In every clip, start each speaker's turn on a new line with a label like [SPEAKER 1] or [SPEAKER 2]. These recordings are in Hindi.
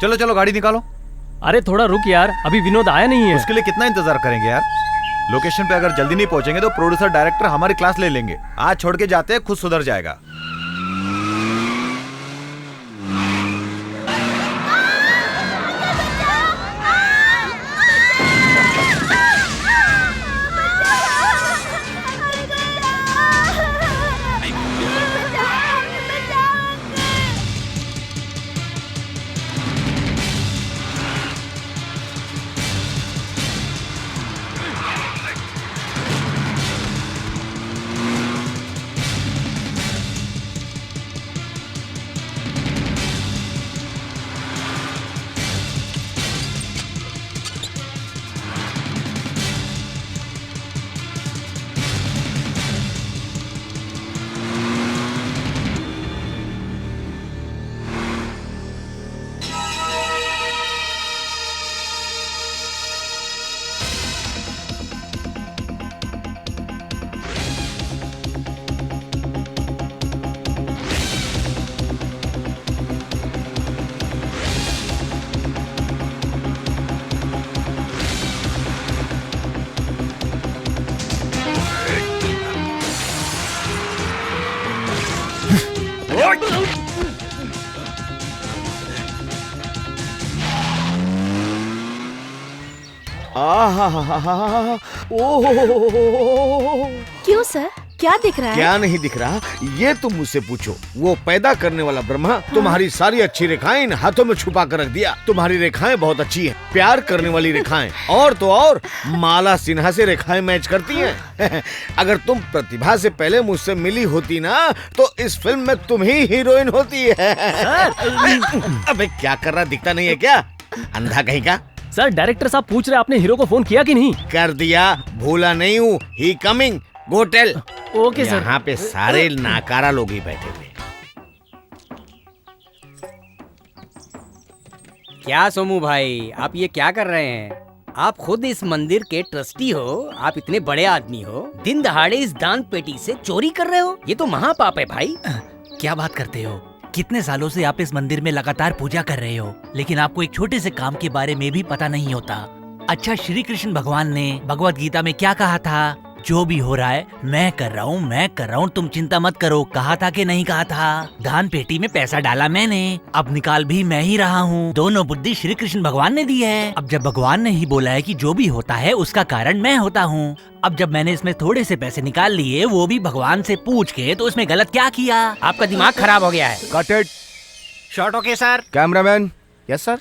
[SPEAKER 1] चलो चलो गाड़ी निकालो।
[SPEAKER 2] अरे थोड़ा रुक यार, अभी विनोद आया नहीं है।
[SPEAKER 1] उसके लिए कितना इंतजार करेंगे यार। लोकेशन पे अगर जल्दी नहीं पहुंचेंगे तो प्रोड्यूसर डायरेक्टर हमारी क्लास ले लेंगे। आज छोड़ के जाते हैं, खुद सुधर जाएगा।
[SPEAKER 3] क्यों सर, क्या दिख रहा है?
[SPEAKER 4] क्या नहीं दिख रहा, ये तुम मुझसे पूछो। वो पैदा करने वाला ब्रह्मा तुम्हारी सारी अच्छी रेखाएं इन हाथों में छुपा कर रख दिया। तुम्हारी रेखाएं बहुत अच्छी हैं, प्यार करने वाली रेखाएं, और तो और माला सिन्हा से रेखाएं मैच करती हैं। अगर तुम प्रतिभा से पहले मुझसे मिली होती ना, तो इस फिल्म में तुम ही हीरोइन होती है। अबे क्या कर रहा, दिखता नहीं है क्या, अंधा कहीं का?
[SPEAKER 2] सर डायरेक्टर साहब पूछ रहे आपने हीरो को फोन किया कि नहीं?
[SPEAKER 4] कर दिया, भूला नहीं हूँ। He coming, go tell.
[SPEAKER 2] Okay sir.
[SPEAKER 4] यहाँ पे सारे नाकारा लोग ही बैठे हुए।
[SPEAKER 5] क्या सोमू भाई, आप ये क्या कर रहे हैं? आप खुद इस मंदिर के ट्रस्टी हो, आप इतने बड़े आदमी हो, दिन दहाड़े इस दान पेटी से चोरी कर रहे हो? ये तो महापाप है भाई।
[SPEAKER 6] क्या बात करते हो? कितने सालों से आप इस मंदिर में लगातार पूजा कर रहे हो, लेकिन आपको एक छोटे से काम के बारे में भी पता नहीं होता। अच्छा, श्री कृष्ण भगवान ने भगवत गीता में क्या कहा था? जो भी हो रहा है मैं कर रहा हूँ, मैं कर रहा हूँ, तुम चिंता मत करो। कहा था कि नहीं कहा था? दान पेटी में पैसा डाला मैंने, अब निकाल भी मैं ही रहा हूँ। दोनों बुद्धि श्री कृष्ण भगवान ने दी है। अब जब भगवान ने ही बोला है कि जो भी होता है उसका कारण मैं होता हूँ, अब जब मैंने इसमें थोड़े से पैसे निकाल लिए, वो भी भगवान से पूछ के, तो इसमें गलत क्या किया?
[SPEAKER 5] आपका दिमाग खराब हो गया है।
[SPEAKER 7] Cut it.
[SPEAKER 5] Shot okay sir.
[SPEAKER 7] Cameraman.
[SPEAKER 8] Yes sir.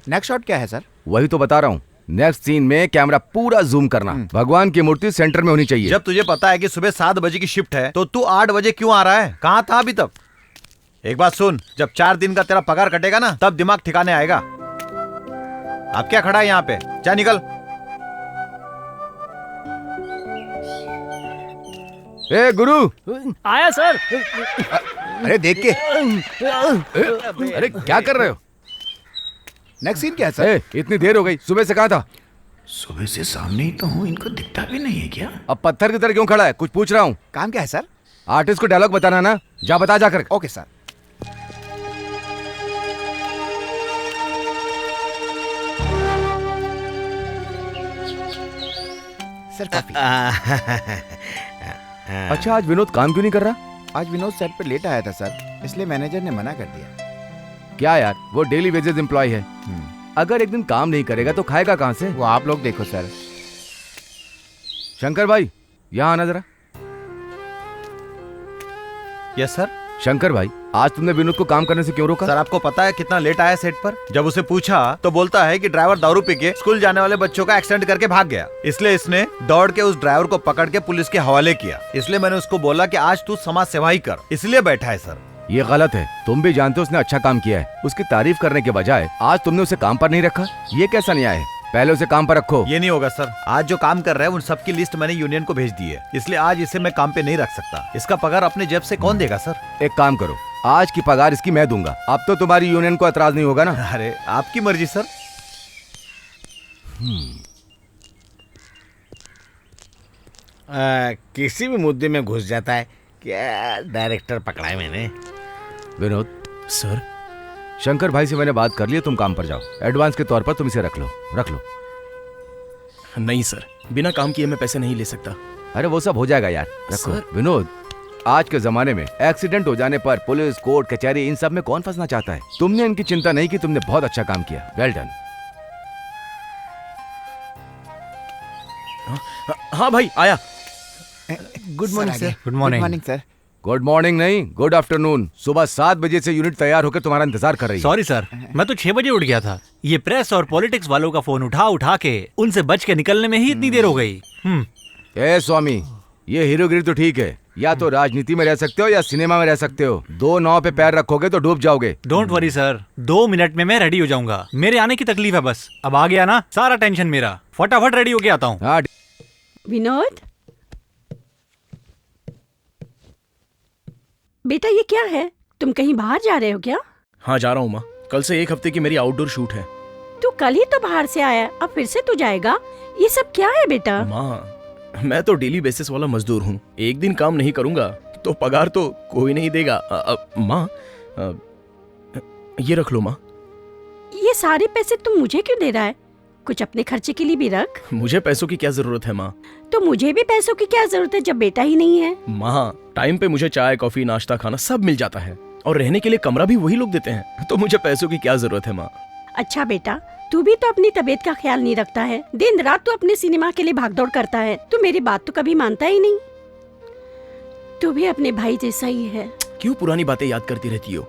[SPEAKER 8] Next shot क्या है सर?
[SPEAKER 7] वही तो बता रहा हूँ, नेक्स्ट सीन में कैमरा पूरा जूम करना। भगवान की मूर्ति सेंटर में होनी चाहिए।
[SPEAKER 1] जब तुझे पता है कि सुबह 7 बजे की शिफ्ट है, तो तू 8 बजे क्यों आ रहा है? कहाँ था अभी तक? एक बात सुन, जब 4 दिन का तेरा पगार कटेगा ना, तब दिमाग ठिकाने आएगा। अब क्या खड़ा है यहाँ पे? जा निकल।
[SPEAKER 7] ए गुरु।
[SPEAKER 2] आया सर।
[SPEAKER 8] अरे देख के।
[SPEAKER 7] अरे क्या कर रहे हो?
[SPEAKER 8] नेक्स्ट सीन क्या है सर?
[SPEAKER 7] इतनी देर हो गई, सुबह से कहाँ था?
[SPEAKER 8] सुबह से सामने ही तो हूँ, इनको दिखता भी नहीं है क्या?
[SPEAKER 7] अब पत्थर की तरह क्यों खड़ा है? कुछ पूछ रहा हूँ।
[SPEAKER 8] काम क्या है सर?
[SPEAKER 7] आर्टिस्ट को डायलॉग बताना ना, जा बता जाकर।
[SPEAKER 8] Okay sir. Sir coffee.
[SPEAKER 7] अच्छा, आज विनोद काम क्यों नहीं कर रहा?
[SPEAKER 8] आज विनोद सेट पे लेट आया था सर, इसलिए मैनेजर ने मना कर दिया।
[SPEAKER 7] क्या यार, वो डेली वेजेस एम्प्लॉय है। अगर एक दिन काम नहीं करेगा तो खाएगा कहाँ से?
[SPEAKER 8] वो आप लोग देखो सर।
[SPEAKER 7] शंकर भाई, यहाँ आना जरा।
[SPEAKER 1] Yes sir.
[SPEAKER 7] शंकर भाई, आज तुमने विनोद को काम करने से क्यों रोका?
[SPEAKER 1] सर आपको पता है कितना लेट आया सेट पर? जब उसे पूछा तो बोलता है कि ड्राइवर दारू पी के स्कूल जाने वाले बच्चों का एक्सीडेंट करके भाग गया, इसलिए इसने दौड़ के उस ड्राइवर को पकड़ के पुलिस के हवाले किया। इसलिए मैंने उसको बोला कि आज तू समाज सेवा ही कर, इसलिए बैठा है सर।
[SPEAKER 7] ये गलत है, तुम भी जानते हो उसने अच्छा काम किया है। उसकी तारीफ करने के बजाय आज तुमने उसे काम पर नहीं रखा, ये कैसा न्याय है? पहले उसे काम पर रखो।
[SPEAKER 1] ये नहीं होगा सर, आज जो काम कर रहे हैं उन सबकी लिस्ट मैंने यूनियन को भेज दी है, इसलिए आज इसे मैं काम पे नहीं रख सकता। इसका पगार अपने जेब से कौन देगा सर?
[SPEAKER 7] एक काम करो, आज की पगार इसकी मैं दूंगा। अब तो तुम्हारी यूनियन को एतराज नहीं होगा ना?
[SPEAKER 1] अरे आपकी मर्जी सर।
[SPEAKER 4] किसी भी मुद्दे में घुस जाता है क्या? डायरेक्टर पकड़ा है मैंने।
[SPEAKER 7] विनोद
[SPEAKER 6] सर,
[SPEAKER 7] शंकर भाई से मैंने बात कर ली है, तुम काम पर जाओ। एडवांस के तौर पर तुम इसे रख लो।
[SPEAKER 9] नहीं सर, बिना काम किए मैं पैसे नहीं ले सकता।
[SPEAKER 7] अरे वो सब हो जाएगा यार, रखो। विनोद, आज के जमाने में एक्सीडेंट हो जाने पर पुलिस, कोर्ट, कचहरी इन सब में कौन फंसना चाहता है। तुमने इनकी चिंता नहीं की, तुमने बहुत अच्छा काम किया। Well done.
[SPEAKER 9] हाँ भाई आया।
[SPEAKER 8] Good morning sir.
[SPEAKER 6] Good morning.
[SPEAKER 8] Morning sir.
[SPEAKER 7] Good morning नहीं, गुड आफ्टरनून। सुबह 7 बजे से यूनिट तैयार होकर तुम्हारा इंतजार कर रही है।
[SPEAKER 6] सॉरी सर, मैं तो 6 बजे उठ गया था। ये प्रेस और पॉलिटिक्स वालों का फोन उठा उठा के उनसे बच के निकलने में ही इतनी देर हो गई।
[SPEAKER 7] ए स्वामी, ये हीरोगिरी तो ठीक है, या तो राजनीति में रह सकते हो या सिनेमा में रह सकते हो। दो नाव पे पैर रखोगे तो डूब जाओगे।
[SPEAKER 6] डोंट वरी सर, 2 मिनट में मैं रेडी हो जाऊंगा। मेरे आने की तकलीफ है बस। अब आ गया ना, सारा टेंशन मेरा। फटाफट रेडी होके आता हूँ।
[SPEAKER 7] हाँ,
[SPEAKER 3] विनोद, बेटा ये क्या है? तुम कहीं बाहर जा रहे हो क्या?
[SPEAKER 9] हाँ जा रहा हूँ माँ, कल से 1 हफ्ते की मेरी आउटडोर शूट है।
[SPEAKER 3] तू कल ही तो बाहर से आया, अब फिर से तू जाएगा? ये सब क्या है बेटा?
[SPEAKER 9] माँ, मैं तो डेली बेसिस वाला मजदूर हूँ। एक दिन काम नहीं करूँगा तो पगार तो कोई नहीं देगा। माँ, ये रख लो माँ।
[SPEAKER 3] ये सारे पैसे तुम मुझे क्यों दे रहा है? कुछ अपने खर्चे के लिए भी रख।
[SPEAKER 9] मुझे पैसों की क्या जरूरत है माँ?
[SPEAKER 3] तो मुझे भी पैसों की क्या जरूरत है जब बेटा ही नहीं है?
[SPEAKER 9] माँ, टाइम पे मुझे चाय, कॉफी, नाश्ता, खाना सब मिल जाता है और रहने के लिए कमरा भी वही लोग देते हैं, तो मुझे पैसों की क्या जरूरत है माँ?
[SPEAKER 3] अच्छा बेटा, तू भी तो अपनी तबीयत का ख्याल नहीं रखता है। दिन रात तू अपने सिनेमा के लिए भागदौड़ करता है। तू मेरी बात तो कभी मानता ही नहीं। तू भी अपने भाई जैसा ही है।
[SPEAKER 9] क्यों पुरानी बातें याद करती रहती हो?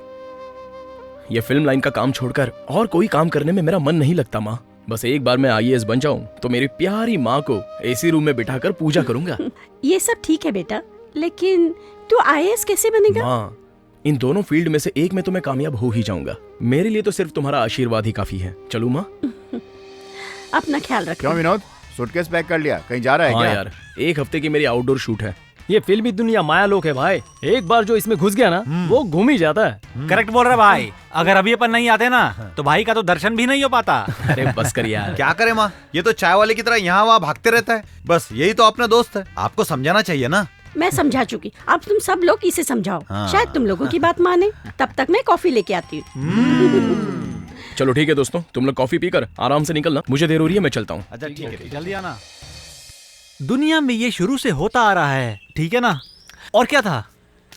[SPEAKER 9] ये फिल्म लाइन का काम छोड़कर और कोई काम करने में मेरा मन नहीं लगता माँ। बस एक बार मैं IAS बन जाऊं तो मेरी प्यारी माँ को AC रूम में बिठाकर पूजा करूंगा।
[SPEAKER 3] ये सब ठीक है बेटा, लेकिन तू IAS कैसे बनेगा?
[SPEAKER 9] माँ, इन दोनों फील्ड में से एक में तो मैं कामयाब हो ही जाऊंगा। मेरे लिए तो सिर्फ तुम्हारा आशीर्वाद ही काफी है। चलूं माँ?
[SPEAKER 3] अपना ख्याल रख।
[SPEAKER 8] क्यों विनोद, सूटकेस पैक कर लिया? कहीं जा रहा है
[SPEAKER 9] हाँ
[SPEAKER 8] क्या?
[SPEAKER 9] यार, 1 हफ्ते की मेरी आउटडोर शूट है।
[SPEAKER 2] ये फिल्मी दुनिया माया लोक है भाई। एक बार जो इसमें घुस गया ना, वो घूम ही जाता है।
[SPEAKER 6] करेक्ट बोल रहा भाई। अगर अभी अपन नहीं आते ना तो भाई का तो दर्शन भी नहीं हो पाता।
[SPEAKER 9] अरे बस कर यार।
[SPEAKER 1] क्या करे माँ, ये तो चाय वाले की तरह यहाँ वहाँ भागते रहता है। बस यही तो अपना दोस्त है, आपको समझाना चाहिए ना।
[SPEAKER 3] मैं समझा चुकी, अब तुम सब लोग इसे समझाओ।
[SPEAKER 1] हाँ।
[SPEAKER 3] शायद तुम लोगों की बात माने। तब तक मैं कॉफी लेके आती हूँ।
[SPEAKER 9] चलो ठीक है दोस्तों, तुम लोग कॉफी पीकर आराम से निकलना। मुझे देर हो रही है, मैं चलता हूँ।
[SPEAKER 1] अच्छा ठीक है।
[SPEAKER 6] जल्दी आना। दुनिया में ये शुरू से होता आ रहा है, ठीक है ना? और क्या था?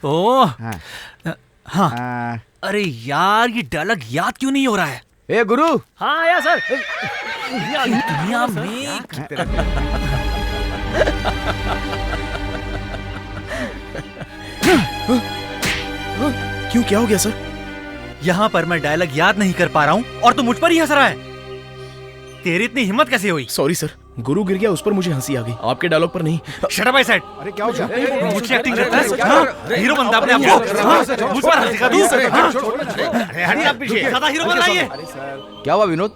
[SPEAKER 6] ओह
[SPEAKER 8] हाँ।
[SPEAKER 6] हाँ। अरे यार, ये डायलॉग याद क्यों नहीं हो रहा है?
[SPEAKER 7] ए गुरु,
[SPEAKER 2] हाँ आया सर।
[SPEAKER 6] दुनिया में
[SPEAKER 9] क्यों, क्या हो गया सर?
[SPEAKER 6] यहाँ पर मैं डायलॉग याद नहीं कर पा रहा हूँ और तू मुझ पर ही हंस रहा है। तेरी इतनी हिम्मत कैसे हुई?
[SPEAKER 9] सॉरी सर, गुरु गिर गया, उस पर मुझे हंसी आ गई, आपके डायलॉग पर नहीं।
[SPEAKER 6] Shut up I said.
[SPEAKER 8] अरे क्या हो गया?
[SPEAKER 6] मुझसे एक्टिंग करता है? हाँ? हीरो बनता अपने आप को? हाँ? मुझ पर हंसी का तू?
[SPEAKER 4] हटिए आप पीछे।
[SPEAKER 6] ज्यादा हीरो बन रहा है ये।
[SPEAKER 7] क्या हुआ विनोद?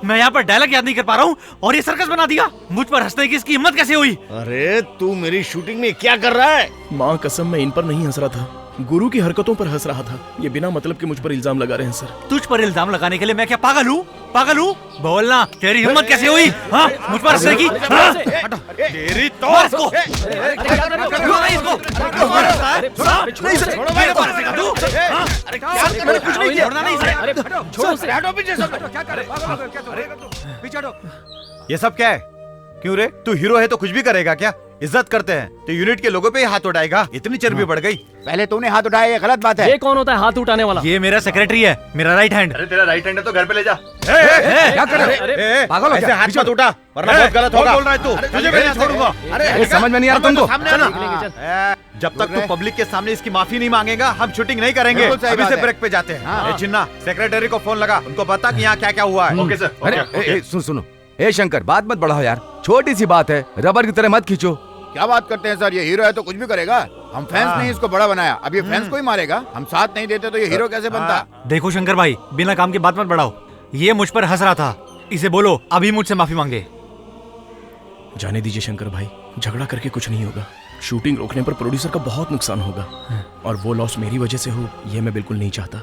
[SPEAKER 6] मैं यहाँ पर डायलॉग याद नहीं कर पा रहा हूँ और ये सर्कस बना दिया। मुझ पर हंसने की इसकी हिम्मत कैसे हुई?
[SPEAKER 4] अरे तू मेरी शूटिंग में क्या कर रहा है?
[SPEAKER 9] माँ कसम, मैं इन पर नहीं हंस रहा था, गुरु की हरकतों पर हंस रहा था। ये बिना मतलब के मुझ पर इल्जाम लगा रहे हैं सर।
[SPEAKER 6] तुझ पर इल्जाम लगाने के लिए मैं क्या पागल हूँ? पागल हूँ? बोलना, तेरी हिम्मत कैसे हुई? हाँ, मुझ पर हंसने की? हाँ? तेरी तो इसको।
[SPEAKER 4] कुछ नहीं किया।
[SPEAKER 1] ये सब क्या है? क्यों रे, तू हीरो है तो कुछ भी करेगा क्या? इज्जत करते हैं तो यूनिट के लोगों पे ही हाथ उठाएगा? इतनी चर्बी बढ़ गई।
[SPEAKER 8] पहले तूने हाथ उठाया, ये गलत बात है।
[SPEAKER 2] ये कौन होता है हाथ उठाने वाला?
[SPEAKER 6] ये मेरा सेक्रेटरी है, मेरा राइट हैंड।
[SPEAKER 1] अरे तेरा राइट हैंड है तो घर पे ले जा।
[SPEAKER 7] क्या कर रहे हो? पागल हो
[SPEAKER 1] ऐसे
[SPEAKER 7] क्या?
[SPEAKER 1] हाथ मत उठा, वरना बहुत गलत होगा।
[SPEAKER 4] बोल रहा है तू?
[SPEAKER 1] तुझे मैं नहीं छोड़ूंगा।
[SPEAKER 7] ये समझ में नहीं आ रहा तुमको?
[SPEAKER 1] जब तक तू पब्लिक के सामने इसकी माफी नहीं मांगेगा, हम शूटिंग नहीं करेंगे।
[SPEAKER 8] बिल्कुल सही
[SPEAKER 1] अभी
[SPEAKER 8] बात
[SPEAKER 1] से
[SPEAKER 8] है।
[SPEAKER 1] ब्रेक पे जाते हैं।
[SPEAKER 8] हाँ।
[SPEAKER 1] ए चिन्ना, सेक्रेटरी को फोन लगा, उनको बता कि यहाँ क्या क्या हुआ है। Okay sir.
[SPEAKER 7] अरे ए, सुनो, ए शंकर, बात मत बढ़ाओ यार, छोटी सी बात है, रबर की तरह मत खींचो।
[SPEAKER 8] क्या बात करते हैं सर, ये हीरो है तो कुछ भी करेगा। हम फैंस नहीं इसको बड़ा बनाया, अब ये फैंस को ही मारेगा। हम साथ नहीं देते तो ये हीरो कैसे बनता?
[SPEAKER 6] देखो शंकर भाई, बिना काम की बात मत बढ़ाओ। ये मुझ पर हंस रहा था, इसे बोलो अभी मुझसे माफी मांगे।
[SPEAKER 9] जाने दीजिए शंकर भाई, झगड़ा करके कुछ नहीं होगा। शूटिंग रोकने पर प्रोड्यूसर का बहुत नुकसान होगा और वो लॉस मेरी वजह से हो, ये मैं बिल्कुल नहीं चाहता।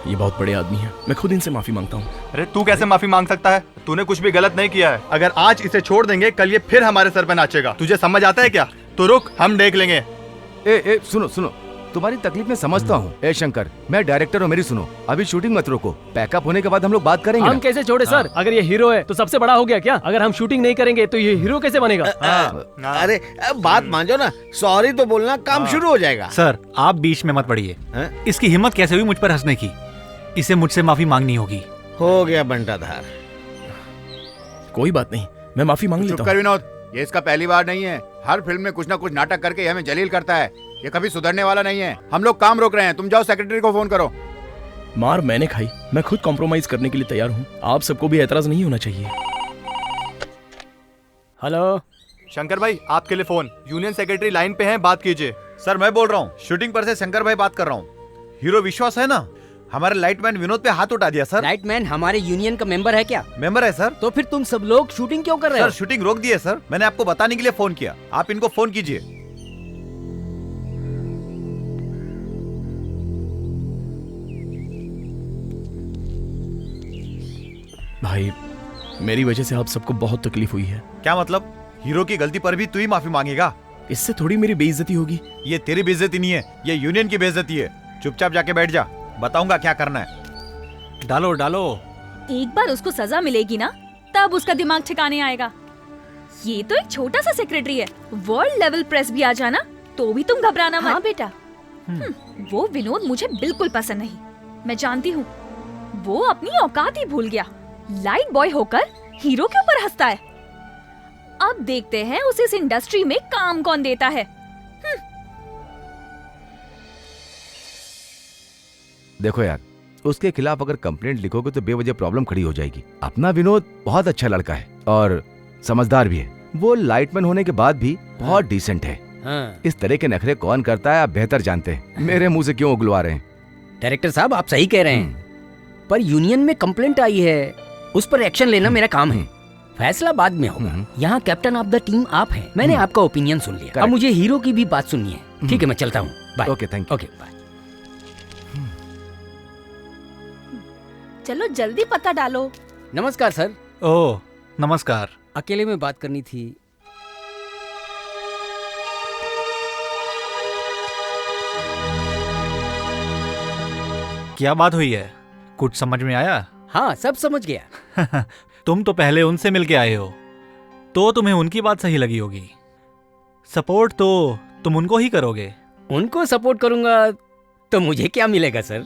[SPEAKER 9] ये बहुत बड़े आदमी हैं, मैं खुद इनसे माफी मांगता हूँ।
[SPEAKER 1] अरे तू कैसे माफी मांग सकता है? तूने कुछ भी गलत नहीं किया है। अगर आज इसे छोड़ देंगे, कल ये फिर हमारे सर पे नाचेगा। तुझे समझ आता है क्या? तो रुक, हम देख लेंगे।
[SPEAKER 7] ए सुनो सुनो, तुम्हारी तकलीफ मैं समझता हूँ। ए शंकर, मैं डायरेक्टर हूँ, मेरी सुनो। अभी शूटिंग मत रोको, पैकअप होने के बाद हम लोग बात करेंगे
[SPEAKER 2] हम
[SPEAKER 7] ना।
[SPEAKER 2] कैसे छोड़े सर? अगर ये हीरो है तो सबसे बड़ा हो गया क्या? अगर हम शूटिंग नहीं करेंगे तो ये हीरो कैसे बनेगा?
[SPEAKER 4] अरे बात मान जाओ ना, सॉरी तो बोलना, काम शुरू हो जाएगा।
[SPEAKER 10] सर आप बीच में मत पड़िए। इसकी हिम्मत कैसे हुई मुझ पर हंसने की? इसे मुझसे माफी मांगनी होगी।
[SPEAKER 4] हो गया बंटाधार।
[SPEAKER 9] कोई बात नहीं, मैं माफी मांग लेता
[SPEAKER 8] चुप कर
[SPEAKER 9] हूँ।
[SPEAKER 8] विनोद, ये इसका पहली बार नहीं है। हर फिल्म में कुछ ना कुछ नाटक करके ये हमें जलील करता है। ये कभी सुधरने वाला नहीं है। हम लोग काम रोक रहे हैं, तुम जाओ सेक्रेटरी को फोन करो।
[SPEAKER 9] मार मैंने खाई, मैं खुद कॉम्प्रोमाइज करने के लिए तैयार हूँ। आप सबको भी एतराज नहीं होना चाहिए।
[SPEAKER 2] हेलो
[SPEAKER 11] शंकर भाई, आपके लिए फोन। यूनियन सेक्रेटरी लाइन पे हैं, बात कीजिए।
[SPEAKER 1] सर मैं बोल रहा हूँ, शूटिंग पर से शंकर भाई बात कर रहा हूँ। हीरो विश्वास है ना, हमारे लाइटमैन विनोद पे हाथ उठा दिया सर।
[SPEAKER 5] लाइटमैन हमारे यूनियन का मेंबर है क्या?
[SPEAKER 1] मेंबर है सर।
[SPEAKER 5] तो फिर तुम सब लोग शूटिंग क्यों कर रहे हो?
[SPEAKER 1] सर शूटिंग रोक दी है सर, मैंने आपको बताने के लिए फोन किया। आप इनको फोन कीजिए।
[SPEAKER 9] भाई मेरी वजह से आप सबको बहुत तकलीफ हुई है।
[SPEAKER 1] क्या मतलब? हीरो की गलती पर भी तू ही माफी मांगेगा?
[SPEAKER 9] इससे थोड़ी मेरी बेइज्जती होगी।
[SPEAKER 1] ये तेरी बेइज्जती नहीं है, ये यूनियन की बेइज्जती है। चुपचाप जाके बैठ जा, बताऊंगा क्या करना है।
[SPEAKER 10] डालो डालो।
[SPEAKER 12] एक बार उसको सजा मिलेगी ना, तब उसका दिमाग ठिकाने आएगा। ये तो एक छोटा सा सेक्रेटरी है, वर्ल्ड लेवल प्रेस भी आ जाना तो भी तुम घबराना मत।
[SPEAKER 13] हाँ बेटा।
[SPEAKER 12] वो विनोद मुझे बिल्कुल पसंद नहीं। मैं जानती हूँ वो अपनी औकात ही भूल गया। लाइट बॉय होकर हीरो के ऊपर हंसता है। अब देखते हैं उसे इस इंडस्ट्री में काम कौन देता है।
[SPEAKER 7] देखो यार, उसके खिलाफ अगर कंप्लेंट लिखोगे तो बेवजह प्रॉब्लम खड़ी हो जाएगी। अपना विनोद बहुत अच्छा लड़का है और समझदार भी है। वो लाइटमैन होने के बाद भी बहुत डिसेंट है। इस तरह के नखरे कौन करता है आप बेहतर जानते हैं। मेरे मुंह से क्यों उगलवा रहे हैं?
[SPEAKER 5] डायरेक्टर साहब आप सही कह रहे हैं, पर यूनियन में कंप्लेंट आई है, उस पर एक्शन लेना मेरा काम है। फैसला बाद में होगा। यहाँ कैप्टन ऑफ द टीम आप हैं। मैंने आपका ओपिनियन सुन लिया, अब मुझे हीरो की भी बात सुननी है। ठीक है, मैं चलता हूँ। Bye.
[SPEAKER 7] Okay, thank you.
[SPEAKER 5] Okay bye.
[SPEAKER 13] चलो जल्दी पता डालो।
[SPEAKER 5] नमस्कार सर।
[SPEAKER 10] ओह नमस्कार।
[SPEAKER 5] अकेले में बात करनी थी।
[SPEAKER 10] क्या बात हुई है? कुछ समझ में आया?
[SPEAKER 5] हाँ सब समझ गया।
[SPEAKER 10] तुम तो पहले उनसे मिलके आए हो, तो तुम्हें उनकी बात सही लगी होगी। सपोर्ट तो तुम उनको ही करोगे।
[SPEAKER 5] उनको सपोर्ट करूंगा तो मुझे क्या मिलेगा सर?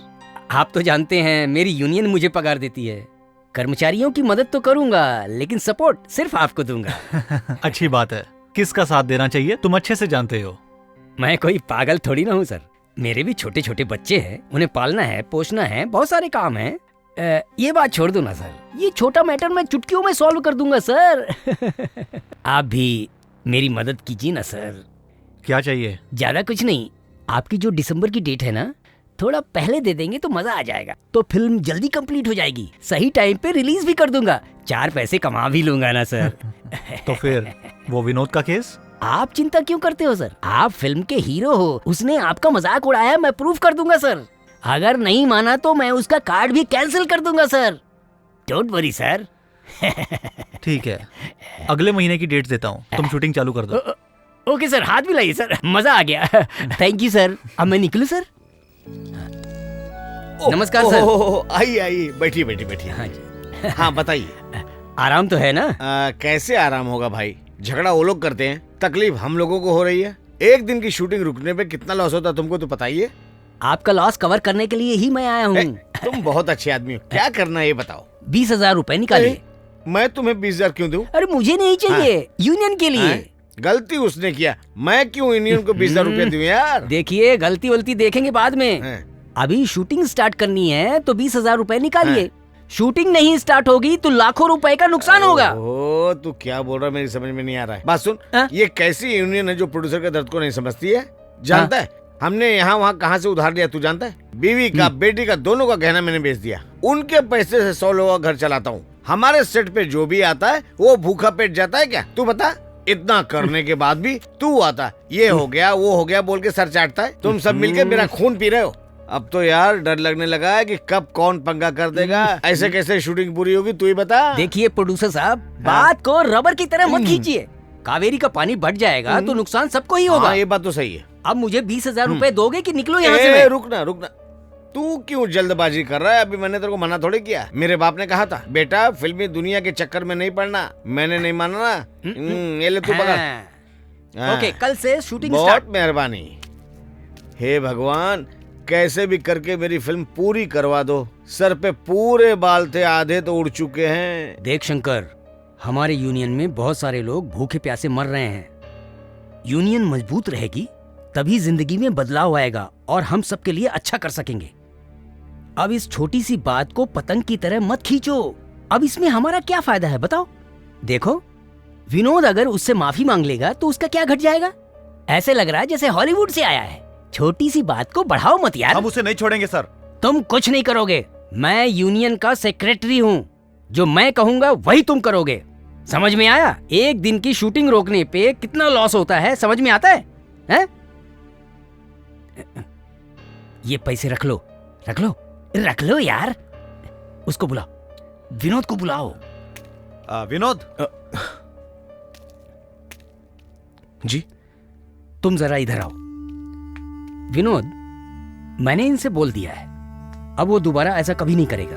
[SPEAKER 5] आप तो जानते हैं मेरी यूनियन मुझे पगार देती है। कर्मचारियों की मदद तो करूंगा, लेकिन सपोर्ट सिर्फ आपको दूंगा।
[SPEAKER 10] अच्छी बात है। किसका साथ देना चाहिए तुम अच्छे से जानते हो।
[SPEAKER 5] मैं कोई पागल थोड़ी ना हूँ सर। मेरे भी छोटे छोटे बच्चे हैं, उन्हें पालना है, पोषना है, बहुत सारे काम हैं। ये बात छोड़ दो ना सर, ये छोटा मैटर मैं चुटकियों में सॉल्व कर दूंगा सर। आप भी मेरी मदद कीजिए ना सर।
[SPEAKER 10] क्या चाहिए?
[SPEAKER 5] ज्यादा कुछ नहीं, आपकी जो दिसंबर की डेट है ना, थोड़ा पहले दे देंगे तो मजा आ जाएगा। तो फिल्म जल्दी कंप्लीट हो जाएगी, सही टाइम पे रिलीज भी कर दूंगा, 4 पैसे कमा भी लूंगा ना सर।
[SPEAKER 10] तो फिर वो विनोद का केस?
[SPEAKER 5] आप चिंता क्यों करते हो सर? आप फिल्म के हीरो हो, उसने आपका मजाक उड़ाया, मैं प्रूफ कर दूंगा सर। अगर नहीं माना तो मैं उसका कार्ड भी कैंसिल कर दूंगा सर। Don't worry sir.
[SPEAKER 10] ठीक है, अगले महीने की डेट देता हूँ, तुम शूटिंग चालू कर दो।
[SPEAKER 5] ओके सर, हाथ मिलाइए सर, मजा आ गया। Thank you sir. अब मैं निकलूं सर? नमस्कार सर।
[SPEAKER 4] आइए आइए, बैठिए बैठिए बैठिए।
[SPEAKER 5] हाँ जी।
[SPEAKER 4] हाँ बताइए।
[SPEAKER 5] आराम तो है ना?
[SPEAKER 4] कैसे आराम होगा भाई, झगड़ा वो लोग करते हैं, तकलीफ हम लोगों को हो रही है। एक दिन की शूटिंग रुकने पे कितना लॉस होता है तुमको तो पता ही है।
[SPEAKER 5] आपका लॉस कवर करने के लिए ही मैं आया हूँ।
[SPEAKER 4] तुम बहुत अच्छे आदमी हो, क्या करना है ये बताओ।
[SPEAKER 5] 20,000 रुपए निकालिए।
[SPEAKER 4] मैं तुम्हें 20,000 क्यों दूं?
[SPEAKER 5] अरे मुझे नहीं चाहिए, यूनियन के लिए।
[SPEAKER 4] गलती उसने किया, मैं क्यों यूनियन को 20,000 रुपए दूं यार?
[SPEAKER 5] देखिए, गलती वलती देखेंगे बाद में। अभी शूटिंग स्टार्ट करनी है तो 20,000 रुपए निकालिए। शूटिंग नहीं स्टार्ट होगी तो लाखों रुपए का नुकसान होगा।
[SPEAKER 4] ओ तू क्या बोल रहा है, मेरी समझ में नहीं आ रहा है। बात सुन, ये कैसी यूनियन है जो प्रोड्यूसर के दर्द को नहीं समझती है? जानता है हमने यहाँ वहाँ कहाँ से उधार लिया तू जानता है? बीवी का, बेटी का, दोनों का गहना मैंने बेच दिया। उनके पैसे से 100 लोगों का घर चलाता हूँ। हमारे सेट पे जो भी आता है वो भूखा पेट जाता है क्या तू बता? इतना करने के बाद भी तू आता, ये हो गया वो हो गया बोल के सर चाटता है। तुम सब मिलकर मेरा खून पी रहे हो। अब तो यार डर लगने लगा है कि कब कौन पंगा कर देगा। ऐसे कैसे शूटिंग पूरी होगी तू ही बता।
[SPEAKER 5] देखिए प्रोड्यूसर साहब, बात को रबर की तरह मत खींचिए। कावेरी का पानी बढ़ जाएगा तो नुकसान सबको ही होगा।
[SPEAKER 4] ये बात तो सही है।
[SPEAKER 5] अब मुझे 20,000 रुपए दोगे कि निकलो यहाँ से
[SPEAKER 4] ए,
[SPEAKER 5] मैं?
[SPEAKER 4] रुकना तू क्यों जल्दबाजी कर रहा है? अभी मैंने तेरे को मना थोड़ी किया। मेरे बाप ने कहा था बेटा फिल्मी दुनिया के चक्कर में नहीं पड़ना। मैंने नहीं माना ना। ये ले तू पकड़। हाँ।
[SPEAKER 5] ओके, कल से शूटिंग
[SPEAKER 4] बहुत
[SPEAKER 5] स्टार्ट।
[SPEAKER 4] मेहरबानी। हे भगवान, कैसे भी करके मेरी फिल्म पूरी करवा दो। सर पे पूरे बाल थे, आधे तो उड़ चुके हैं।
[SPEAKER 5] देख शंकर, हमारे यूनियन में बहुत सारे लोग भूखे प्यासे मर रहे हैं। यूनियन मजबूत रहेगी तभी जिंदगी में बदलाव आएगा और हम सबके लिए अच्छा कर सकेंगे। अब इस छोटी सी बात को पतंग की तरह मत खींचो। अब इसमें हमारा क्या फायदा है बताओ? देखो, विनोद अगर उससे माफी मांग लेगा तो उसका क्या घट जाएगा? ऐसे लग रहा है जैसे हॉलीवुड से आया है। छोटी सी बात को बढ़ाओ मत यार।
[SPEAKER 1] हम उसे नहीं छोड़ेंगे सर।
[SPEAKER 5] तुम कुछ नहीं करोगे। मैं यूनियन का सेक्रेटरी हूँ। जो मैं कहूंगा वही तुम करोगे। समझ में आया? एक दिन की शूटिंग रोकने पे कितना लॉस होता है, समझ में आता है? हैं? ये पैसे रख लो, रख लो, रख लो यार। उसको बुलाओ, विनोद को बुलाओ।
[SPEAKER 1] विनोद
[SPEAKER 9] जी,
[SPEAKER 5] तुम जरा इधर आओ। विनोद, मैंने इनसे बोल दिया है, अब वो दोबारा ऐसा कभी नहीं करेगा।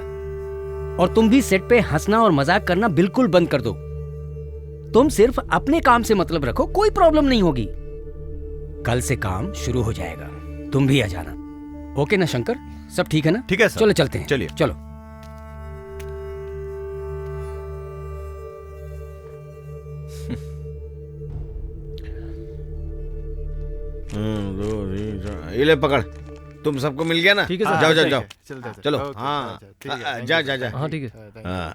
[SPEAKER 5] और तुम भी सेट पे हंसना और मजाक करना बिल्कुल बंद कर दो। तुम सिर्फ अपने काम से मतलब रखो, कोई प्रॉब्लम नहीं होगी। कल से काम शुरू हो जाएगा, तुम भी आ जाना। ओके ना शंकर? सब ठीक है ना?
[SPEAKER 1] ठीक है सर।
[SPEAKER 5] चलो चलते हैं।
[SPEAKER 1] चलिए
[SPEAKER 5] चलो।
[SPEAKER 4] ये ले पकड़। तुम सबको मिल गया ना?
[SPEAKER 2] ठीक है सर।
[SPEAKER 4] जाओ जाओ जाओ।
[SPEAKER 11] चलो।
[SPEAKER 4] हाँ,
[SPEAKER 11] ठीक है,
[SPEAKER 4] जा जा जा।
[SPEAKER 2] हाँ ठीक है।
[SPEAKER 4] हाँ।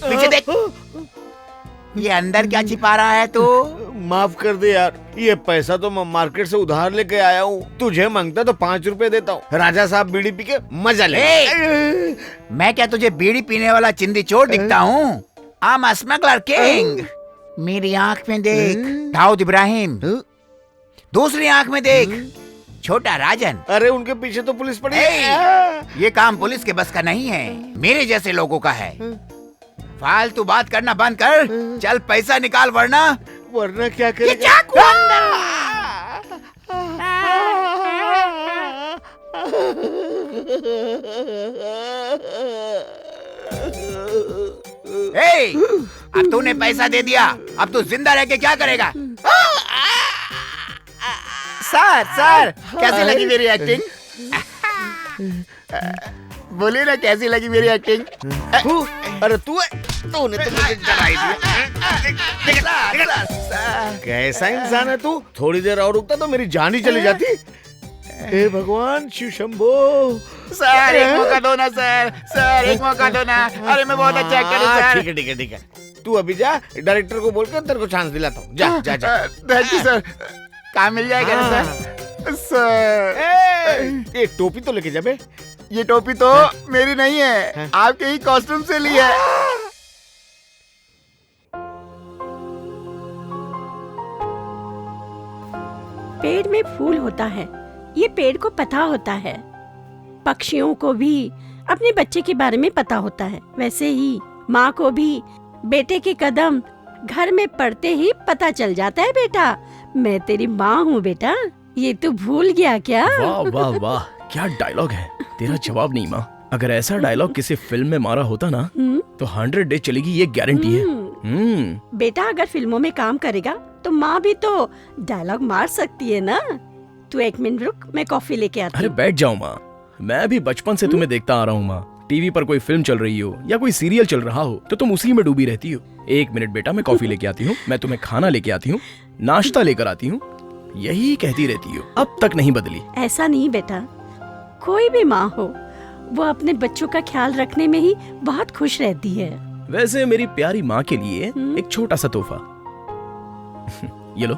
[SPEAKER 8] पीछे देख। ये अंदर क्या छिपा रहा है तू?
[SPEAKER 4] माफ कर दे यार, ये पैसा तो मैं मार्केट से उधार लेके आया हूँ। तुझे मांगता तो 5 रुपए देता हूँ। राजा साहब बीड़ी पी के मजा ले।
[SPEAKER 8] मैं क्या तुझे बीड़ी पीने वाला चिंदी चोर दिखता हूँ? I'm a smuggler king। मेरी आंख में देख, दाऊद इब्राहिम। दूसरी आंख में देख, छोटा राजन।
[SPEAKER 4] अरे उनके पीछे तो पुलिस पड़ी है।
[SPEAKER 8] ये काम पुलिस के बस का नहीं है, मेरे जैसे लोगों का है। फालतू बात करना बंद कर, चल पैसा निकाल वरना
[SPEAKER 4] क्या करेगा?
[SPEAKER 8] ये चाकू अब तूने पैसा दे दिया, अब तू जिंदा रह के क्या करेगा? सर कैसी लगी मेरी एक्टिंग? बोलिए ना, कैसी लगी मेरी एक्टिंग?
[SPEAKER 4] अरे तूने तो मुझे डराई दिया। कैसा इंसान है तू? थोड़ी देर और रुकता तो मेरी जान ही चली जाती। हे भगवान शिव शंभो।
[SPEAKER 8] सर एक मौका दो ना सर एक मौका दो ना। अरे मैं बहुत अच्छा एक्टर हूँ सर।
[SPEAKER 4] ठीक है। तू अभी जा, डायरेक्टर को बोल के तेरे को चांस दिलाता हूँ। जा जा जा।
[SPEAKER 8] Thank you sir. काम मिल जाएगा ना सर?
[SPEAKER 4] ये टोपी तो लेके जा बे।
[SPEAKER 8] ये टोपी तो मेरी नहीं है, आपके ही कॉस्ट्यूम से ली है।
[SPEAKER 3] पेड़ में फूल होता है, ये पेड़ को पता होता है। पक्षियों को भी अपने बच्चे के बारे में पता होता है। वैसे ही माँ को भी बेटे के कदम घर में पड़ते ही पता चल जाता है। बेटा, मैं तेरी माँ हूँ बेटा, ये तू भूल गया क्या?
[SPEAKER 9] वाह वाह वाह, क्या डायलॉग है। तेरा जवाब नहीं माँ। अगर ऐसा डायलॉग किसी फिल्म में मारा होता ना तो 100 डे चलेगी, ये गारंटी है।
[SPEAKER 3] बेटा, अगर फिल्मों में काम करेगा तो माँ भी तो डायलॉग मार सकती है ना। तू 1 मिनट रुक, मैं कॉफी लेके आती
[SPEAKER 9] अरे
[SPEAKER 3] हूँ।
[SPEAKER 9] बैठ जाओ माँ, मैं भी बचपन से तुम्हें देखता आ रहा हूँ माँ। टीवी पर कोई फिल्म चल रही हो या कोई सीरियल चल रहा हो तो तुम उसी में डूबी रहती हो। 1 मिनट बेटा, मैं कॉफी लेके आती हूँ, मैं तुम्हें खाना लेके आती हूँ, नाश्ता लेकर आती हूँ, यही कहती रहती हो, अब तक नहीं बदली।
[SPEAKER 3] ऐसा नहीं बेटा, कोई भी माँ हो वो अपने बच्चों का ख्याल रखने में ही बहुत खुश रहती है।
[SPEAKER 9] वैसे मेरी प्यारी माँ के लिए एक छोटा सा तोहफा। ये लो।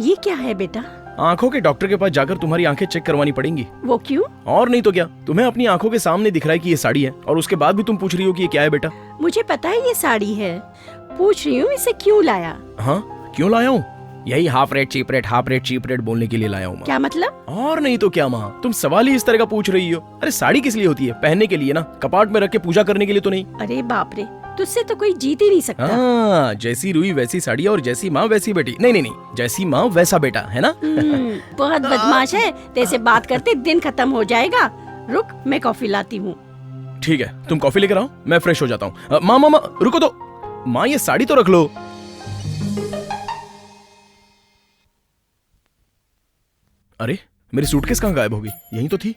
[SPEAKER 3] ये क्या है बेटा?
[SPEAKER 9] आंखों के डॉक्टर के पास जाकर तुम्हारी आंखें चेक करवानी पड़ेंगी।
[SPEAKER 3] वो क्यों?
[SPEAKER 9] और नहीं तो क्या, तुम्हें अपनी आंखों के सामने दिख रहा है कि ये साड़ी है और उसके बाद भी तुम पूछ रही हो कि ये क्या है बेटा।
[SPEAKER 3] मुझे पता है ये साड़ी है, पूछ रही हूँ इसे क्यों लाया।
[SPEAKER 9] हाँ, क्यों लाया हूँ? यही हाफ रेट चीप रेट बोलने के लिए लाया हूँ।
[SPEAKER 3] क्या मतलब?
[SPEAKER 9] और नहीं तो क्या माँ, तुम सवाल ही इस तरह का पूछ रही हो। अरे साड़ी किस लिए होती है? पहनने के लिए ना, कपाट में रख के पूजा करने के लिए तो नहीं।
[SPEAKER 3] अरे बाप रे, तुझसे तो कोई जीत ही नहीं सकता।
[SPEAKER 9] हाँ, जैसी रुई वैसी साड़ी और जैसी माँ वैसी बेटी। नहीं नहीं नहीं, जैसी माँ वैसा बेटा, है ना?
[SPEAKER 3] बहुत बदमाश है, तेरे बात करते दिन खत्म हो जाएगा। रुक, मैं कॉफी लाती हूँ।
[SPEAKER 9] ठीक है, तुम कॉफी लेकर आओ, मैं फ्रेश हो जाता हूँ। माँ माँ माँ रुको तो, माँ ये साड़ी तो रख लो। अरे मेरी सूटकेस कहाँ गायब हो गई? यहीं तो थी।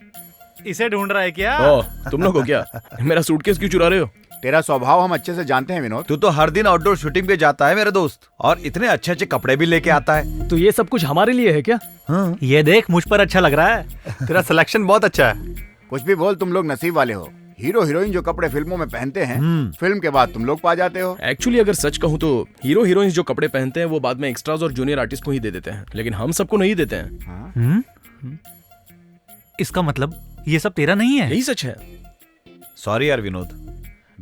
[SPEAKER 10] इसे ढूंढ रहा है क्या?
[SPEAKER 9] ओह, तुम लोग हो क्या? मेरा सूटकेस क्यों चुरा रहे हो?
[SPEAKER 8] तेरा स्वभाव हम अच्छे से जानते हैं विनोद।
[SPEAKER 1] तू तो हर दिन आउटडोर शूटिंग पे जाता है मेरे दोस्त, और इतने अच्छे अच्छे कपड़े भी लेके आता है।
[SPEAKER 2] तो ये सब कुछ हमारे लिए है क्या?
[SPEAKER 1] हाँ।
[SPEAKER 10] ये देख, मुझ पर अच्छा लग रहा है।
[SPEAKER 11] तेरा सिलेक्शन बहुत अच्छा है।
[SPEAKER 8] कुछ भी बोल, तुम लोग नसीब वाले हो। हीरो हीरोइन जो कपड़े फिल्मों में पहनते हैं, फिल्म के बाद तुम लोग पा जाते हो।
[SPEAKER 9] एक्चुअली अगर सच कहूँ तो हीरो हीरोइन जो कपड़े पहनते हैं वो बाद में एक्स्ट्राज और जूनियर आर्टिस्ट को ही दे देते हैं, लेकिन हम सबको नहीं देते हैं।
[SPEAKER 10] इसका मतलब ये सब तेरा नहीं है?
[SPEAKER 9] यही सच है।
[SPEAKER 1] सॉरी यार विनोद,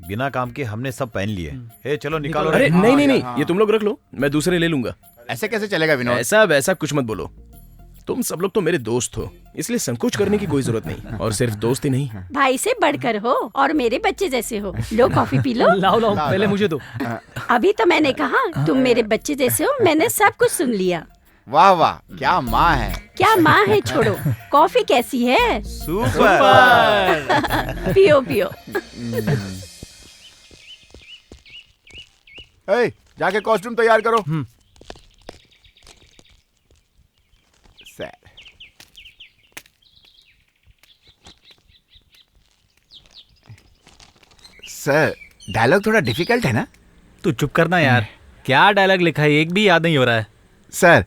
[SPEAKER 1] बिना काम के हमने सब पहन लिए। ए चलो निकालो।
[SPEAKER 9] अरे नहीं नहीं नहीं, ये तुम लोग रख लो, मैं दूसरे ले लूंगा।
[SPEAKER 8] ऐसे कैसे चलेगा विनोद?
[SPEAKER 9] ऐसा वैसा कुछ मत बोलो, तुम सब लोग तो मेरे दोस्त हो, इसलिए संकोच करने की कोई जरूरत नहीं। और सिर्फ दोस्त ही नहीं,
[SPEAKER 3] भाई से बढ़कर हो और मेरे बच्चे जैसे हो। लो कॉफी पी लो।
[SPEAKER 2] लाओ लाओ, पहले मुझे दो।
[SPEAKER 3] अभी तो मैंने कहा तुम मेरे बच्चे जैसे हो, मैंने सब कुछ सुन लिया।
[SPEAKER 8] वाह वाह, क्या माँ है।
[SPEAKER 3] क्या माँ है, छोड़ो। कॉफी कैसी है?
[SPEAKER 1] सुपर।
[SPEAKER 3] पियो पियो।
[SPEAKER 8] ए, जाके कॉस्ट्यूम तैयार करो। सर, सर डायलॉग थोड़ा डिफिकल्ट है ना?
[SPEAKER 10] तू चुप करना यार। क्या डायलॉग लिखा है, एक भी याद नहीं हो रहा है।
[SPEAKER 8] सर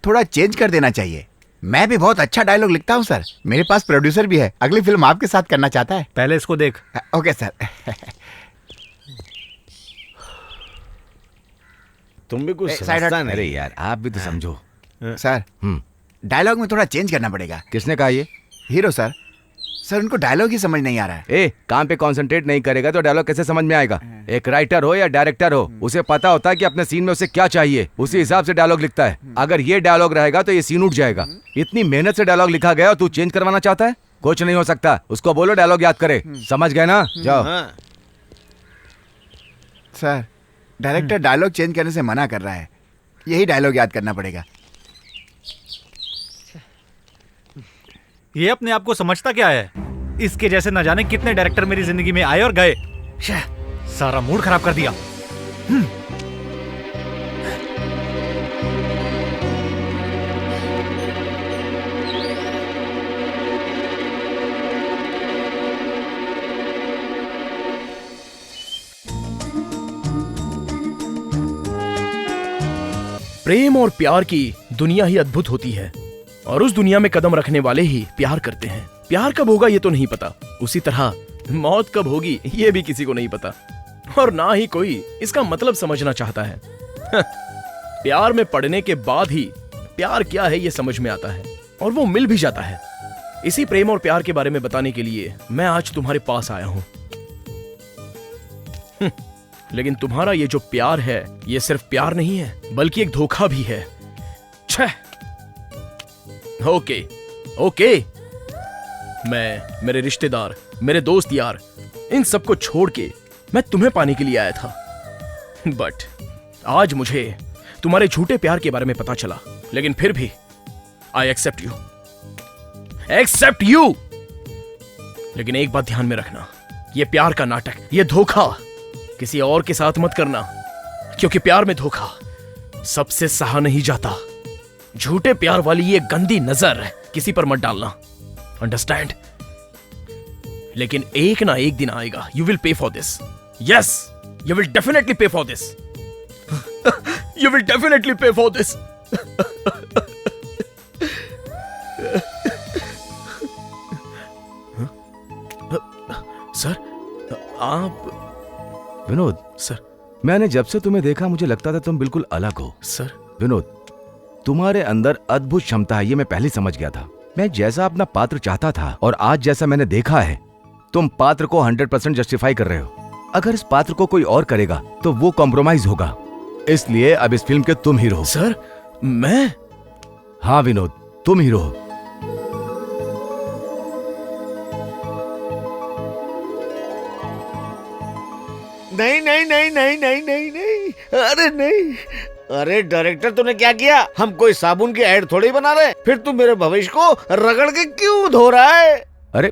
[SPEAKER 8] थोड़ा चेंज कर देना चाहिए। मैं भी बहुत अच्छा डायलॉग लिखता हूँ सर। मेरे पास प्रोड्यूसर भी है, अगली फिल्म आपके साथ करना चाहता है।
[SPEAKER 10] पहले इसको देख।
[SPEAKER 8] Okay sir.
[SPEAKER 4] तुम भी कुछ
[SPEAKER 8] साइड
[SPEAKER 4] समझता
[SPEAKER 8] हट।
[SPEAKER 4] नहीं।
[SPEAKER 7] अरे यार आप भी तो समझो।
[SPEAKER 8] सर डायलॉग में थोड़ा चेंज करना पड़ेगा।
[SPEAKER 7] किसने कहा ये?
[SPEAKER 8] Hero sir. सर उनको डायलॉग ही समझ नहीं आ रहा है।
[SPEAKER 7] ए, काम पे कंसंट्रेट नहीं करेगा तो डायलॉग कैसे समझ में आएगा? एक राइटर हो या डायरेक्टर हो, उसे पता होता है कि अपने सीन में उसे क्या चाहिए, उसी हिसाब से डायलॉग लिखता है। अगर ये डायलॉग रहेगा तो ये सीन उठ जाएगा। इतनी मेहनत से डायलॉग लिखा गया और तू चेंज करवाना चाहता है? कुछ नहीं हो सकता। उसको बोलो डायलॉग याद करे। समझ गए ना? जाओ।
[SPEAKER 8] सर डायरेक्टर डायलॉग चेंज करने से मना कर रहा है, यही डायलॉग याद करना पड़ेगा।
[SPEAKER 10] ये अपने आप को समझता क्या है? इसके जैसे न जाने कितने डायरेक्टर मेरी जिंदगी में आए और गए। सारा मूड खराब कर दिया।
[SPEAKER 9] प्रेम और प्यार की दुनिया ही अद्भुत होती है, और उस दुनिया में कदम रखने वाले ही प्यार करते हैं। प्यार कब होगा ये तो नहीं पता, उसी तरह मौत कब होगी ये भी किसी को नहीं पता, और ना ही कोई इसका मतलब समझना चाहता है। प्यार में पड़ने के बाद ही प्यार क्या है ये समझ में आता है, और वो मिल भी जाता है। इसी प्रेम और प्यार के बारे में बताने के लिए मैं आज तुम्हारे पास आया हूं। लेकिन तुम्हारा ये जो प्यार है ये सिर्फ प्यार नहीं है, बल्कि एक धोखा भी है। छह। ओके ओके, मैं, मेरे रिश्तेदार, मेरे दोस्त यार, इन सबको छोड़ के मैं तुम्हें पाने के लिए आया था। बट आज मुझे तुम्हारे झूठे प्यार के बारे में पता चला, लेकिन फिर भी I accept you, accept you. लेकिन एक बात ध्यान में रखना, ये प्यार का नाटक, ये धोखा किसी और के साथ मत करना, क्योंकि प्यार में धोखा सबसे सहा नहीं जाता। झूठे प्यार वाली ये गंदी नजर किसी पर मत डालना, अंडरस्टैंड? लेकिन एक ना एक दिन आएगा, you will pay for this. Yes, you will definitely पे for this. You will definitely पे फॉर दिस। सर आप?
[SPEAKER 7] विनोद
[SPEAKER 9] सर,
[SPEAKER 7] मैंने जब से तुम्हें देखा मुझे लगता था तुम बिल्कुल अलग हो।
[SPEAKER 9] सर
[SPEAKER 7] विनोद, तुम्हारे अंदर अद्भुत क्षमता है, ये मैं पहले समझ गया था। मैं जैसा अपना पात्र चाहता था और आज जैसा मैंने देखा है, तुम पात्र को 100% जस्टिफाई कर रहे हो। अगर इस पात्र को कोई और करेगा तो वो कॉम्प्रोमाइज होगा, इसलिए अब इस फिल्म के तुम हीरो हो।
[SPEAKER 9] सर मैं?
[SPEAKER 7] हाँ विनोद, तुम हीरो हो।
[SPEAKER 4] नहीं नहीं नहीं नहीं नहीं नहीं नहीं, अरे नहीं। अरे डायरेक्टर तूने क्या किया? हम कोई साबुन की ऐड थोड़ी बना रहे, फिर तू मेरे भविष्य को रगड़ के क्यों धो रहा है?
[SPEAKER 7] अरे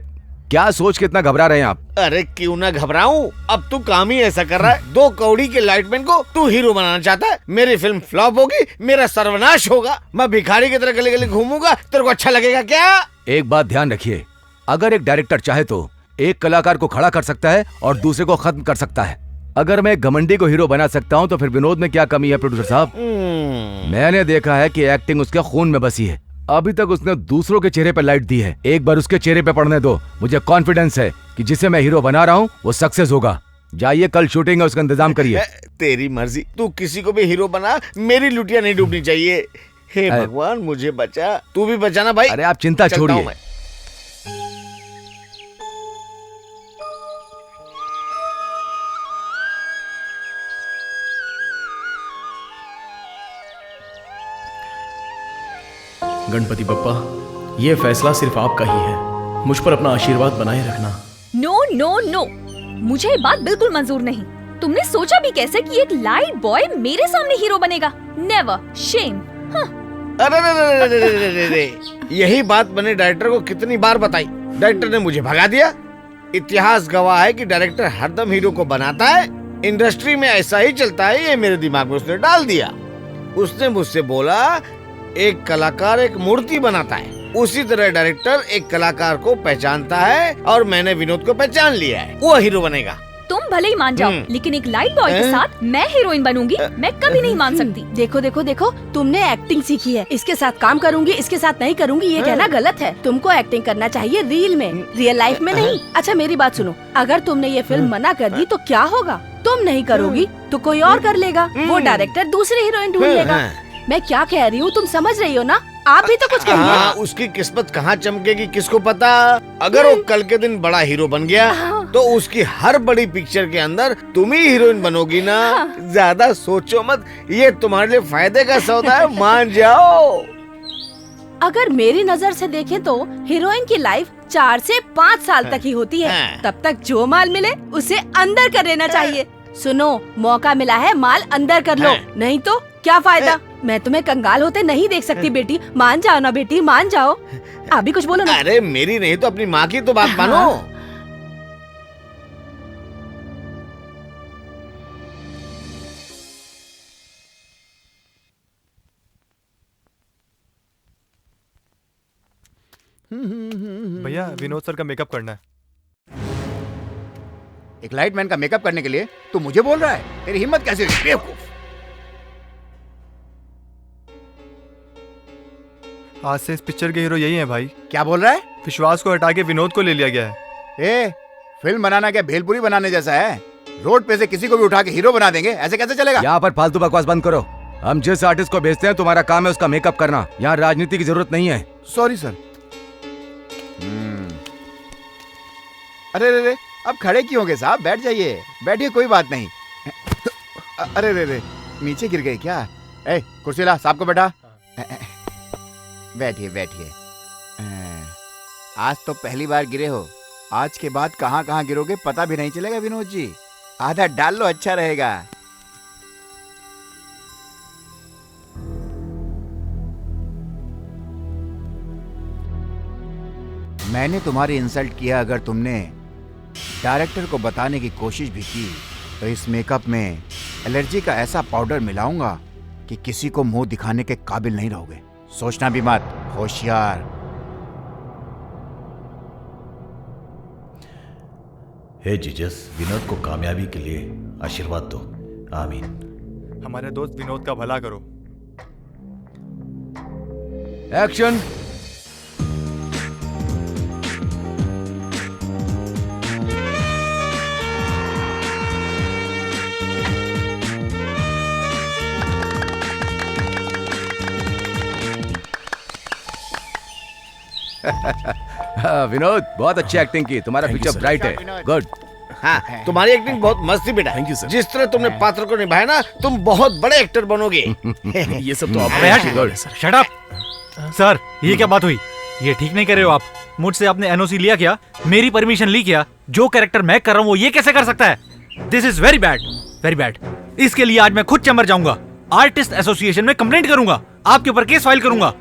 [SPEAKER 7] क्या सोच के इतना घबरा रहे हैं आप?
[SPEAKER 4] अरे क्यों ना घबराऊं, अब तू काम ही ऐसा कर रहा है। 2 कौड़ी के लाइटमैन को तू हीरो बनाना चाहता है। मेरी फिल्म फ्लॉप होगी, मेरा सर्वनाश होगा, मैं भिखारी की तरह गली गली घूमूंगा, तेरे को अच्छा लगेगा क्या?
[SPEAKER 7] एक बात ध्यान रखिए, अगर एक डायरेक्टर चाहे तो एक कलाकार को खड़ा कर सकता है और दूसरे को खत्म कर सकता है। अगर मैं घमंडी को हीरो बना सकता हूँ तो फिर विनोद में क्या कमी है प्रोड्यूसर साहब? मैंने देखा है कि एक्टिंग उसके खून में बसी है। अभी तक उसने दूसरों के चेहरे पर लाइट दी है, एक बार उसके चेहरे पे पड़ने दो। मुझे कॉन्फिडेंस है कि जिसे मैं हीरो बना रहा हूँ वो सक्सेस होगा। जाइए, कल शूटिंग है, उसका इंतजाम करिए।
[SPEAKER 4] तेरी मर्जी, तू किसी को भी हीरो बना, मेरी लुटिया नहीं डूबनी चाहिए। हे भगवान मुझे बचा, तू भी बचाना भाई।
[SPEAKER 7] अरे आप चिंता छोड़िए।
[SPEAKER 9] गणपति बप्पा, ये फैसला सिर्फ आपका ही है। मुझ पर अपना आशीर्वाद बनाए रखना।
[SPEAKER 12] नो नो नो, मुझे ये बात बिल्कुल मंजूर नहीं। तुमने सोचा भी कैसे कि एक लाइट बॉय मेरे सामने हीरो बनेगा? Never, shame.
[SPEAKER 4] अरे यही बात मैंने डायरेक्टर को कितनी बार बताई, डायरेक्टर ने मुझे भगा दिया। इतिहास गवाह है कि डायरेक्टर हरदम हीरो को बनाता है, इंडस्ट्री में ऐसा ही चलता है, ये मेरे दिमाग में उसने डाल दिया। उसने मुझसे बोला एक कलाकार एक मूर्ति बनाता है, उसी तरह डायरेक्टर एक कलाकार को पहचानता है और मैंने विनोद को पहचान लिया है, वो हीरो बनेगा।
[SPEAKER 12] तुम भले ही मान जाओ, लेकिन एक लाइट बॉय के साथ मैं हीरोइन बनूंगी, मैं कभी नहीं मान सकती।
[SPEAKER 3] देखो देखो देखो, तुमने एक्टिंग सीखी है, इसके साथ काम करूंगी, इसके साथ नहीं करूंगी, ये कहना गलत है। तुमको एक्टिंग करना चाहिए रील में, रियल लाइफ में नहीं। अच्छा मेरी बात सुनो, अगर तुमने ये फिल्म मना कर दी तो क्या होगा? तुम नहीं करोगी तो कोई और कर लेगा, वो डायरेक्टर दूसरी हीरोइन ढूंढ लेगा। मैं क्या कह रही हूँ तुम समझ रही हो ना? आप भी तो कुछ कहिए।
[SPEAKER 4] उसकी किस्मत कहाँ चमकेगी किसको पता। अगर वो कल के दिन बड़ा हीरो बन गया तो उसकी हर बड़ी पिक्चर के अंदर तुम ही हीरोइन बनोगी ना। ज्यादा सोचो मत, ये तुम्हारे लिए फायदे का सौदा है, मान जाओ।
[SPEAKER 3] अगर मेरी नजर से देखें तो हीरोइन की लाइफ 4 से 5 साल तक ही होती है। तब तक जो माल मिले उसे अंदर कर लेना चाहिए। सुनो, मौका मिला है, माल अंदर कर लो, नहीं तो क्या फायदा। मैं तुम्हें कंगाल होते नहीं देख सकती बेटी, मान जाओ ना बेटी, मान जाओ। आप भी कुछ बोलो ना।
[SPEAKER 4] अरे मेरी नहीं तो अपनी माँ की तो बात मानो।
[SPEAKER 11] भैया विनोद सर का मेकअप करना है।
[SPEAKER 8] एक लाइटमैन का मेकअप करने के लिए तू मुझे बोल रहा है? तेरी हिम्मत कैसे हुई? बेवकूफ।
[SPEAKER 11] आज से इस पिक्चर के हीरो यही हैं भाई।
[SPEAKER 8] क्या बोल रहा है?
[SPEAKER 11] विश्वास को हटा के विनोद को ले लिया गया है।
[SPEAKER 8] ए, फिल्म बनाना क्या भेलपुरी बनाने जैसा है? रोड पे से किसी को भी उठा के हीरो बना देंगे, ऐसे कैसे चलेगा?
[SPEAKER 7] यहाँ पर फालतू बकवास बंद करो। हम जिस आर्टिस्ट को भेजते हैं तुम्हारा काम है उसका मेकअप करना, यहाँ राजनीति की जरूरत नहीं है।
[SPEAKER 8] Sorry sir. अरे रे रे, अब खड़े क्यों हो गए साहब? बैठ जाइए, बैठिए, कोई बात नहीं। अरे रे रे, नीचे गिर गए क्या? ए, कुर्सी ला, साहब को बैठा। बैठिए बैठिए। आज तो पहली बार गिरे हो, आज के बाद कहाँ कहाँ गिरोगे पता भी नहीं चलेगा विनोद जी। आधा डाल लो, अच्छा रहेगा। मैंने तुम्हारी इंसल्ट किया, अगर तुमने डायरेक्टर को बताने की कोशिश भी की तो इस मेकअप में एलर्जी का ऐसा पाउडर मिलाऊंगा कि किसी को मुंह दिखाने के काबिल नहीं रहोगे। सोचना भी मत, होशियार।
[SPEAKER 1] हे जीसस, विनोद को कामयाबी के लिए आशीर्वाद दो, आमीन।
[SPEAKER 11] हमारे दोस्त विनोद का भला करो।
[SPEAKER 7] एक्शन। विनोद, बहुत अच्छी एक्टिंग की, तुम्हारा फ्यूचर ब्राइट है। गुड।
[SPEAKER 4] हाँ, तुम्हारी एक्टिंग बहुत मस्त थी बेटा।
[SPEAKER 9] Thank you sir.
[SPEAKER 4] जिस तरह तुमने पात्र को निभाया ना, तुम बहुत बड़े एक्टर बनोगे।
[SPEAKER 9] ये सब तो आप
[SPEAKER 10] शट अप सर, ये क्या बात हुई? ये ठीक नहीं कर रहे हो आप। मुझसे आपने एनओसी लिया क्या? मेरी परमिशन ली क्या? जो कैरेक्टर मैं कर रहा हूँ वो ये कैसे कर सकता है? This is very bad, very bad. इसके लिए आज मैं खुद चैम्बर जाऊंगा, आर्टिस्ट एसोसिएशन में कंप्लेंट करूंगा, आपके ऊपर केस फाइल करूंगा।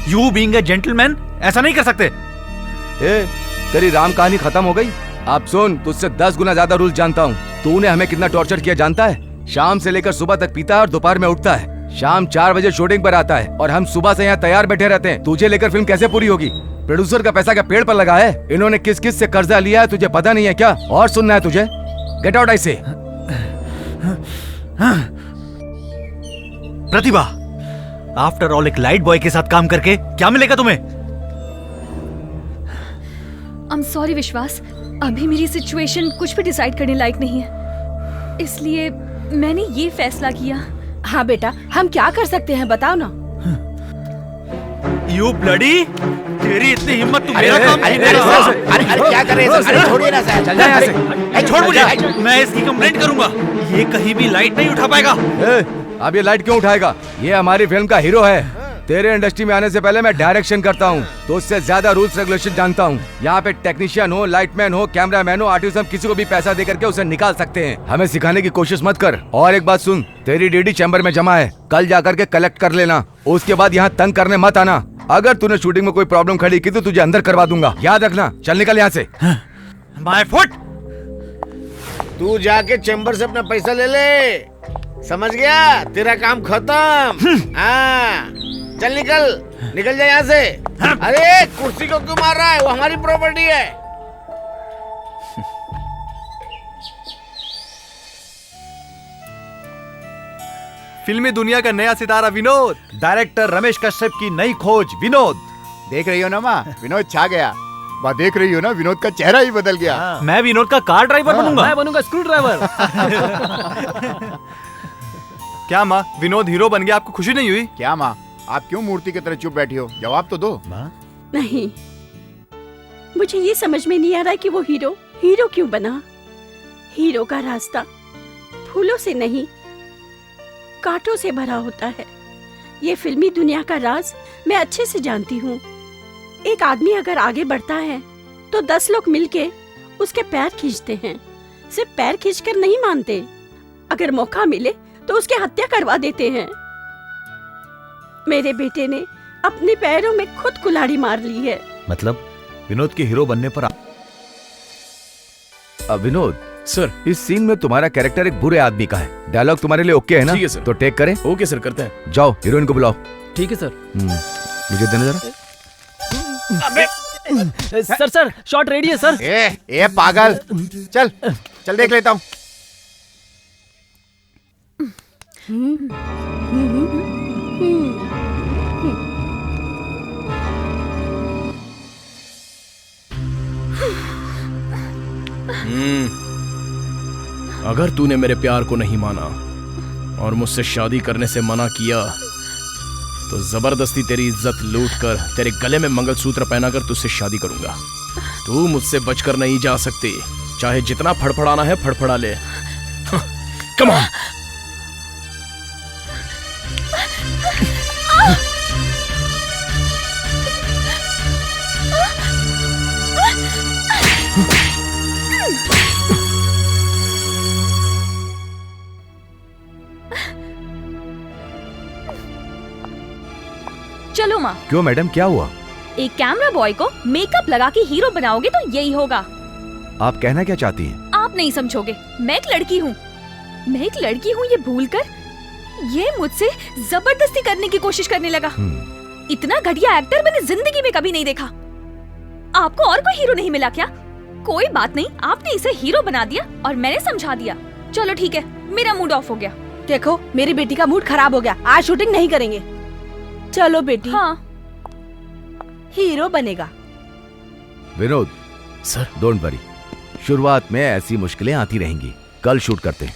[SPEAKER 10] यू बीइंग अ जेंटलमैन ऐसा नहीं कर सकते।
[SPEAKER 7] ए, तेरी राम कहानी खत्म हो गई? आप सुन, तुझसे 10 गुना ज्यादा रूल जानता हूँ। तूने हमें कितना टॉर्चर किया जानता है? शाम से लेकर सुबह तक पीता है और दोपहर में उठता है। शाम 4 बजे शूटिंग पर आता है और हम सुबह से यहाँ तैयार बैठे रहते हैं। तुझे लेकर फिल्म कैसे पूरी होगी? प्रोड्यूसर का पैसा क्या पेड़ पर लगा है? इन्होंने किस किस से कर्जा लिया है तुझे पता नहीं है क्या? और सुनना है तुझे? गेट आउट आई से।
[SPEAKER 10] प्रतिभा, आफ्टर ऑल एक लाइट बॉय के साथ काम करके क्या मिलेगा तुम्हें?
[SPEAKER 12] आई एम सॉरी विश्वास, अभी मेरी सिचुएशन कुछ भी डिसाइड करने लायक नहीं है, इसलिए मैंने ये फैसला किया।
[SPEAKER 13] हाँ बेटा, हम क्या कर सकते हैं बताओ ना।
[SPEAKER 10] यू ब्लडी, तेरी इतनी हिम्मत, तू मेरा काम
[SPEAKER 8] अरे क्या कर रहे हैं? अरे छोड़िए ना सर,
[SPEAKER 7] चल जा यहाँ से।
[SPEAKER 10] छोड़ मुझे, मैं इसकी कंप्लेंट करूंगा। ये कहीं भी लाइट नहीं उठा पाएगा।
[SPEAKER 7] अब ये लाइट क्यों उठाएगा? ये हमारी फिल्म का हीरो है। तेरे इंडस्ट्री में आने से पहले मैं डायरेक्शन करता हूँ, तो उससे ज्यादा रूल्स रेगुलेशन जानता हूँ। यहाँ पे टेक्नीशियन हो, लाइटमैन हो, कैमरामैन हो, आर्टिस्ट, हम किसी को भी पैसा दे करके उसे निकाल सकते हैं। हमें सिखाने की कोशिश मत कर। और एक बात सुन, तेरी डीडी चैम्बर में जमा है, कल जाकर के कलेक्ट कर लेना। उसके बाद यहाँ तंग करने मत आना। अगर तूने शूटिंग में कोई प्रॉब्लम खड़ी की तो तुझे अंदर करवा दूंगा, याद रखना। चल निकल यहाँ से।
[SPEAKER 10] My foot.
[SPEAKER 4] तू जाके चैम्बर से अपना पैसा ले ले, समझ गया? तेरा काम खत्म। हाँ, चल निकल, निकल जा यहाँ से। अरे कुर्सी को क्यों मार रहा है? वो हमारी प्रॉपर्टी है।
[SPEAKER 11] फिल्मी दुनिया का नया सितारा विनोद,
[SPEAKER 1] डायरेक्टर रमेश कश्यप की नई खोज विनोद।
[SPEAKER 14] देख रही हो ना माँ, विनोद छा गया। वहाँ देख रही हो ना, विनोद का चेहरा ही बदल गया।
[SPEAKER 10] मैं विनोद का कार ड्राइवर बनूंगा।
[SPEAKER 2] मैं बनूंगा स्क्रू ड्राइवर।
[SPEAKER 11] क्या माँ, विनोद हीरो बन गया, आपको खुशी नहीं हुई?
[SPEAKER 14] क्या माँ, आप क्यों मूर्ति की तरह चुप बैठी हो? जवाब तो दो।
[SPEAKER 3] नहीं, मुझे ये समझ में नहीं आ रहा कि वो हीरो क्यों बना। हीरो का रास्ता फूलों से नहीं, कांटों से भरा होता है। ये फिल्मी दुनिया का राज मैं अच्छे से जानती हूँ। एक आदमी अगर आगे बढ़ता है तो 10 लोग मिलके उसके पैर खींचते हैं। सिर्फ पैर खींचकर नहीं मानते, अगर मौका मिले तो उसकी हत्या करवा देते हैं। मेरे बेटे ने अपने पैरों में खुद कुल्हाड़ी मार ली है।
[SPEAKER 1] मतलब विनोद के हीरो बनने पर
[SPEAKER 7] विनोद
[SPEAKER 9] सर,
[SPEAKER 7] इस सीन में तुम्हारा कैरेक्टर एक बुरे आदमी का है। डायलॉग तुम्हारे लिए ओके है ना?
[SPEAKER 9] ठीक है सर।
[SPEAKER 7] तो टेक करें?
[SPEAKER 9] ओके सर, करते हैं।
[SPEAKER 7] जाओ हीरोइन को बुलाओ।
[SPEAKER 2] ठीक है सर।
[SPEAKER 7] मुझे देना जरा।
[SPEAKER 2] सर शॉट रेडी है सर।
[SPEAKER 14] ए पागल, चल चल देख लेता हूँ।
[SPEAKER 9] अगर तूने मेरे प्यार को नहीं माना और मुझसे शादी करने से मना किया तो जबरदस्ती तेरी इज्जत लूट कर तेरे गले में मंगलसूत्र पहनाकर तुझसे शादी करूंगा। तू मुझसे बचकर नहीं जा सकती, चाहे जितना फड़फड़ाना है फड़फड़ा ले। Come on.
[SPEAKER 12] चलो माँ।
[SPEAKER 7] क्यों मैडम, क्या हुआ?
[SPEAKER 12] एक कैमरा बॉय को मेकअप लगा के हीरो बनाओगे तो यही होगा।
[SPEAKER 7] आप कहना क्या चाहती हैं?
[SPEAKER 12] आप नहीं समझोगे, मैं एक लड़की हूँ। ये भूलकर ये मुझसे जबरदस्ती करने की कोशिश करने लगा। इतना घटिया एक्टर मैंने जिंदगी में कभी नहीं देखा। आपको और कोई हीरो नहीं मिला क्या? कोई बात नहीं, आपने इसे हीरो बना दिया और मैंने समझा दिया। चलो ठीक है, मेरा मूड ऑफ हो गया।
[SPEAKER 13] देखो, मेरी बेटी का मूड खराब हो गया, आज शूटिंग नहीं करेंगे। चलो बेटी।
[SPEAKER 12] हाँ।
[SPEAKER 13] हीरो बनेगा।
[SPEAKER 7] विनोद
[SPEAKER 9] सर,
[SPEAKER 7] डोंट वरी, शुरुआत में ऐसी मुश्किलें आती रहेंगी। कल शूट करते हैं।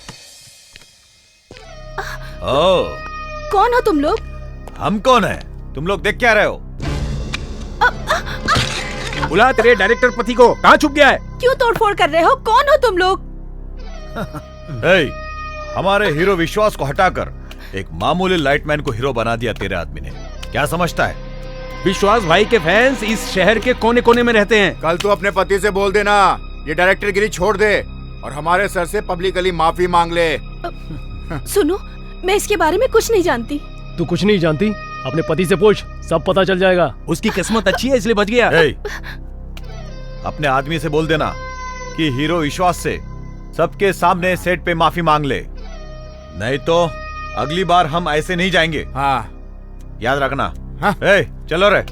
[SPEAKER 13] कौन हो तुम लोग?
[SPEAKER 1] हम कौन है? तुम लोग देख क्या रहे हो?
[SPEAKER 9] बुला तेरे डायरेक्टर पति को, कहाँ छुप गया है?
[SPEAKER 13] क्यों तोड़फोड़ कर रहे हो? कौन हो तुम लोग?
[SPEAKER 1] हमारे हीरो विश्वास को हटाकर एक मामूली लाइटमैन को हीरो बना दिया तेरे आदमी ने। क्या समझता है?
[SPEAKER 15] विश्वास भाई के फैंस इस शहर के कोने कोने में रहते हैं।
[SPEAKER 14] कल तू अपने पति से बोल देना ये डायरेक्टर गिरी छोड़ दे और हमारे सर से पब्लिकली माफी मांग ले।
[SPEAKER 13] सुनो, मैं इसके बारे में कुछ नहीं जानती।
[SPEAKER 2] तू कुछ नहीं जानती? अपने पति से पूछ, सब पता चल जाएगा।
[SPEAKER 15] उसकी किस्मत अच्छी है इसलिए बच गया।
[SPEAKER 1] अपने आदमी से बोल देना कि हीरो विश्वास से सबके सामने सेट पे माफी मांग ले, नहीं तो अगली बार हम ऐसे नहीं जाएंगे।
[SPEAKER 14] हाँ
[SPEAKER 1] याद रखना।
[SPEAKER 14] हाँ।
[SPEAKER 1] चलो रे।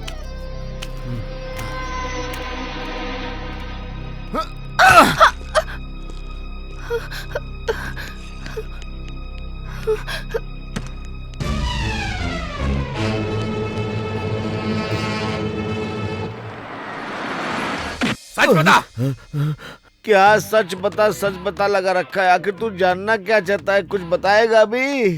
[SPEAKER 4] सच बता। क्या सच बता लगा रखा है? आखिर तू जानना क्या चाहता है? कुछ बताएगा अभी?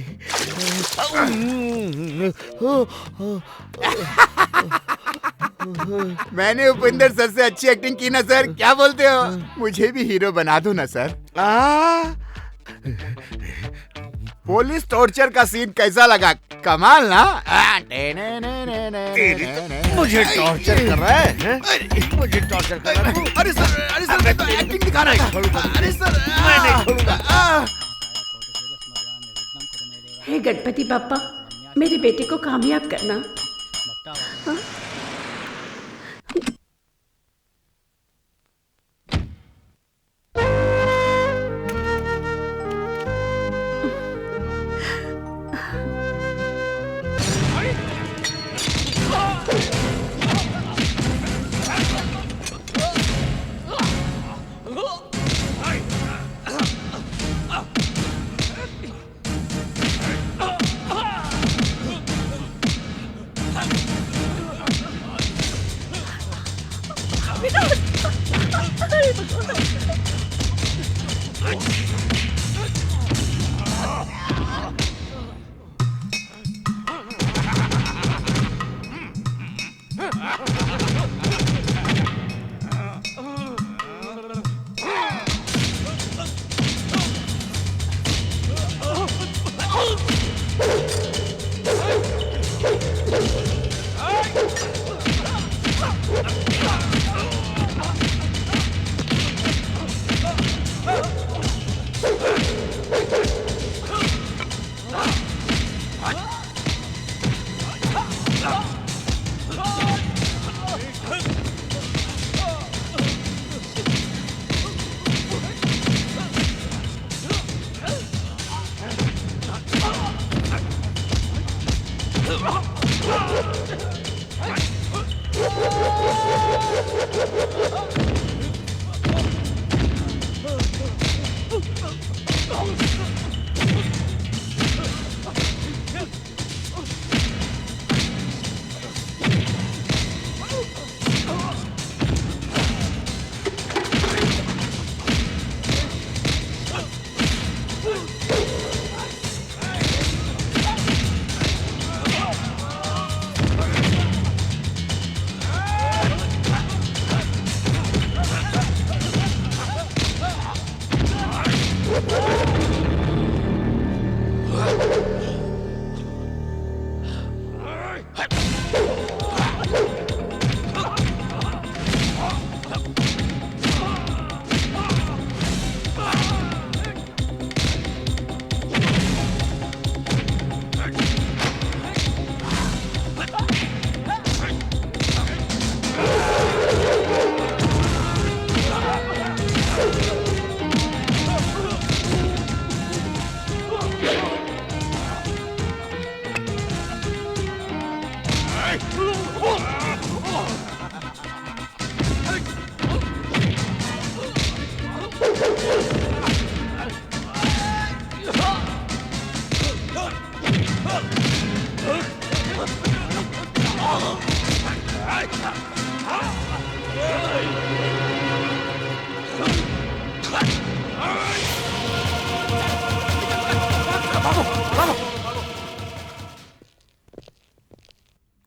[SPEAKER 14] मैंने उपेंद्र सर से अच्छी एक्टिंग की ना सर, क्या बोलते हो? मुझे भी हीरो बना दो ना सर। पुलिस टॉर्चर का सीन कैसा लगा? कमाल ना?
[SPEAKER 4] मुझे टॉर्चर कर रहा है? मुझे टॉर्चर कर रहा है?
[SPEAKER 14] अरे सर मैं तो एक्टिंग दिखा रहा था। अरे सर
[SPEAKER 4] मैं नहीं छोड़ूंगा।
[SPEAKER 3] हे गणपति बाप्पा, मेरे बेटे को कामयाब करना। हाँ?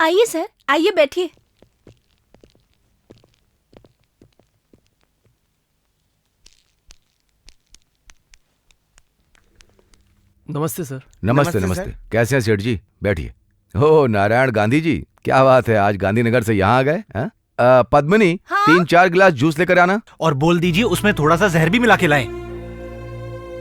[SPEAKER 13] आइए सर, आइए बैठिए।
[SPEAKER 2] नमस्ते सर।
[SPEAKER 7] नमस्ते। कैसे हैं सेठ जी? बैठिए। ओ नारायण गांधी जी, क्या बात है, आज गांधीनगर से यहाँ आ गए? पद्मिनी, 3-4 गिलास जूस लेकर आना।
[SPEAKER 10] और बोल दीजिए उसमें थोड़ा सा जहर भी मिला के लाएं।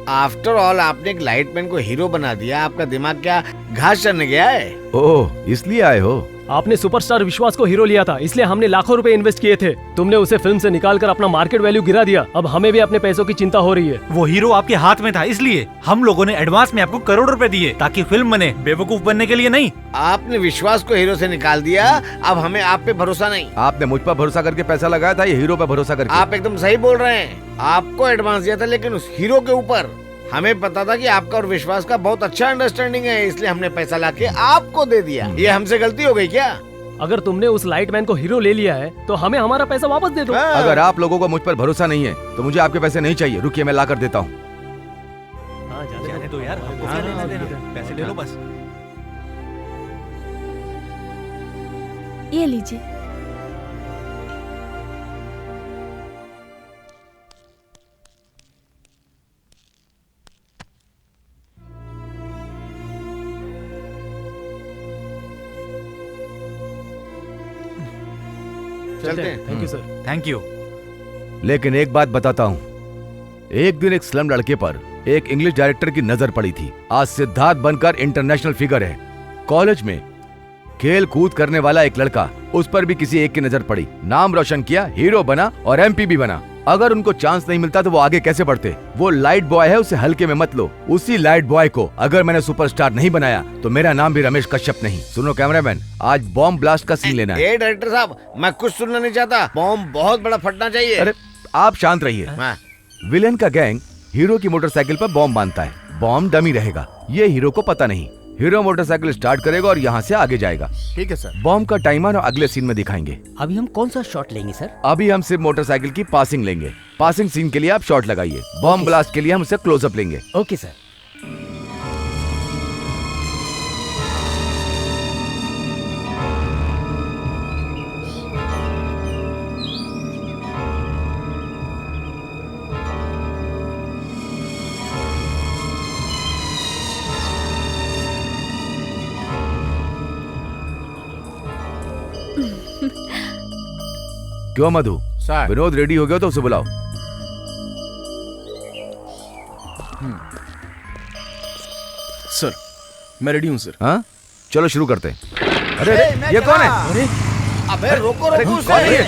[SPEAKER 4] आफ्टर ऑल आपने एक लाइटमैन को हीरो बना दिया, आपका दिमाग क्या घास चरने गया है?
[SPEAKER 7] ओह, इसलिए आए हो?
[SPEAKER 2] आपने सुपरस्टार विश्वास को हीरो लिया था, इसलिए हमने लाखों रुपए इन्वेस्ट किए थे। तुमने उसे फिल्म से निकालकर अपना मार्केट वैल्यू गिरा दिया। अब हमें भी अपने पैसों की चिंता हो रही है।
[SPEAKER 10] वो हीरो आपके हाथ में था, इसलिए हम लोगों ने एडवांस में आपको करोड़ रुपए दिए ताकि फिल्म बने, बेवकूफ बनने के लिए नहीं।
[SPEAKER 4] आपने विश्वास को हीरो से निकाल दिया, अब हमें आप पे भरोसा नहीं।
[SPEAKER 7] आपने मुझ पर भरोसा करके पैसा लगाया था, ये हीरो पर भरोसा करके।
[SPEAKER 4] आप एकदम सही बोल रहे हैं। आपको एडवांस दिया था, लेकिन उस हीरो के ऊपर हमें पता था कि आपका और विश्वास का बहुत अच्छा अंडरस्टैंडिंग है, इसलिए हमने पैसा लाके आपको दे दिया। ये हमसे गलती हो गई क्या?
[SPEAKER 2] अगर तुमने उस लाइटमैन को हीरो ले लिया है तो हमें हमारा पैसा वापस दे दो।
[SPEAKER 7] अगर आप लोगों को मुझ पर भरोसा नहीं है तो मुझे आपके पैसे नहीं चाहिए। रुकिए, मैं ला कर देता हूँ।
[SPEAKER 10] जाने दो यार, क्या लेना देना, पैसे ले लो बस।
[SPEAKER 13] ये लीजिए।
[SPEAKER 4] चलते हैं।
[SPEAKER 2] Thank you sir.
[SPEAKER 10] Thank you.
[SPEAKER 7] लेकिन एक बात बताता हूँ, एक दिन एक स्लम लड़के पर एक इंग्लिश डायरेक्टर की नजर पड़ी थी। आज सिद्धार्थ बनकर इंटरनेशनल फिगर है। कॉलेज में खेल कूद करने वाला एक लड़का, उस पर भी किसी एक की नजर पड़ी, नाम रोशन किया, हीरो बना और एमपी भी बना। अगर उनको चांस नहीं मिलता तो वो आगे कैसे बढ़ते? वो लाइट बॉय है, उसे हल्के में मत लो। उसी लाइट बॉय को अगर मैंने सुपरस्टार नहीं बनाया तो मेरा नाम भी रमेश कश्यप नहीं। सुनो कैमरामैन, आज बॉम्ब ब्लास्ट का सीन लेना है।
[SPEAKER 4] ए डायरेक्टर साहब, मैं कुछ सुनना नहीं चाहता। बॉम्ब बहुत बड़ा फटना चाहिए।
[SPEAKER 7] अरे आप शांत रहिए। विलेन का गैंग हीरो की मोटरसाइकिल पर बॉम्ब बांधता है। बॉम्ब डमी रहेगा, ये हीरो को पता नहीं। हीरो मोटरसाइकिल स्टार्ट करेगा और यहाँ से आगे जाएगा।
[SPEAKER 11] ठीक है सर।
[SPEAKER 7] बॉम्ब का टाइमर अगले सीन में दिखाएंगे।
[SPEAKER 5] अभी हम कौन सा शॉट लेंगे सर?
[SPEAKER 7] अभी हम सिर्फ मोटरसाइकिल की पासिंग लेंगे। पासिंग सीन के लिए आप शॉट लगाइए, बॉम्ब ब्लास्ट के लिए हम उसे क्लोजअप लेंगे।
[SPEAKER 5] Okay sir.
[SPEAKER 7] क्यों मधु?
[SPEAKER 11] सर।
[SPEAKER 7] विनोद रेडी हो गया तो उसे बुलाओ।
[SPEAKER 9] सर, मैं रेडी हूँ सर।
[SPEAKER 7] हाँ, चलो शुरू करते हैं। अरे ये कौन है? अरे
[SPEAKER 4] अबे रोको रोको
[SPEAKER 7] कौन
[SPEAKER 4] उसे।
[SPEAKER 7] है ये?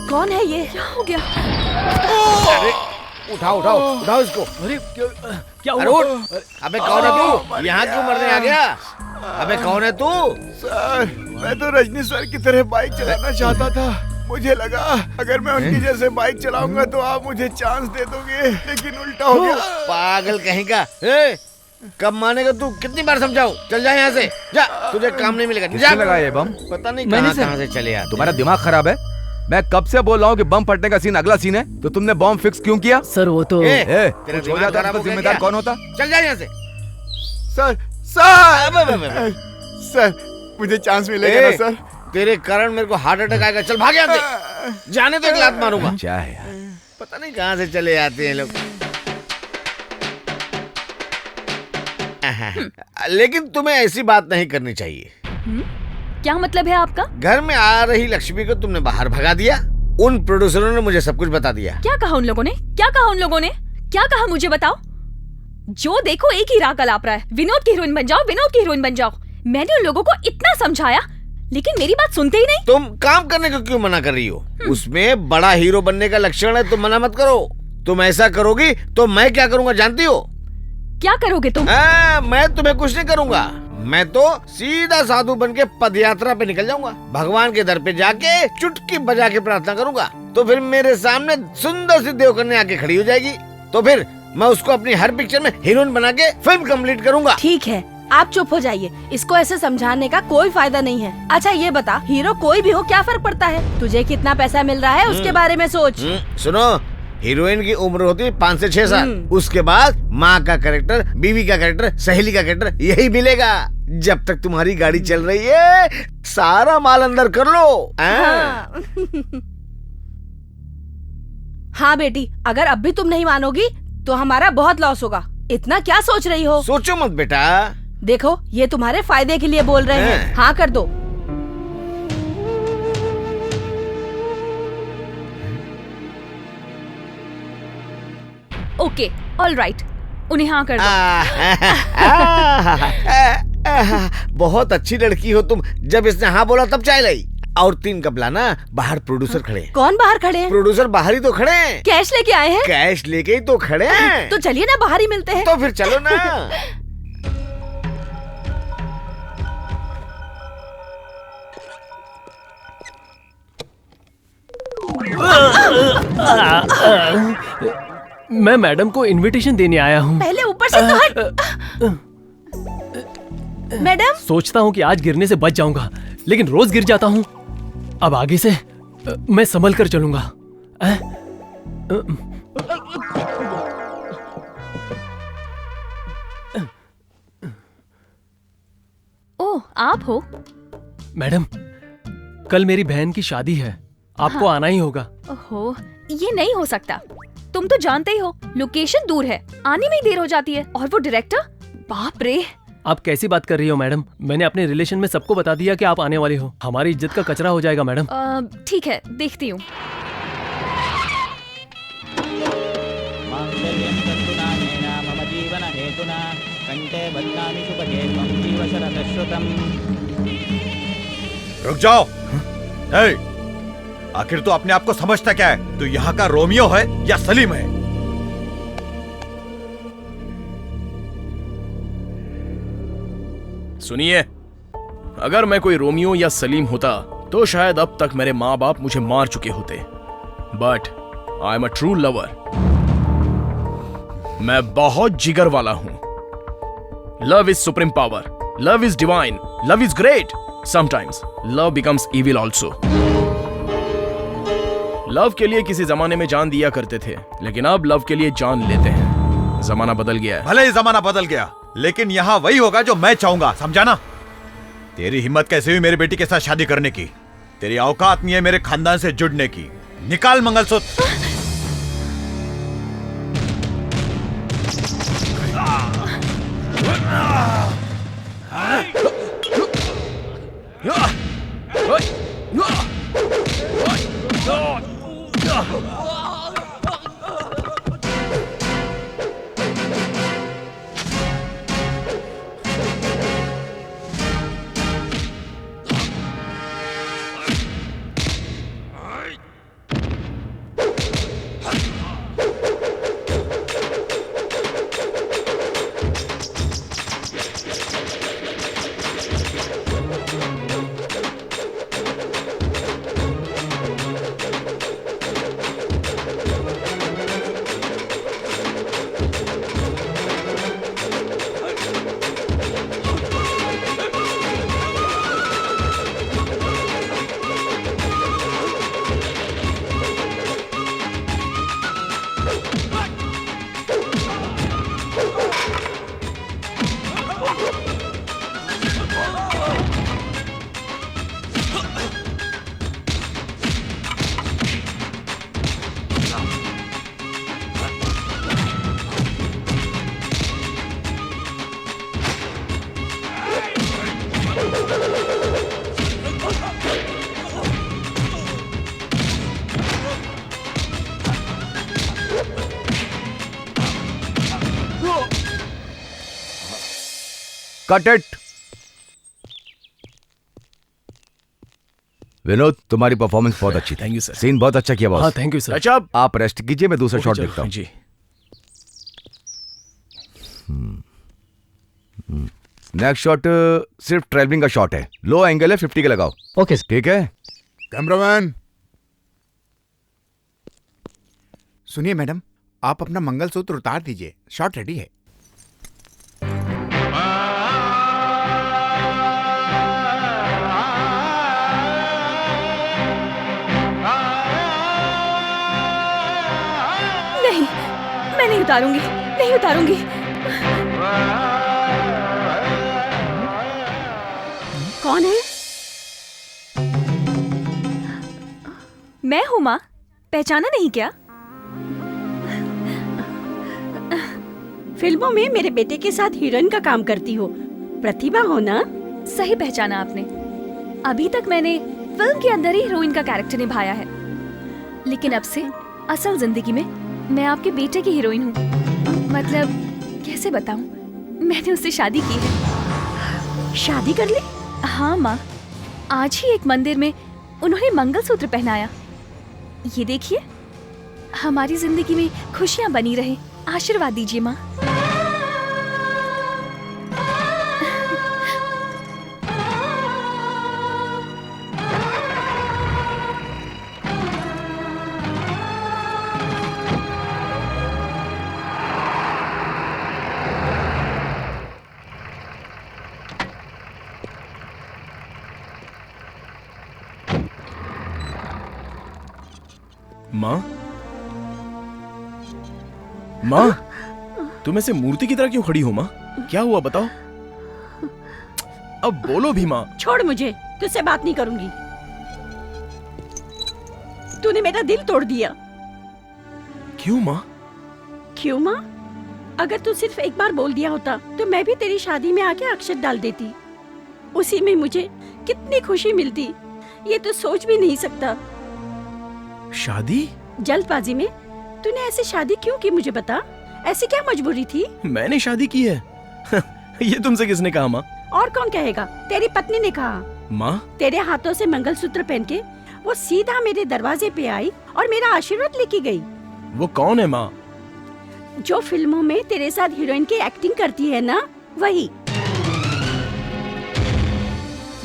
[SPEAKER 13] कौन है ये?
[SPEAKER 12] क्या हो गया?
[SPEAKER 4] अरे उठाओ उठाओ उठाओ इसको।
[SPEAKER 2] अरे क्या
[SPEAKER 4] अरे
[SPEAKER 2] हुआ?
[SPEAKER 4] उठ। अबे कौन है तू? यहाँ क्यों मरने आ गया? अबे कौन है तू?
[SPEAKER 14] सर, मैं तो रजनी सर की तरह बाइक चलाना चाहता था। मुझे लगा अगर मैं उनकी जैसे बाइक चलाऊंगा तो आप मुझे चांस दे दोगे, लेकिन उल्टा हो गया।
[SPEAKER 4] पागल कहीं का। कब मानेगा तू? कितनी बार समझाऊं? चल जा यहाँ से, जा, तुझे काम नहीं मिलेगा।
[SPEAKER 7] किसने लगाया ये बम?
[SPEAKER 4] पता नहीं
[SPEAKER 7] मैंने
[SPEAKER 4] कहाँ से चले आते।
[SPEAKER 7] तुम्हारा दिमाग खराब है? मैं कब से बोल रहा हूँ कि बम फटने का सीन अगला सीन है, तो तुमने बम फिक्स क्यों किया?
[SPEAKER 2] सर वो तो
[SPEAKER 4] तेरा
[SPEAKER 7] कुछ हो
[SPEAKER 4] दिमाग
[SPEAKER 7] जाता
[SPEAKER 4] खराब
[SPEAKER 7] तो
[SPEAKER 4] हो गया
[SPEAKER 7] जिम्मेदार
[SPEAKER 4] क्या?
[SPEAKER 7] कौन होता?
[SPEAKER 4] चल जा यहाँ से।
[SPEAKER 14] सर सर सर, मुझे चांस मिलेगा ना सर?
[SPEAKER 4] तेरे कारण मेरे को हार्ट अटैक आएगा। चल भाग यहाँ से। जाने तो एक लात मारूंगा।
[SPEAKER 7] क्या है यार?
[SPEAKER 4] पता नहीं कहाँ से चले आते हैं लोग। लेकिन तुम्हें ऐसी बात नहीं करनी चाहिए।
[SPEAKER 12] क्या मतलब है आपका?
[SPEAKER 4] घर में आ रही लक्ष्मी को तुमने बाहर भगा दिया। उन प्रोड्यूसरों ने मुझे सब कुछ बता दिया।
[SPEAKER 12] क्या कहा उन लोगों ने? क्या कहा उन लोगों ने? क्या कहा मुझे बताओ। जो देखो एक ही राग अलाप रहा है, विनोद की हीरोइन बन जाओ, विनोद की हीरोइन बन जाओ। मैंने उन लोगों को इतना समझाया, लेकिन मेरी बात सुनते ही नहीं।
[SPEAKER 4] तुम काम करने को क्यों मना कर रही हो? उसमें बड़ा हीरो बनने का लक्षण है, तुम मना मत करो। तुम ऐसा करोगी तो मैं क्या करूँगा जानती हो?
[SPEAKER 12] क्या करोगे तुम?
[SPEAKER 4] मैं तुम्हें कुछ नहीं करूँगा। मैं तो सीधा साधु बन के पद यात्रा पे निकल जाऊंगा। भगवान के दर पे जाके चुटकी बजा के प्रार्थना करूंगा, तो फिर मेरे सामने सुंदर सी देवकन्या आके खड़ी हो जाएगी। तो फिर मैं उसको अपनी हर पिक्चर में हीरोइन बना के फिल्म कंप्लीट करूंगा।
[SPEAKER 13] ठीक है, आप चुप हो जाइए। इसको ऐसे समझाने का कोई फायदा नहीं है। अच्छा ये बता, हीरो कोई भी हो क्या फर्क पड़ता है? तुझे कितना पैसा मिल रहा है उसके बारे में सोच।
[SPEAKER 4] सुनो, हीरोइन की उम्र होती है 5 से 6 साल। उसके बाद माँ का कैरेक्टर, बीवी का कैरेक्टर, सहेली का कैरेक्टर, यही मिलेगा। जब तक तुम्हारी गाड़ी चल रही है, सारा माल अंदर कर लो।
[SPEAKER 13] हाँ बेटी, अगर अब भी तुम नहीं मानोगी तो हमारा बहुत लॉस होगा। इतना क्या सोच रही हो?
[SPEAKER 4] सोचो मत बेटा।
[SPEAKER 13] देखो, ये तुम्हारे फायदे के लिए बोल रहे हैं। हाँ कर दो।
[SPEAKER 12] ओके ऑल राइट, उन्हें हाँ कर दो।
[SPEAKER 4] बहुत अच्छी लड़की हो तुम। जब इसने हाँ बोला तब चाय लाई। और 3 कप लाना। बाहर प्रोड्यूसर खड़े हैं।
[SPEAKER 13] कौन बाहर खड़े हैं?
[SPEAKER 4] प्रोड्यूसर बाहर ही तो खड़े हैं।
[SPEAKER 13] कैश लेके आए हैं?
[SPEAKER 4] कैश लेके ही तो खड़े हैं।
[SPEAKER 13] तो चलिए ना, बाहर ही मिलते हैं।
[SPEAKER 4] तो फिर चलो ना।
[SPEAKER 2] मैं मैडम को इनविटेशन देने आया हूँ।
[SPEAKER 13] पहले ऊपर से तो हट। मैडम,
[SPEAKER 2] सोचता हूँ कि आज गिरने से बच जाऊंगा, लेकिन रोज गिर जाता हूँ। अब आगे से मैं संभल कर चलूंगा।
[SPEAKER 12] ओह, आप हो?
[SPEAKER 2] मैडम, कल मेरी बहन की शादी है, आपको आना ही होगा।
[SPEAKER 12] ओहो, ये नहीं हो सकता। तुम तो जानते ही हो, लोकेशन दूर है, आने में ही देर हो जाती है। और वो डायरेक्टर, बाप रे।
[SPEAKER 2] आप कैसी बात कर रही हो मैडम? मैंने अपने रिलेशन में सबको बता दिया कि आप आने वाले हो। हमारी इज्जत का कचरा हो जाएगा मैडम।
[SPEAKER 12] ठीक है, देखती हूँ।
[SPEAKER 1] रुक जाओ। आखिर तू अपने आप को समझता क्या है? तू यहाँ का रोमियो है या सलीम है?
[SPEAKER 9] सुनिए, अगर मैं कोई रोमियो या सलीम होता तो शायद अब तक मेरे माँ बाप मुझे मार चुके होते। But I am a true lover. मैं बहुत जिगर वाला हूं। Love is supreme power, love is divine, love is great. Sometimes love becomes evil also. Love के लिए किसी जमाने में जान दिया करते थे, लेकिन अब लव के लिए जान लेते हैं। जमाना बदल गया है।
[SPEAKER 1] भले ही जमाना बदल गया, लेकिन यहाँ वही होगा जो मैं चाहूंगा, समझा ना? तेरी हिम्मत कैसे हुई मेरी बेटी के साथ शादी करने की? तेरी औकात नहीं है मेरे खानदान से जुड़ने की। निकाल मंगलसूत्र।
[SPEAKER 7] Cut it. विनोद, तुम्हारी परफॉर्मेंस बहुत अच्छी थी।
[SPEAKER 9] Thank you sir.
[SPEAKER 7] सीन बहुत अच्छा किया बॉस।
[SPEAKER 2] हाँ, थैंक यू सर।
[SPEAKER 9] अच्छा,
[SPEAKER 7] आप रेस्ट कीजिए, मैं दूसरा शॉट देखता हूँ
[SPEAKER 9] जी।
[SPEAKER 7] नेक्स्ट शॉट सिर्फ ट्रेवलिंग का शॉट है, लो एंगल है, 50 के लगाओ।
[SPEAKER 2] ओके
[SPEAKER 7] ठीक है।
[SPEAKER 14] कैमरामैन, सुनिए मैडम, आप अपना मंगलसूत्र उतार दीजिए, शॉट रेडी है।
[SPEAKER 12] नहीं, मैं नहीं उतारूंगी, नहीं उतारूंगी।
[SPEAKER 3] कौन है?
[SPEAKER 12] मैं हूँ माँ, पहचाना नहीं क्या?
[SPEAKER 3] फिल्मों में मेरे बेटे के साथ हीरोइन का काम करती हो, प्रतिभा हो ना?
[SPEAKER 12] सही पहचाना आपने। अभी तक मैंने फिल्म के अंदर ही हीरोइन का कैरेक्टर निभाया है, लेकिन अब से असल जिंदगी में मैं आपके बेटे की हीरोइन हूँ। मतलब कैसे बताऊँ, मैंने उससे शादी की है।
[SPEAKER 3] शादी कर ली?
[SPEAKER 12] हाँ माँ, आज ही एक मंदिर में उन्होंने मंगलसूत्र पहनाया। ये देखिए, हमारी जिंदगी में खुशियाँ बनी रहे, आशीर्वाद दीजिए माँ।
[SPEAKER 9] माँ, माँ, तुम ऐसे मूर्ति की तरह क्यों खड़ी हो माँ? क्या हुआ बताओ? अब बोलो भी माँ।
[SPEAKER 3] छोड़ मुझे, तुझसे बात नहीं करूंगी। तूने मेरा दिल तोड़ दिया।
[SPEAKER 9] क्यों माँ?
[SPEAKER 3] क्यों माँ? अगर तू सिर्फ एक बार बोल दिया होता तो मैं भी तेरी शादी में आके अक्षत डाल देती। उसी में मुझे कितनी खुशी मिलती, ये तो सोच भी नहीं सकता।
[SPEAKER 9] शादी?
[SPEAKER 3] जल्दबाजी में तूने ऐसी शादी क्यों की, मुझे बता। ऐसी क्या मजबूरी थी?
[SPEAKER 9] मैंने शादी की है। ये तुमसे किसने कहा माँ?
[SPEAKER 3] और कौन कहेगा? तेरी पत्नी ने कहा।
[SPEAKER 9] माँ?
[SPEAKER 3] तेरे हाथों से मंगलसूत्र पहन के वो सीधा मेरे दरवाजे पे आई और मेरा आशीर्वाद लेके गई।
[SPEAKER 9] वो कौन है माँ?
[SPEAKER 3] जो फिल्मों में तेरे साथ हीरोइन की एक्टिंग करती है ना, वही।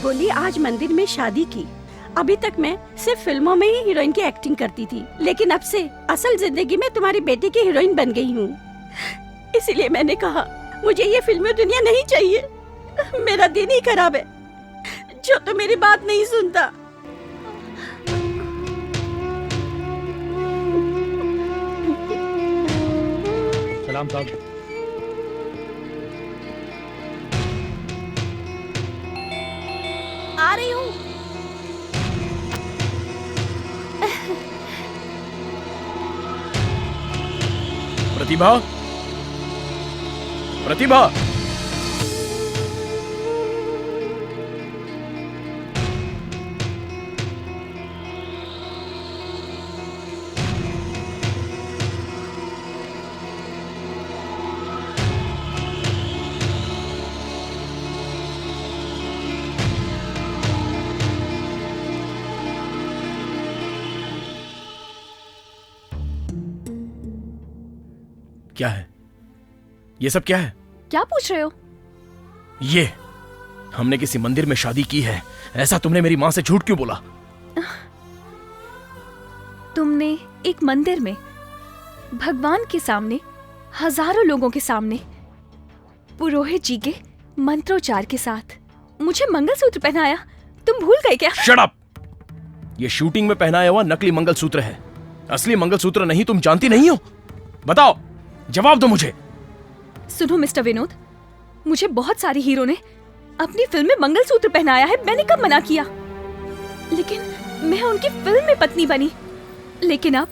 [SPEAKER 3] बोली आज मंदिर में शादी की। अभी तक मैं सिर्फ फिल्मों में ही हीरोइन की एक्टिंग करती थी, लेकिन अब से असल जिंदगी में तुम्हारी बेटी की हीरोइन बन गई हूँ। इसीलिए मैंने कहा मुझे ये फिल्मी दुनिया नहीं चाहिए। मेरा दिन ही खराब है जो तो मेरी बात नहीं सुनता।
[SPEAKER 2] सलाम साहब।
[SPEAKER 13] आ रही हूँ।
[SPEAKER 9] प्रतिभा, प्रतिभा, क्या है ये सब? क्या है?
[SPEAKER 12] क्या पूछ रहे हो?
[SPEAKER 9] ये हमने किसी मंदिर में शादी की है, ऐसा तुमने मेरी माँ से झूठ क्यों बोला?
[SPEAKER 12] तुमने एक मंदिर में भगवान के सामने, हजारों लोगों के सामने, पुरोहित जी के मंत्रोच्चार के साथ मुझे मंगलसूत्र पहनाया। तुम भूल गए क्या?
[SPEAKER 9] Shut up! ये शूटिंग में पहनाया हुआ नकली मंगलसूत्र है, असली मंगलसूत्र नहीं। तुम जानती नहीं हो? बताओ, जवाब दो मुझे।
[SPEAKER 12] सुनो मिस्टर विनोद, मुझे बहुत सारी हीरो ने अपनी फिल्म में मंगलसूत्र पहनाया है। मैंने कब मना किया? लेकिन मैं उनकी फिल्म में पत्नी बनी। लेकिन अब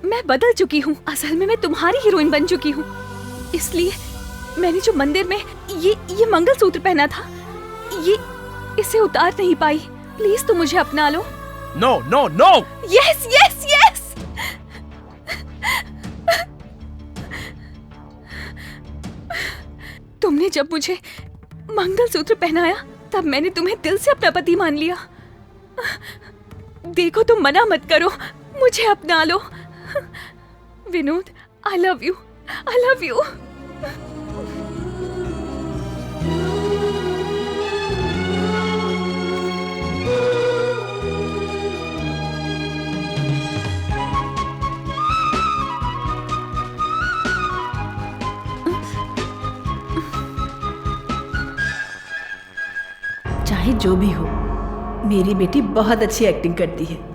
[SPEAKER 12] मैं बदल चुकी हूँ। असल में मैं तुम्हारी हीरोइन बन चुकी हूँ। इसलिए मैंने जो मंदिर में ये मंगलसूत्र पहना था, इसे उतार नहीं पाई। प्लीज तुम मुझे अपना लो।
[SPEAKER 9] No no no!
[SPEAKER 12] Yes yes yes! तुमने जब मुझे मंगलसूत्र पहनाया तब मैंने तुम्हें दिल से अपना पति मान लिया। देखो, तुम मना मत करो, मुझे अपना लो। Vinod, I love you, I love you.
[SPEAKER 13] चाहे जो भी हो, मेरी बेटी बहुत अच्छी एक्टिंग करती है।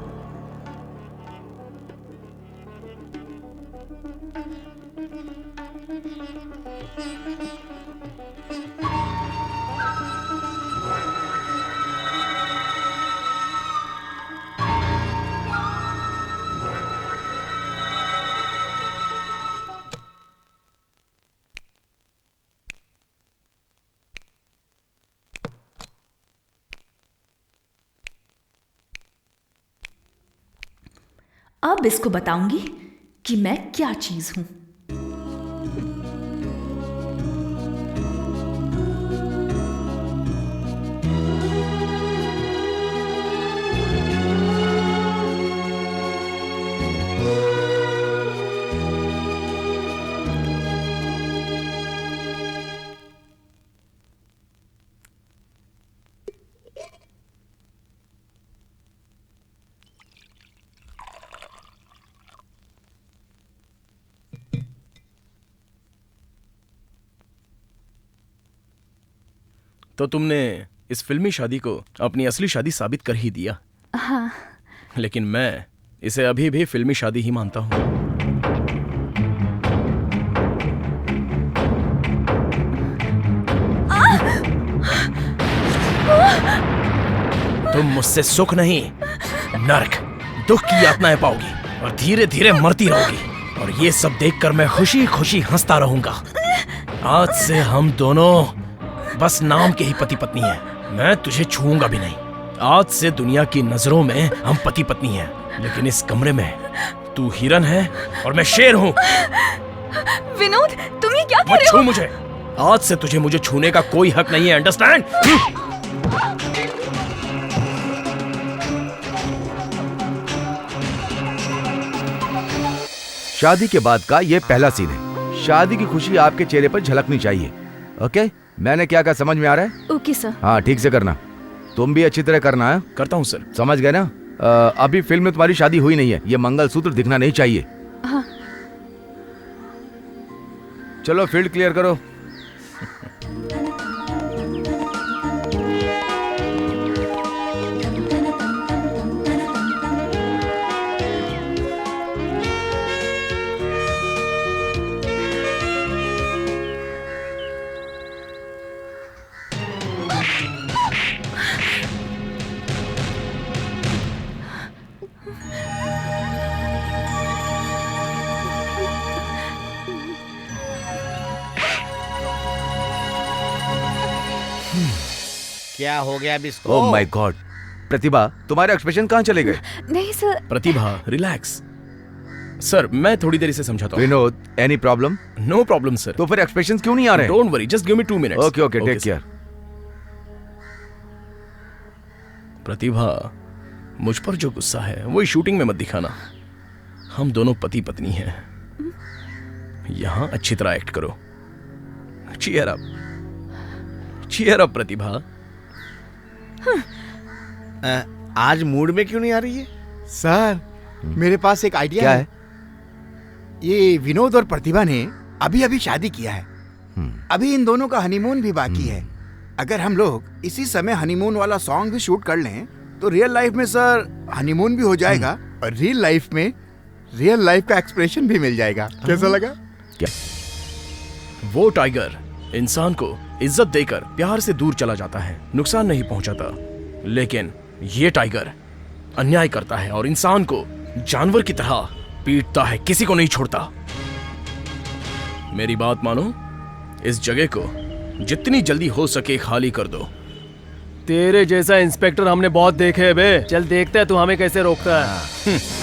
[SPEAKER 13] अब इसको बताऊंगी
[SPEAKER 12] कि मैं क्या चीज हूं।
[SPEAKER 9] तो तुमने इस फिल्मी शादी को अपनी असली शादी साबित कर ही दिया।
[SPEAKER 12] हाँ।
[SPEAKER 9] लेकिन मैं इसे अभी भी फिल्मी शादी ही मानता हूं। तुम मुझसे सुख नहीं, नरक, दुख की यातनाएं पाओगी और धीरे धीरे मरती रहोगी। और ये सब देखकर मैं खुशी खुशी हंसता रहूंगा। आज से हम दोनों बस नाम के ही पति पत्नी हैं। मैं तुझे छूऊंगा भी नहीं। आज से दुनिया की नजरों में हम पति पत्नी हैं। लेकिन इस कमरे में तू हिरन है और मैं शेर हूँ।
[SPEAKER 12] विनोद, तुम ये क्या कह
[SPEAKER 9] मत
[SPEAKER 12] रहे
[SPEAKER 9] छू
[SPEAKER 12] हो?
[SPEAKER 9] मुझे। आज से तुझे मुझे छूने का कोई हक नहीं है, अंडरस्टैंड?
[SPEAKER 7] शादी के बाद का ये पहला सीन है। शादी की खुशी आपके चेहरे पर झलकनी चाहिए। ओके? मैंने क्या कहा समझ में आ रहा है?
[SPEAKER 12] Okay sir.
[SPEAKER 7] हाँ, ठीक से करना। तुम भी अच्छी तरह करना है।
[SPEAKER 9] करता हूँ सर।
[SPEAKER 7] समझ गए ना? अभी फिल्म में तुम्हारी शादी हुई नहीं है। ये मंगलसूत्र दिखना नहीं चाहिए।
[SPEAKER 12] हाँ।
[SPEAKER 7] चलो फील्ड क्लियर करो।
[SPEAKER 4] क्या हो गया अब इसको?
[SPEAKER 7] ओह माय गॉड, प्रतिभा तुम्हारे एक्सप्रेशन कहाँ चले गए?
[SPEAKER 12] नहीं सर।
[SPEAKER 9] प्रतिभा रिलैक्स। सर मैं थोड़ी देर से समझाता हूँ।
[SPEAKER 7] Vinod, any problem?
[SPEAKER 9] No problem sir.
[SPEAKER 7] तो फिर एक्सप्रेशंस क्यों नहीं आ रहे?
[SPEAKER 9] Don't worry, just give me 2 minutes.
[SPEAKER 7] Okay okay, take care.
[SPEAKER 9] Pratibha, मुझ पर जो गुस्सा है वो शूटिंग में मत दिखाना। हम दोनों पति पत्नी हैं। यहां अच्छी तरह एक्ट करो। चीयर अप, चीयर अप प्रतिभा।
[SPEAKER 4] आज मूड में क्यों नहीं आ रही है?
[SPEAKER 14] सर, मेरे पास एक आइडिया
[SPEAKER 7] क्या
[SPEAKER 14] है। ये विनोद और प्रतिभा ने अभी अभी शादी किया है। अभी इन दोनों का हनीमून भी बाकी है। अगर हम लोग इसी समय हनीमून वाला सॉन्ग भी शूट कर लें तो रियल लाइफ में सर हनीमून भी हो जाएगा और रियल लाइफ में रियल लाइफ का एक्सप्रेशन भी मिल जाएगा। कैसा लगा?
[SPEAKER 9] क्या वो टाइगर इंसान को इज्जत देकर प्यार से दूर चला जाता है, नुकसान नहीं पहुंचाता, लेकिन ये टाइगर अन्याय करता है और इंसान को जानवर की तरह पीटता है, किसी को नहीं छोड़ता। मेरी बात मानो, इस जगह को जितनी जल्दी हो सके खाली कर दो।
[SPEAKER 2] तेरे जैसा इंस्पेक्टर हमने बहुत देखे हैं बे। चल देखते हैं तू हमें कैसे रोकता है।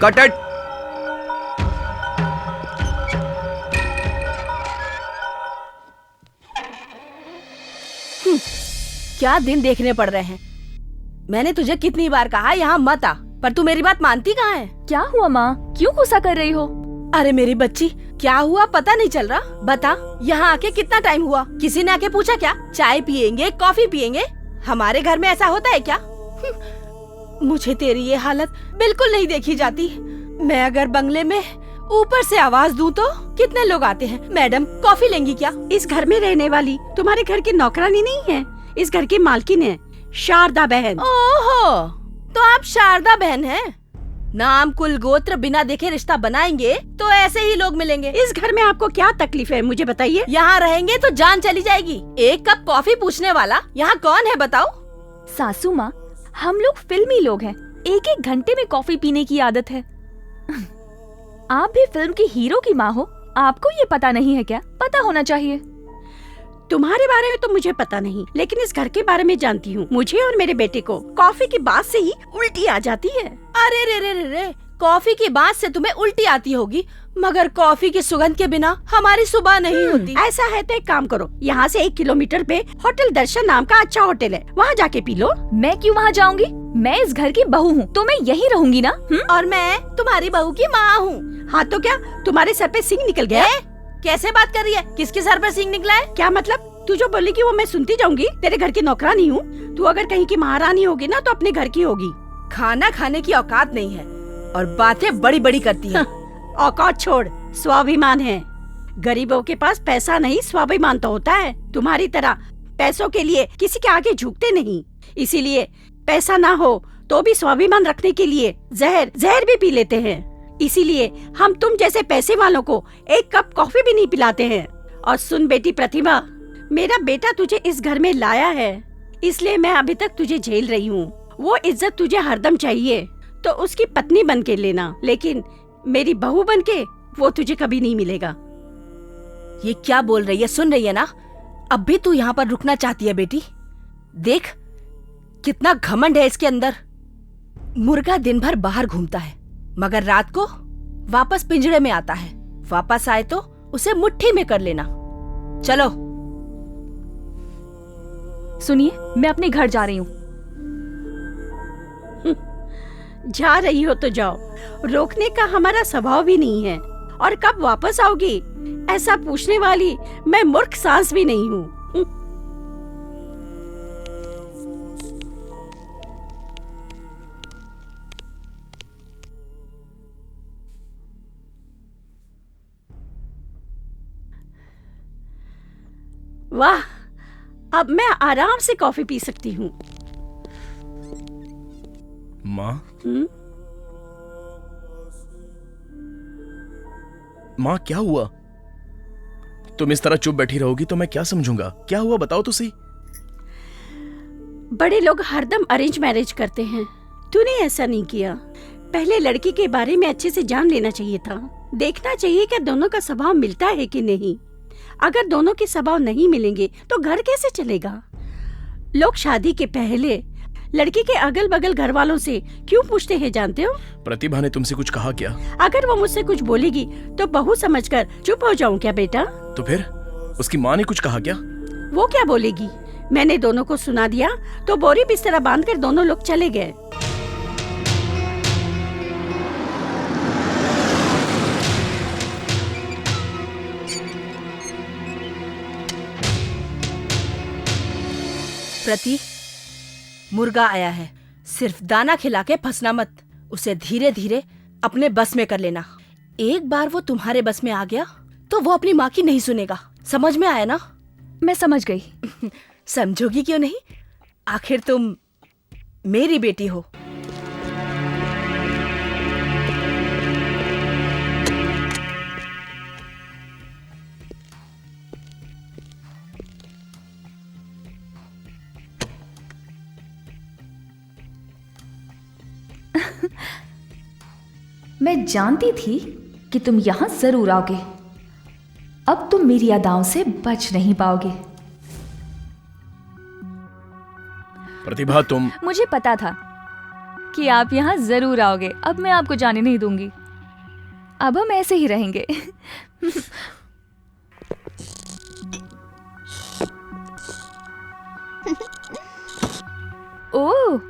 [SPEAKER 7] Cut it.
[SPEAKER 13] क्या दिन देखने पड़ रहे हैं। मैंने तुझे कितनी बार कहा यहाँ मत आ, पर तू मेरी बात मानती कहाँ है।
[SPEAKER 12] क्या हुआ माँ, क्यों गुस्सा कर रही हो?
[SPEAKER 13] अरे मेरी बच्ची, क्या हुआ पता नहीं चल रहा। बता, यहाँ आके कितना टाइम हुआ? किसी ने आके पूछा क्या? चाय पियेंगे, कॉफी पियेंगे? हमारे घर में ऐसा होता है क्या? मुझे तेरी ये हालत बिल्कुल नहीं देखी जाती। मैं अगर बंगले में ऊपर से आवाज दूं तो कितने लोग आते हैं। मैडम कॉफी लेंगी क्या?
[SPEAKER 3] इस घर में रहने वाली तुम्हारे घर की नौकरानी नहीं है, इस घर की मालकिन है, शारदा बहन।
[SPEAKER 13] ओहो, तो आप शारदा बहन हैं? नाम कुल गोत्र बिना देखे रिश्ता बनाएंगे तो ऐसे ही लोग मिलेंगे।
[SPEAKER 3] इस घर में आपको क्या तकलीफ है मुझे बताइए।
[SPEAKER 13] यहाँ रहेंगे तो जान चली जाएगी। एक कप कॉफी पूछने वाला यहाँ कौन है बताओ?
[SPEAKER 12] सासू माँ, हम लोग फिल्मी लोग हैं, एक एक घंटे में कॉफी पीने की आदत है। आप भी फिल्म की हीरो की माँ हो, आपको ये पता नहीं है क्या? पता होना चाहिए।
[SPEAKER 3] तुम्हारे बारे में तो मुझे पता नहीं, लेकिन इस घर के बारे में जानती हूँ। मुझे और मेरे बेटे को कॉफी की बात से ही उल्टी आ जाती है।
[SPEAKER 13] अरे रे रे रे रे, कॉफी की बात से तुम्हें उल्टी आती होगी, मगर कॉफी की सुगंध के बिना हमारी सुबह नहीं होती।
[SPEAKER 3] ऐसा है तो एक काम करो, यहाँ से 1 किलोमीटर पे होटल दर्शन नाम का अच्छा होटल है, वहाँ जाके पी लो।
[SPEAKER 12] मैं क्यों वहाँ जाऊँगी? मैं इस घर की बहू हूँ, तो मैं यहीं रहूंगी ना।
[SPEAKER 13] और मैं तुम्हारी बहू की माँ हूँ।
[SPEAKER 3] हाँ तो क्या तुम्हारे सर पे सिंग निकल गया?
[SPEAKER 13] कैसे बात कर रही है? किसके सर पे सिंग निकला है?
[SPEAKER 3] क्या मतलब? तू जो बोलेगी वो मैं सुनती जाऊंगी? तेरे घर की नौकरानी हूँ, तू अगर कहीं की महारानी होगी ना तो अपने घर की होगी।
[SPEAKER 13] खाना खाने की औकात नहीं है और बातें बड़ी बड़ी करती है।
[SPEAKER 3] औकात छोड़, स्वाभिमान है। गरीबों के पास पैसा नहीं, स्वाभिमान तो होता है। तुम्हारी तरह पैसों के लिए किसी के आगे झुकते नहीं, इसीलिए पैसा ना हो तो भी स्वाभिमान रखने के लिए जहर भी पी लेते हैं। इसीलिए हम तुम जैसे पैसे वालों को 1 कप कॉफी भी नहीं पिलाते हैं। और सुन बेटी प्रतिभा, मेरा बेटा तुझे इस घर में लाया है, इसलिए मैं अभी तक तुझे झेल रही हूँ। वो इज्जत तुझे हरदम चाहिए तो उसकी पत्नी बन के लेना, लेकिन मेरी बहू बन के वो तुझे कभी नहीं मिलेगा।
[SPEAKER 13] ये क्या बोल रही है? सुन रही है ना? अब भी तू यहाँ पर रुकना चाहती है बेटी? देख कितना घमंड है इसके अंदर। मुर्गा दिन भर बाहर घूमता है मगर रात को वापस पिंजरे में आता है। वापस आए तो उसे मुट्ठी में कर लेना। चलो।
[SPEAKER 12] सुनिए, मैं अपने घर जा रही हूँ।
[SPEAKER 3] जा रही हो तो जाओ, रोकने का हमारा स्वभाव भी नहीं है। और कब वापस आओगी ऐसा पूछने वाली मैं मूर्ख सांस भी नहीं हूँ। वाह, अब मैं आराम से कॉफी पी सकती हूँ।
[SPEAKER 9] माँ, माँ क्या हुआ? तुम इस तरह चुप बैठी रहोगी तो मैं क्या समझूंगा? क्या हुआ बताओ तो सही।
[SPEAKER 3] बड़े लोग हरदम अरेंज मैरिज करते हैं, तूने ऐसा नहीं किया। पहले लड़की के बारे में अच्छे से जान लेना चाहिए था, देखना चाहिए कि दोनों का स्वभाव मिलता है कि नहीं। अगर दोनों के स्वभाव नहीं मिलेंगे तो घर कैसे चलेगा? लोग शादी के पहले लड़की के अगल बगल घर वालों से क्यों पूछते हैं जानते हो?
[SPEAKER 9] प्रतिभा ने तुमसे कुछ कहा क्या?
[SPEAKER 3] अगर वो मुझसे कुछ बोलेगी तो बहू समझकर चुप हो जाऊं क्या बेटा?
[SPEAKER 9] तो फिर उसकी माँ ने कुछ कहा क्या?
[SPEAKER 3] वो क्या बोलेगी? मैंने दोनों को सुना दिया तो बोरी बिस्तरा बांधकर दोनों लोग चले गए।
[SPEAKER 13] प्रति, मुर्गा आया है, सिर्फ दाना खिला के फंसना मत। उसे धीरे धीरे अपने बस में कर लेना। एक बार वो तुम्हारे बस में आ गया तो वो अपनी माँ की नहीं सुनेगा। समझ में आया ना?
[SPEAKER 12] मैं समझ गई।
[SPEAKER 13] समझोगी क्यों नहीं? आखिर तुम मेरी बेटी हो।
[SPEAKER 12] मैं जानती थी कि तुम यहाँ जरूर आओगे। अब तुम मेरी अदाओं से बच नहीं पाओगे।
[SPEAKER 9] प्रतिभा, तुम...
[SPEAKER 12] मुझे पता था कि आप यहाँ जरूर आओगे। अब मैं आपको जाने नहीं दूंगी। अब हम ऐसे ही रहेंगे। ओह,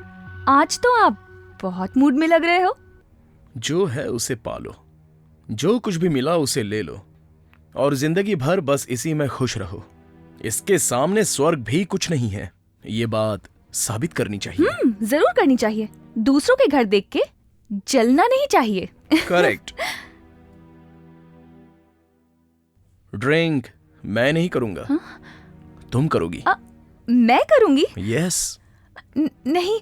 [SPEAKER 12] आज तो आप बहुत मूड में लग रहे हो।
[SPEAKER 9] जो है उसे पालो, जो कुछ भी मिला उसे ले लो, और जिंदगी भर बस इसी में खुश रहो। इसके सामने स्वर्ग भी कुछ नहीं है। ये बात साबित करनी चाहिए।
[SPEAKER 12] जरूर करनी चाहिए। दूसरों के घर देख के जलना नहीं चाहिए।
[SPEAKER 9] करेक्ट। ड्रिंक मैं नहीं करूंगा। तुम करोगी।
[SPEAKER 12] मैं करूंगी?
[SPEAKER 9] यस।
[SPEAKER 12] नहीं,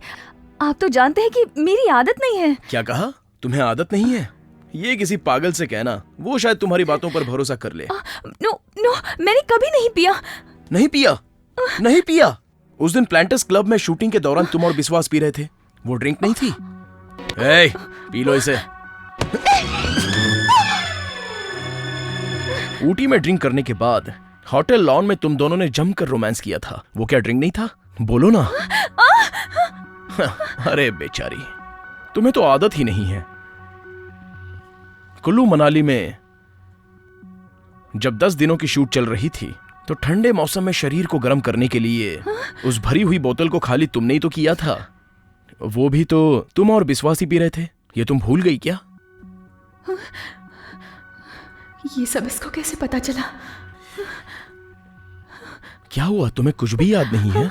[SPEAKER 12] आप तो जानते हैं कि मेरी आदत नहीं है।
[SPEAKER 9] क्या कहा? तुम्हें आदत नहीं है? ये किसी पागल से कहना, वो शायद तुम्हारी बातों पर भरोसा कर ले।
[SPEAKER 12] नो, मैंने कभी नहीं पिया।
[SPEAKER 9] नहीं पिया? नहीं पिया? उस दिन प्लांटर्स क्लब में शूटिंग के दौरान तुम और विश्वास पी रहे थे, वो ड्रिंक नहीं थी? ए, पी लो इसे। ऊटी में ड्रिंक करने के बाद होटल लॉन में तुम दोनों ने जमकर रोमांस किया था, वो क्या ड्रिंक नहीं था? बोलो ना। अरे बेचारी, तुम्हें तो आदत ही नहीं है। कुल्लू मनाली में जब 10 दिनों की शूट चल रही थी तो ठंडे मौसम में शरीर को गर्म करने के लिए उस भरी हुई बोतल को खाली तुमने ही तो किया था। वो भी तो तुम और विश्वासी पी रहे थे। ये तुम भूल गई क्या?
[SPEAKER 12] ये सब इसको कैसे पता चला?
[SPEAKER 9] क्या हुआ, तुम्हें कुछ भी याद नहीं है?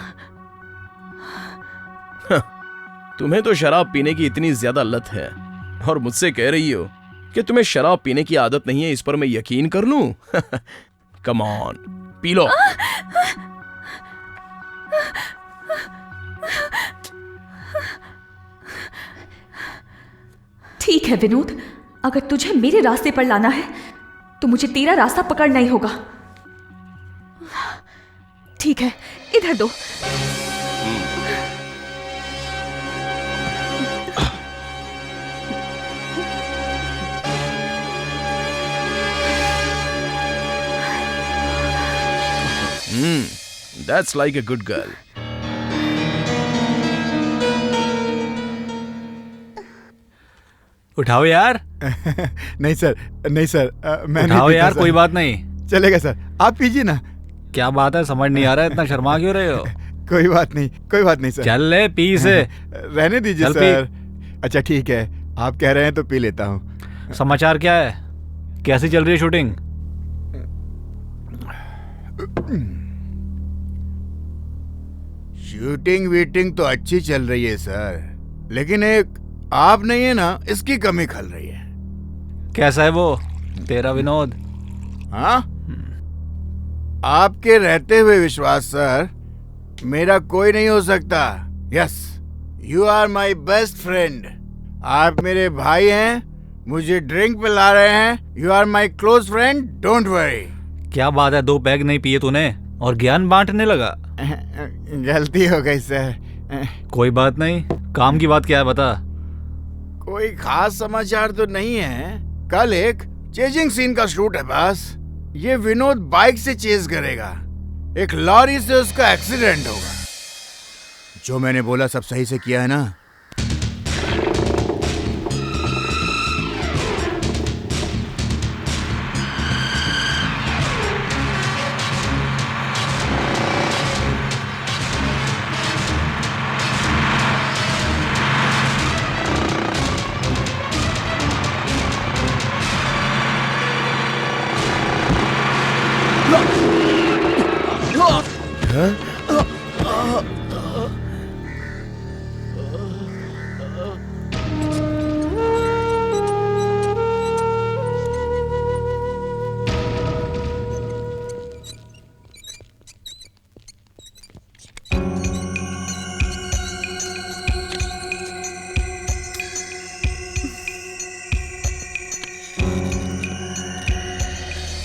[SPEAKER 9] तुम्हें तो शराब पीने की इतनी ज्यादा लत है और मुझसे कह रही हो कि तुम्हें शराब पीने की आदत नहीं है। इस पर मैं यकीन कर लूं? Come on, P low.
[SPEAKER 12] ठीक है विनोद, अगर तुझे मेरे रास्ते पर लाना है तो मुझे तेरा रास्ता पकड़ना ही होगा। ठीक है, इधर दो।
[SPEAKER 9] That's like a good girl.
[SPEAKER 10] उठाओ यार।
[SPEAKER 14] नहीं सर, नहीं सर, मैं
[SPEAKER 10] उठाओ
[SPEAKER 14] नहीं
[SPEAKER 10] यार,
[SPEAKER 14] पीता,
[SPEAKER 10] कोई
[SPEAKER 14] सर।
[SPEAKER 10] बात नहीं।
[SPEAKER 14] चलेगा सर, आप पीजिए ना।
[SPEAKER 10] क्या बात है, समझ नहीं आ रहा है, इतना शर्मा क्यों रहे हो?
[SPEAKER 14] कोई बात नहीं, कोई बात नहीं सर।
[SPEAKER 10] चल ले, पी इसे।
[SPEAKER 14] रहने दीजिए
[SPEAKER 10] चल
[SPEAKER 14] सर। अच्छा ठीक है, आप कह रहे हैं तो पी लेता हूँ।
[SPEAKER 10] समाचार क्या है? कैसी चल रही है शूटिंग?
[SPEAKER 14] शूटिंग वीटिंग तो अच्छी चल रही है सर, लेकिन एक आप नहीं है ना, इसकी कमी खल रही है।
[SPEAKER 10] कैसा है वो तेरा विनोद?
[SPEAKER 14] हाँ, आपके रहते हुए विश्वास सर मेरा कोई नहीं हो सकता। Yes, you are my best friend. आप मेरे भाई हैं, मुझे ड्रिंक पिला रहे हैं। You are my close friend, don't worry.
[SPEAKER 10] क्या बात है, 2 पैग नहीं पिए तूने और ज्ञान बांटने लगा?
[SPEAKER 14] गलती हो गई सर।
[SPEAKER 10] कोई बात नहीं, काम की बात क्या है बता।
[SPEAKER 14] कोई खास समाचार तो नहीं है। कल एक चेजिंग सीन का शूट है बस। ये विनोद बाइक से चेज करेगा, एक लॉरी से उसका एक्सीडेंट होगा। जो मैंने बोला सब सही से किया है ना?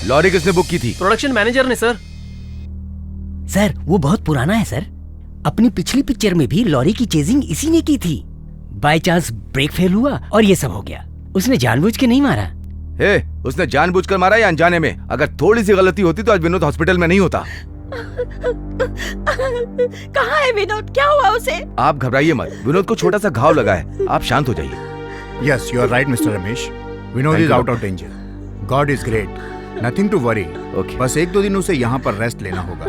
[SPEAKER 7] लॉरी किसने बुक की थी?
[SPEAKER 2] प्रोडक्शन मैनेजर ने सर।
[SPEAKER 5] सर वो बहुत पुराना है सर। अपनी पिछली पिक्चर में भी लॉरी की चेजिंग इसी ने की थी। बाय चांस ब्रेक फेल हुआ और ये सब हो गया। उसने जानबूझ के नहीं मारा।
[SPEAKER 7] उसने जानबूझकर मारा या अनजाने में? अगर थोड़ी सी गलती होती तो आज विनोद हॉस्पिटल में नहीं होता।
[SPEAKER 3] कहाँ है विनोद? क्या हुआ उसे?
[SPEAKER 7] आप घबराइए मत, विनोद को छोटा सा घाव लगा है, आप शांत हो जाइए।
[SPEAKER 14] Yes, you are right, Mr. Ramesh. Vinod is out of danger. God is great. Nothing to worry.
[SPEAKER 7] Okay.
[SPEAKER 14] बस 1-2 दिन उसे यहाँ पर रेस्ट लेना होगा।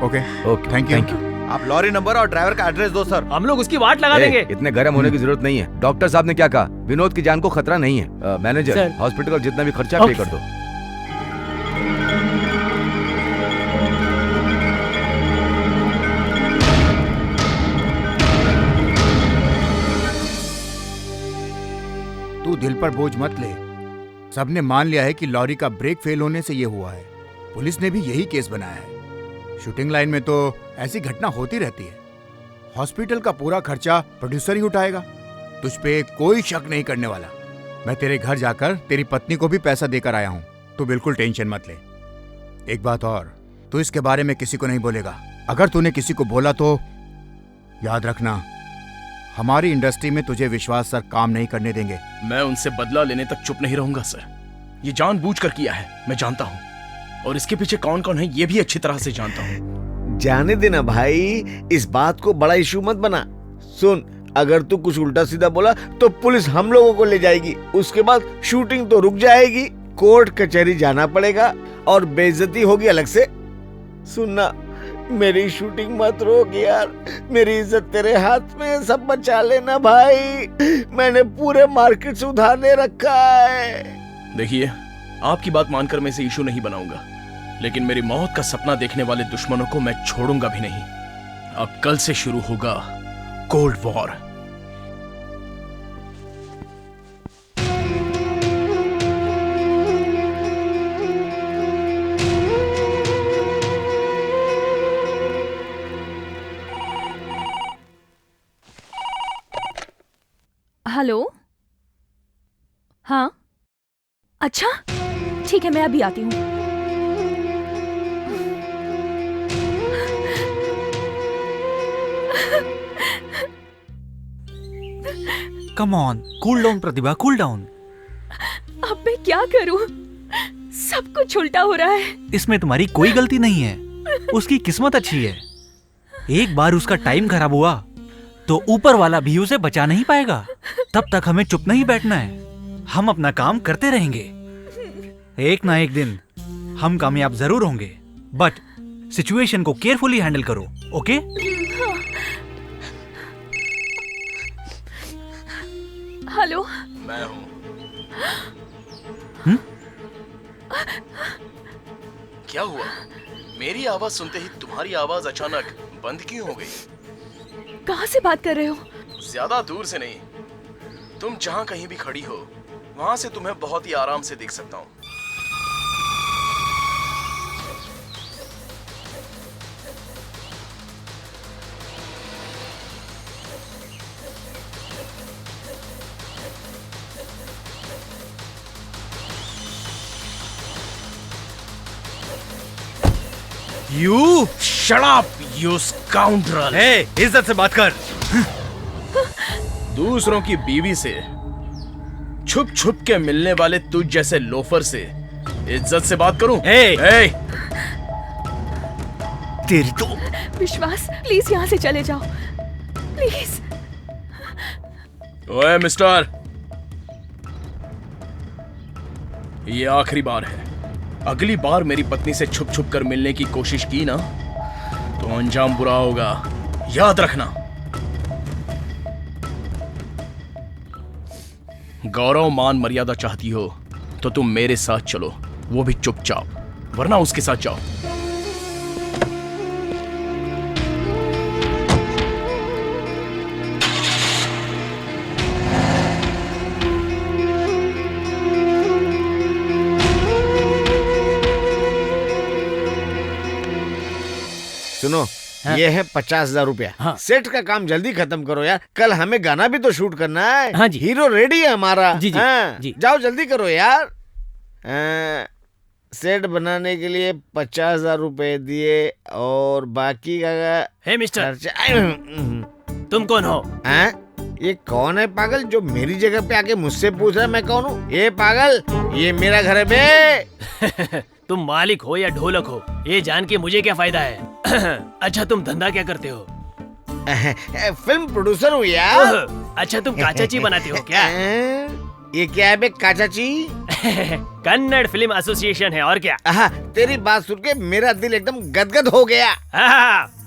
[SPEAKER 14] Okay.
[SPEAKER 7] Okay.
[SPEAKER 14] Thank you.
[SPEAKER 7] Thank you.
[SPEAKER 1] आप लॉरी नंबर और ड्राइवर का एड्रेस दो सर।
[SPEAKER 2] हम लोग उसकी वाट लगा देंगे।
[SPEAKER 7] इतने गर्म होने की जरूरत नहीं है। डॉक्टर साहब ने क्या कहा? विनोद की जान को खतरा नहीं है। Manager,
[SPEAKER 2] sir.
[SPEAKER 7] हॉस्पिटल का जितना भी खर्चा पे कर दो।
[SPEAKER 14] तू दिल पर बोझ मत ले। सबने मान लिया है कि लॉरी का ब्रेक फेल होने से ये हुआ है। पुलिस ने भी यही केस बनाया है। शूटिंग लाइन में तो ऐसी घटना होती रहती है। हॉस्पिटल का पूरा खर्चा प्रोड्यूसर ही उठाएगा। तुझ पे कोई शक नहीं करने वाला। मैं तेरे घर जाकर तेरी पत्नी को भी पैसा देकर आया हूँ। तू बिल्कुल टेंशन मत ले। एक बात और, तू इसके बारे में किसी को नहीं बोलेगा। अगर तूने किसी को बोला तो याद रखना, हमारी इंडस्ट्री में तुझे विश्वास सर काम नहीं करने देंगे।
[SPEAKER 9] मैं उनसे बदला लेने तक चुप नहीं रहूंगा सर। ये जानबूझकर किया है, मैं जानता हूँ, और इसके पीछे कौन कौन है ये भी अच्छी तरह से जानता हूँ।
[SPEAKER 4] जाने देना भाई, इस बात को बड़ा इशू मत बना। सुन, अगर तू कुछ उल्टा सीधा बोला तो पुलिस हम लोगों को ले जाएगी। उसके बाद शूटिंग तो रुक जाएगी, कोर्ट कचहरी जाना पड़ेगा और बेइज्जती होगी अलग से। सुनना, मेरी शूटिंग मत रोक यार। मेरी इज्जत तेरे हाथ में, सब बचा लेना भाई। मैंने पूरे मार्केट से उधार ले रखा है।
[SPEAKER 9] देखिए, आपकी बात मानकर मैं इसे इशू नहीं बनाऊंगा, लेकिन मेरी मौत का सपना देखने वाले दुश्मनों को मैं छोड़ूंगा भी नहीं। अब कल से शुरू होगा कोल्ड वॉर।
[SPEAKER 12] हेलो, हाँ, अच्छा, ठीक है, मैं अभी आती हूँ।
[SPEAKER 10] Come on, cool down Pratibha, cool down.
[SPEAKER 12] अब मैं क्या करूँ? सब कुछ उल्टा हो रहा है।
[SPEAKER 10] इसमें तुम्हारी कोई गलती नहीं है। उसकी किस्मत अच्छी है। एक बार उसका टाइम खराब हुआ तो ऊपर वाला भी उसे बचा नहीं पाएगा। तब तक हमें चुप नहीं बैठना है। हम अपना काम करते रहेंगे। एक ना एक दिन हम कामयाब जरूर होंगे, बट सिचुएशन को केयरफुली हैंडल करो, ओके?
[SPEAKER 12] हेलो,
[SPEAKER 9] मैं हूँ। क्या हुआ? मेरी आवाज सुनते ही तुम्हारी आवाज अचानक बंद क्यों हो गई?
[SPEAKER 12] कहाँ से बात कर रहे हो?
[SPEAKER 9] ज्यादा दूर से नहीं, तुम जहाँ कहीं भी खड़ी हो वहां से तुम्हें बहुत ही आराम से देख सकता हूँ।
[SPEAKER 10] You
[SPEAKER 9] shut up you scoundrel.
[SPEAKER 10] Hey, इज्जत से बात कर।
[SPEAKER 9] दूसरों की बीवी से छुप छुप के मिलने वाले तुझ जैसे लोफर से इज्जत से बात करूं?
[SPEAKER 10] हे! तेरी तो
[SPEAKER 12] विश्वास, प्लीज यहाँ से चले जाओ, प्लीज।
[SPEAKER 9] ओए मिस्टर, ये आखिरी बार है। अगली बार मेरी पत्नी से छुप छुप कर मिलने की कोशिश की ना तो अंजाम बुरा होगा, याद रखना। गौरव मान मर्यादा चाहती हो तो तुम मेरे साथ चलो, वो भी चुपचाप, वरना उसके साथ जाओ।
[SPEAKER 4] सुनो, ये है 50,000 रुपया।
[SPEAKER 5] हाँ।
[SPEAKER 4] सेट का काम जल्दी खत्म करो यार, कल हमें गाना भी तो शूट करना है।
[SPEAKER 5] हाँ जी।
[SPEAKER 4] हीरो रेडी है हमारा।
[SPEAKER 5] जी जी,
[SPEAKER 4] हाँ।
[SPEAKER 5] जी।
[SPEAKER 4] जाओ जल्दी करो यार। सेट बनाने के लिए 50,000 रुपए दिए और बाकी का
[SPEAKER 2] हे मिस्टर,
[SPEAKER 4] खर्चा।
[SPEAKER 2] तुम कौन हो?
[SPEAKER 4] ये कौन है पागल जो मेरी जगह पे आके मुझसे पूछ रहा है मैं कौन हूँ? ये पागल, ये मेरा घर है बे।
[SPEAKER 2] तुम मालिक हो या ढोलक हो, ये जान के मुझे क्या फायदा है। अच्छा तुम धंधा क्या करते हो?
[SPEAKER 4] फिल्म प्रोड्यूसर हूँ यार।
[SPEAKER 2] अच्छा तुम काचाची बनाते हो क्या?
[SPEAKER 4] ये क्या है बे काचाची?
[SPEAKER 2] कन्नड़ फिल्म एसोसिएशन है और क्या।
[SPEAKER 4] तेरी बात सुन के मेरा दिल एकदम गदगद हो गया।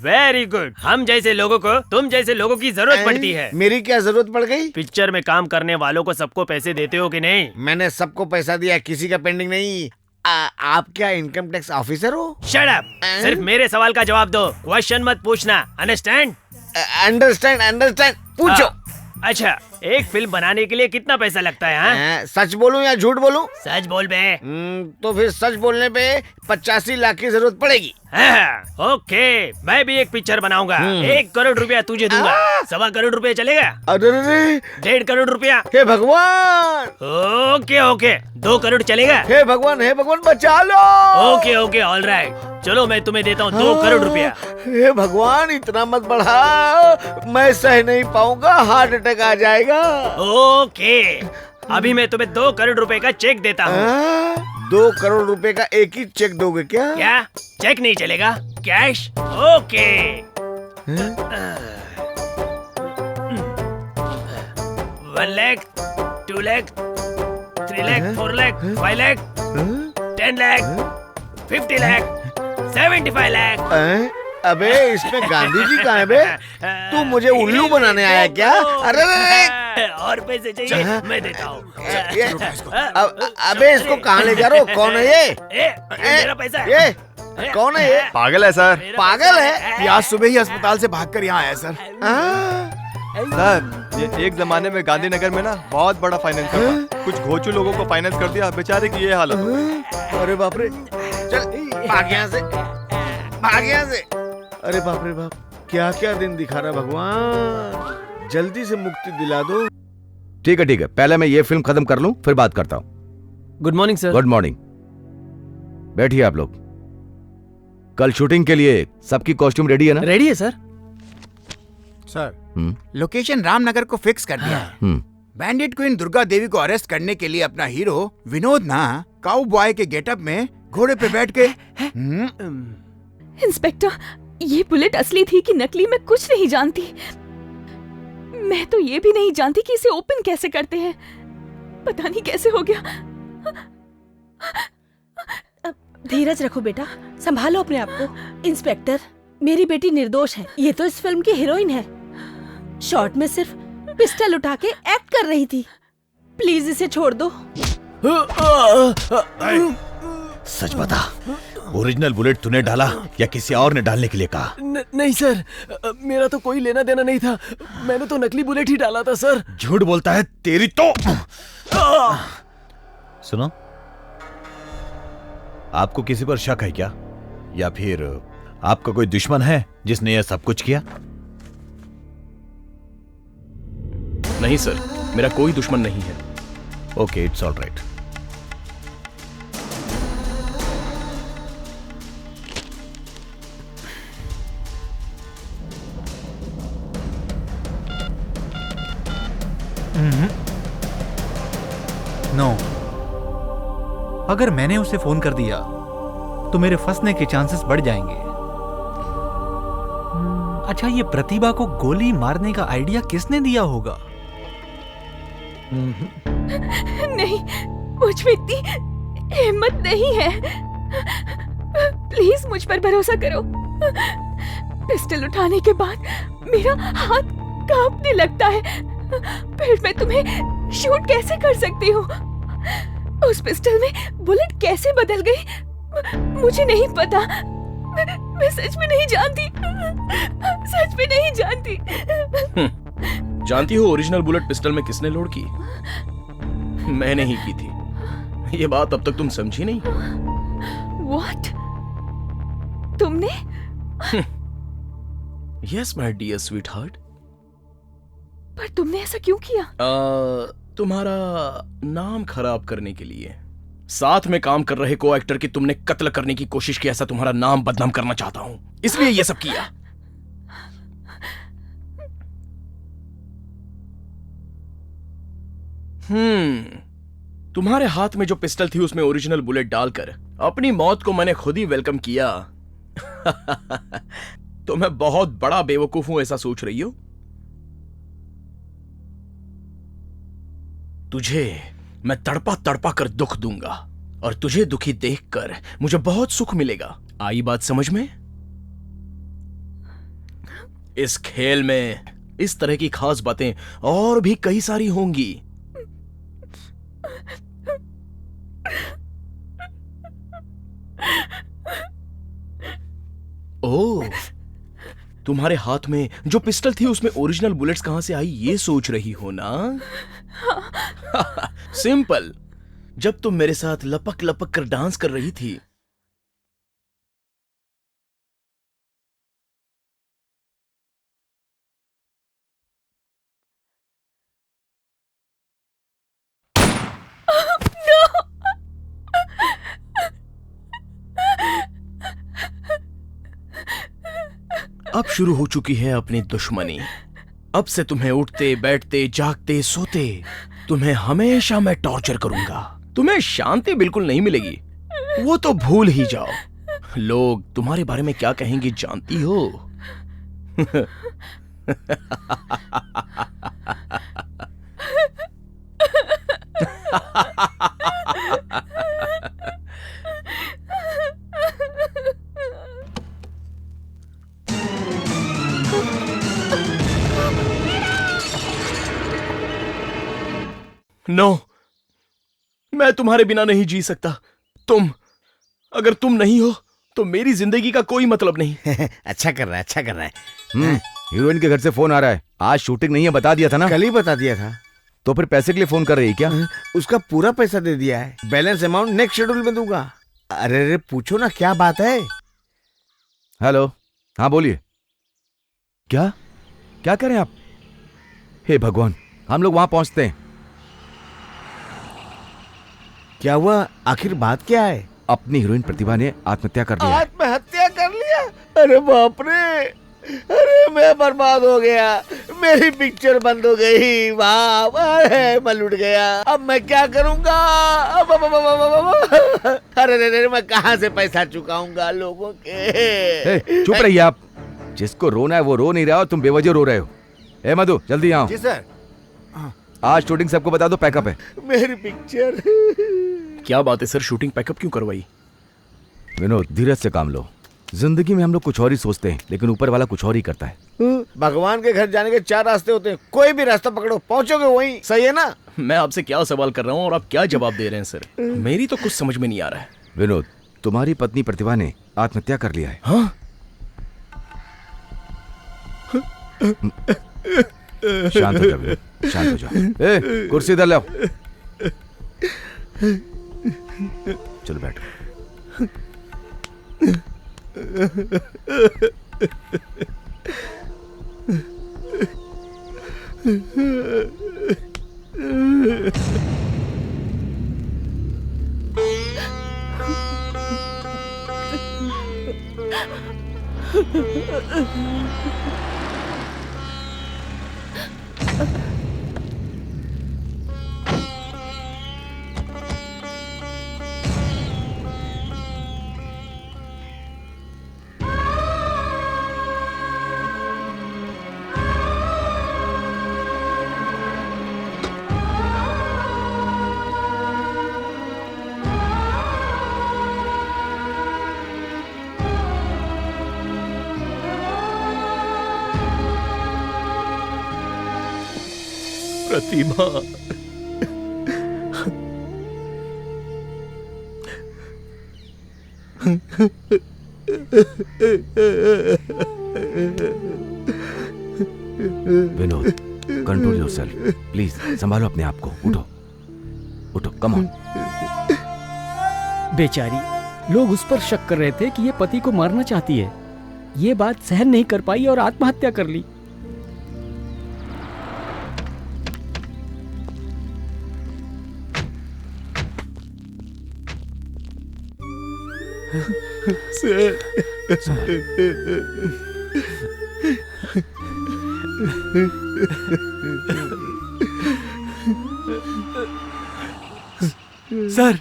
[SPEAKER 2] Very good. हम जैसे लोगों को तुम जैसे लोगों की जरूरत पड़ती है।
[SPEAKER 4] मेरी क्या जरूरत पड़ गई?
[SPEAKER 2] पिक्चर में काम करने वालों को सबको पैसे देते हो कि नहीं?
[SPEAKER 4] मैंने सबको पैसा दिया, किसी का पेंडिंग नहीं। आप क्या इनकम टैक्स ऑफिसर हो?
[SPEAKER 2] Shut up. सिर्फ मेरे सवाल का जवाब दो, क्वेश्चन मत पूछना। अंडरस्टैंड?
[SPEAKER 4] अंडरस्टैंड। पूछो।
[SPEAKER 2] अच्छा, एक फिल्म बनाने के लिए कितना पैसा लगता है? हाँ?
[SPEAKER 4] सच बोलूं या झूठ बोलूं?
[SPEAKER 2] सच बोल बे।
[SPEAKER 4] तो फिर सच बोलने पे 85 लाख की जरूरत पड़ेगी।
[SPEAKER 2] ओके, मैं भी एक पिक्चर बनाऊंगा। 1 करोड़ रुपया तुझे दूंगा। 1.25 करोड़ रुपया चलेगा?
[SPEAKER 4] अरे
[SPEAKER 2] 1.5 करोड़ रुपया?
[SPEAKER 4] हे भगवान।
[SPEAKER 2] ओके 2 करोड़ चलेगा?
[SPEAKER 4] हे भगवान बचा लो।
[SPEAKER 2] ओके ऑल राइट, चलो मैं तुम्हें देता हूँ 2 करोड़ रुपया।
[SPEAKER 4] हे भगवान इतना मत बढ़ा, मैं सह नहीं पाऊंगा, हार्ट अटैक आ जाएगा।
[SPEAKER 2] ओके, अभी मैं तुम्हें 2 करोड़ रुपए का चेक देता हूँ।
[SPEAKER 4] 2 करोड़ रुपए का एक ही चेक दोगे क्या?
[SPEAKER 2] क्या चेक नहीं चलेगा? कैश? ओके। 1 लाख, 2 लाख, 3 लाख, 4 लाख, 5 लाख, 10 लाख, 50 लाख, 75 लाख।
[SPEAKER 4] अबे इसमें गांधी जी कहाँ है बे? तू मुझे उल्लू बनाने आया क्या? अरे
[SPEAKER 2] और पैसे चाहिए? मैं देता हूँ।
[SPEAKER 4] अबे इसको कहाँ ले जा रहे हो? कौन है ये?
[SPEAKER 2] मेरा पैसा है।
[SPEAKER 4] ये कौन है ये?
[SPEAKER 11] पागल है सर।
[SPEAKER 4] पागल है?
[SPEAKER 14] ये आज सुबह ही अस्पताल से भागकर यहाँ आया सर।
[SPEAKER 11] सर ये एक जमाने में गांधीनगर में ना बहुत बड़ा फाइनेंसर था, कुछ घोचू लोगों को फाइनेंस कर दिया, बेचारे की ये हालत हो।
[SPEAKER 4] अरे बाप रे, चल भाग यहाँ से, भाग यहाँ से। अरे बाप रे बाप, क्या क्या दिन दिखा रहा भगवान, जल्दी से मुक्ति दिला दो।
[SPEAKER 7] ठीक है, पहले मैं ये फिल्म खत्म कर लूं, फिर बात करता हूँ।
[SPEAKER 2] Good morning sir.
[SPEAKER 7] Good morning. बैठिए आप लोग। कल शूटिंग के लिए सबकी कॉस्ट्यूम रेडी है ना?
[SPEAKER 2] रेडी है सर।
[SPEAKER 14] सर लोकेशन रामनगर को फिक्स कर दिया है। बैंडिट क्वीन दुर्गा देवी को अरेस्ट करने के लिए अपना हीरो विनोद ना काउ बॉय के गेटअप में घोड़े पे बैठ के
[SPEAKER 12] इंस्पेक्टर, ये बुलेट असली थी कि नकली मैं कुछ नहीं जानती। मैं तो ये भी नहीं जानती कि इसे ओपन कैसे करते हैं। पता नहीं कैसे हो गया।
[SPEAKER 13] धीरज रखो बेटा, संभालो अपने आप को। इंस्पेक्टर, मेरी बेटी निर्दोष है। ये तो इस फिल्म की हीरोइन है। शॉर्ट में सिर्फ पिस्टल उठा के एक्ट कर रही थी। प्लीज इसे छोड़ दो।
[SPEAKER 1] सच बता, ओरिजिनल बुलेट तूने डाला या किसी और ने डालने के लिए कहा?
[SPEAKER 2] नहीं सर, मेरा तो कोई लेना देना नहीं था। मैंने तो नकली बुलेट ही डाला था सर।
[SPEAKER 1] झूठ बोलता है तेरी तो। सुनो, आपको किसी पर शक है क्या, या फिर आपका कोई दुश्मन है जिसने यह सब कुछ किया?
[SPEAKER 9] नहीं सर, मेरा कोई दुश्मन नहीं है।
[SPEAKER 1] Okay, it's all right.
[SPEAKER 10] No, अगर मैंने उसे फोन कर दिया तो मेरे फंसने के चांसेस बढ़ जाएंगे। अच्छा, ये प्रतिभा को गोली मारने का आइडिया किसने दिया होगा?
[SPEAKER 12] नहीं, मुझ में इतनी हिम्मत नहीं है। प्लीज मुझ पर भरोसा करो। पिस्टल उठाने के बाद मेरा हाथ कांपने लगता है। फिर मैं तुम्हें शूट कैसे कर सकती हूँ? उस पिस्टल में बुलेट कैसे बदल गई मुझे नहीं पता। मैं सच में नहीं जानती। सच में नहीं जानती।
[SPEAKER 9] जानती हो ओरिजिनल बुलेट पिस्टल में किसने लोड की? मैंने ही की थी। ये बात अब तक तुम समझी नहीं।
[SPEAKER 12] What? तुमने?
[SPEAKER 9] Yes my dear sweetheart.
[SPEAKER 12] पर तुमने ऐसा क्यों किया?
[SPEAKER 9] तुम्हारा नाम खराब करने के लिए। साथ में काम कर रहे को एक्टर की तुमने कत्ल करने की कोशिश की, ऐसा तुम्हारा नाम बदनाम करना चाहता हूं, इसलिए ये सब किया। तुम्हारे हाथ में जो पिस्टल थी उसमें ओरिजिनल बुलेट डालकर अपनी मौत को मैंने खुद ही वेलकम किया। तो मैं बहुत बड़ा बेवकूफ हूं ऐसा सोच रही हो? तुझे मैं तड़पा तड़पा कर दुख दूंगा और तुझे दुखी देखकर मुझे बहुत सुख मिलेगा। आई बात समझ में? इस खेल में इस तरह की खास बातें और भी कई सारी होंगी। ओह, तुम्हारे हाथ में जो पिस्टल थी उसमें ओरिजिनल बुलेट्स कहां से आई ये सोच रही हो ना? सिंपल, जब तुम मेरे साथ लपक लपक कर डांस कर रही थी अब शुरू हो चुकी है अपनी दुश्मनी। अब से तुम्हें उठते बैठते जागते सोते तुम्हें हमेशा मैं टॉर्चर करूंगा। तुम्हें शांति बिल्कुल नहीं मिलेगी, वो तो भूल ही जाओ। लोग तुम्हारे बारे में क्या कहेंगे जानती हो? नो, मैं तुम्हारे बिना नहीं जी सकता। अगर तुम नहीं हो तो मेरी जिंदगी का कोई मतलब नहीं।
[SPEAKER 4] अच्छा कर रहा है, अच्छा कर रहा है।
[SPEAKER 7] हीरोइन के घर से फोन आ रहा है। आज शूटिंग नहीं है, बता दिया था ना?
[SPEAKER 4] कल ही बता दिया था।
[SPEAKER 7] तो फिर पैसे के लिए फोन कर रही है क्या?
[SPEAKER 4] उसका पूरा पैसा दे दिया है, बैलेंस अमाउंट नेक्स्ट शेड्यूल में दूंगा। अरे पूछो ना क्या बात है।
[SPEAKER 7] हेलो, हाँ बोलिए। क्या क्या करें आप? हे भगवान, हम लोग वहां पहुंचते हैं।
[SPEAKER 4] क्या हुआ, आखिर बात क्या है?
[SPEAKER 7] अपनी हीरोइन प्रतिभा ने आत्महत्या कर लिया।
[SPEAKER 4] आत्महत्या कर लिया? अरे बाप रे, अरे मैं बर्बाद हो गया, मेरी पिक्चर बंद हो गई। वाह, अरे मैं लुट गया। अब मैं क्या करूंगा? अरे मैं कहाँ से पैसा चुकाऊंगा लोगों के?
[SPEAKER 7] चुप रहिए आप। जिसको रोना है वो रो नहीं रहा हो, तुम बेवजह रो रहे हो। ए मधु, जल्दी आओ।
[SPEAKER 14] जी सर।
[SPEAKER 7] आज शूटिंग सबको बता दो, पैकअप है।
[SPEAKER 4] मेरी पिक्चर।
[SPEAKER 9] क्या बात है सर, शूटिंग पैकअप क्यों करवाई?
[SPEAKER 7] विनोद, धीरज से काम लो। जिंदगी में हम लोग कुछ और ही सोचते हैं, लेकिन ऊपर वाला कुछ और ही करता है।
[SPEAKER 4] भगवान के घर जाने के 4 रास्ते होते हैं, कोई भी रास्ता पकड़ो पहुंचोगे वहीं। सही है ना?
[SPEAKER 9] मैं आपसे क्या सवाल कर रहा हूँ और आप क्या जवाब दे रहे हैं सर? मेरी तो कुछ समझ में नहीं आ रहा है।
[SPEAKER 7] विनोद, तुम्हारी पत्नी प्रतिभा ने आत्महत्या कर लिया है।
[SPEAKER 9] हाँ?
[SPEAKER 7] शांत हो जाओ विनोद, शांत हो जाओ। ए, कुर्सी इधर लाओ। चलो बैठो।
[SPEAKER 9] प्रतिभा,
[SPEAKER 7] विनोद, कंट्रोल योरसेल्फ प्लीज। संभालो अपने आप को। उठो उठो, कम ऑन।
[SPEAKER 5] बेचारी, लोग उस पर शक कर रहे थे कि ये पति को मारना चाहती है। ये बात सहन नहीं कर पाई और आत्महत्या कर ली।
[SPEAKER 10] सर,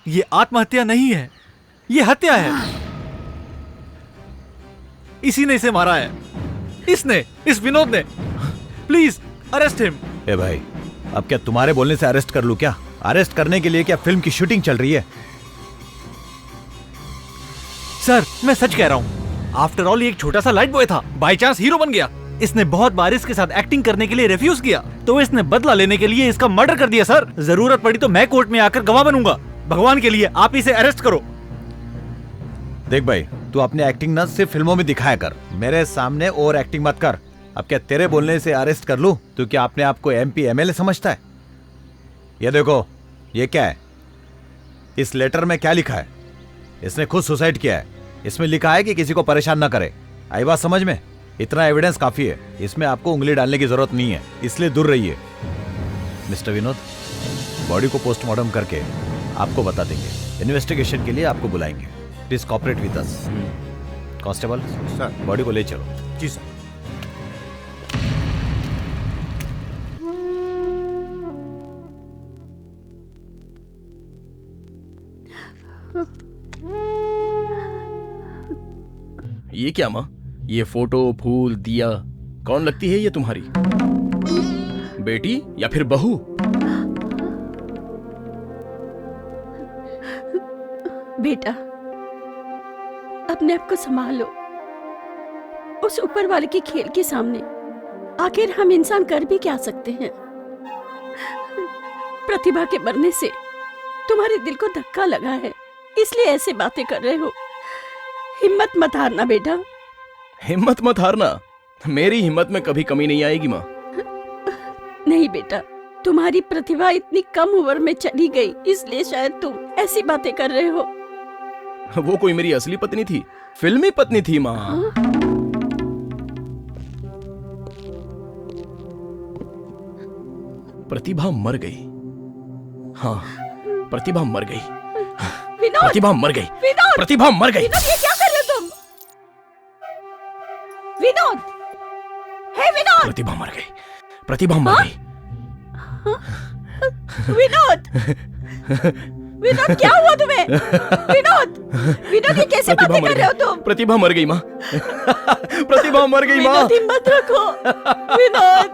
[SPEAKER 10] ये आत्महत्या नहीं है, ये हत्या है। इसी ने इसे मारा है, इसने, इस विनोद ने। Please arrest him.
[SPEAKER 1] ए भाई, अब क्या तुम्हारे बोलने से अरेस्ट कर लूं क्या? अरेस्ट करने के लिए क्या फिल्म की शूटिंग चल रही है?
[SPEAKER 10] सर, मैं सच कह रहा हूँ। आफ्टर ऑल ये एक छोटा सा लाइट बॉय था, बाय चांस हीरो बन गया। इसने बहुत बार इसके साथ एक्टिंग करने के लिए रिफ्यूज किया, तो इसने बदला लेने के लिए इसका मर्डर कर दिया। सर, जरूरत पड़ी तो मैं कोर्ट में आकर गवाह बनूंगा। भगवान के लिए आप इसे अरेस्ट करो।
[SPEAKER 1] देख भाई, तू अपनी एक्टिंग ना सिर्फ फिल्मों में दिखाया कर, मेरे सामने और एक्टिंग मत कर। अब क्या तेरे बोलने से अरेस्ट कर लूं? तू क्या अपने आप को MP MLA समझता है? ये देखो, ये क्या है? इस लेटर में क्या लिखा है? इसने खुद सुसाइड किया है। इसमें लिखा है कि किसी को परेशान ना करे। आई बात समझ में? इतना एविडेंस काफी है, इसमें आपको उंगली डालने की जरूरत नहीं है, इसलिए दूर रहिए। मिस्टर विनोद, बॉडी को पोस्टमार्टम करके आपको बता देंगे। इन्वेस्टिगेशन के लिए आपको बुलाएंगे। Please cooperate with us. Constable sir, body को ले चलो।
[SPEAKER 14] जी सर।
[SPEAKER 9] ये क्या माँ? ये फोटो, फूल, दिया, कौन लगती है ये तुम्हारी बेटी या फिर बहू?
[SPEAKER 3] बेटा, अपने आप को संभालो। उस ऊपर वाले के खेल के सामने आखिर हम इंसान कर भी क्या सकते हैं? प्रतिभा के मरने से तुम्हारे दिल को धक्का लगा है, इसलिए ऐसे बातें कर रहे हो। हिम्मत मत हारना बेटा।
[SPEAKER 9] हिम्मत मत हारना? मेरी हिम्मत में कभी कमी नहीं आएगी माँ।
[SPEAKER 3] नहीं बेटा, तुम्हारी प्रतिभा इतनी कम उम्र में चली गई, इसलिए शायद तुम ऐसी बातें कर रहे हो।
[SPEAKER 9] वो कोई मेरी असली पत्नी थी, फिल्मी पत्नी थी माँ। प्रतिभा मर गई। हाँ, प्रतिभा मर गई।
[SPEAKER 3] विनोद!
[SPEAKER 9] प्रतिभा मर गई।
[SPEAKER 3] विनोद!
[SPEAKER 9] प्रतिभा मर गई।
[SPEAKER 3] विनोद, ये क्या कर रहे हो तुम? विनोद! हे विनोद!
[SPEAKER 9] प्रतिभा मर गई। प्रतिभा मर गई।
[SPEAKER 3] विनोद! विनोद, क्या हुआ तुम्हें? विनोद! विनोद, ये कैसे बातें कर रहे हो तुम?
[SPEAKER 9] प्रतिभा मर गई माँ। प्रतिभा मर गई माँ।
[SPEAKER 3] विनोद, हिम्मत रखो। विनोद!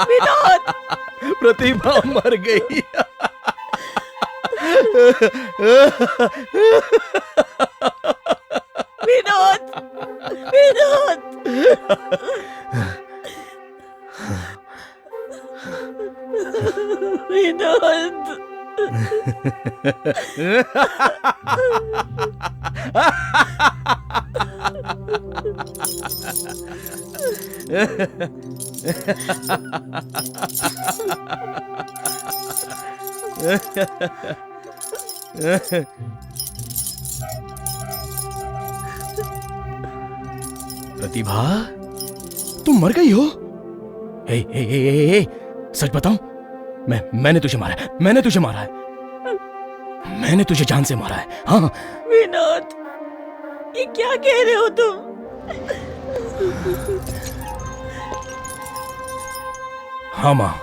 [SPEAKER 3] विनोद!
[SPEAKER 9] प्रतिभा मर गई।
[SPEAKER 3] विनोद! विनोद! विनोद!
[SPEAKER 9] प्रतिभा, तुम मर गई हो? ए, सच बताऊं, मैंने तुझे मारा है। मैंने तुझे मारा है। मैंने तुझे जान से मारा है। हाँ।
[SPEAKER 3] विनोद, ये क्या कह रहे हो तुम?
[SPEAKER 9] हाँ माँ,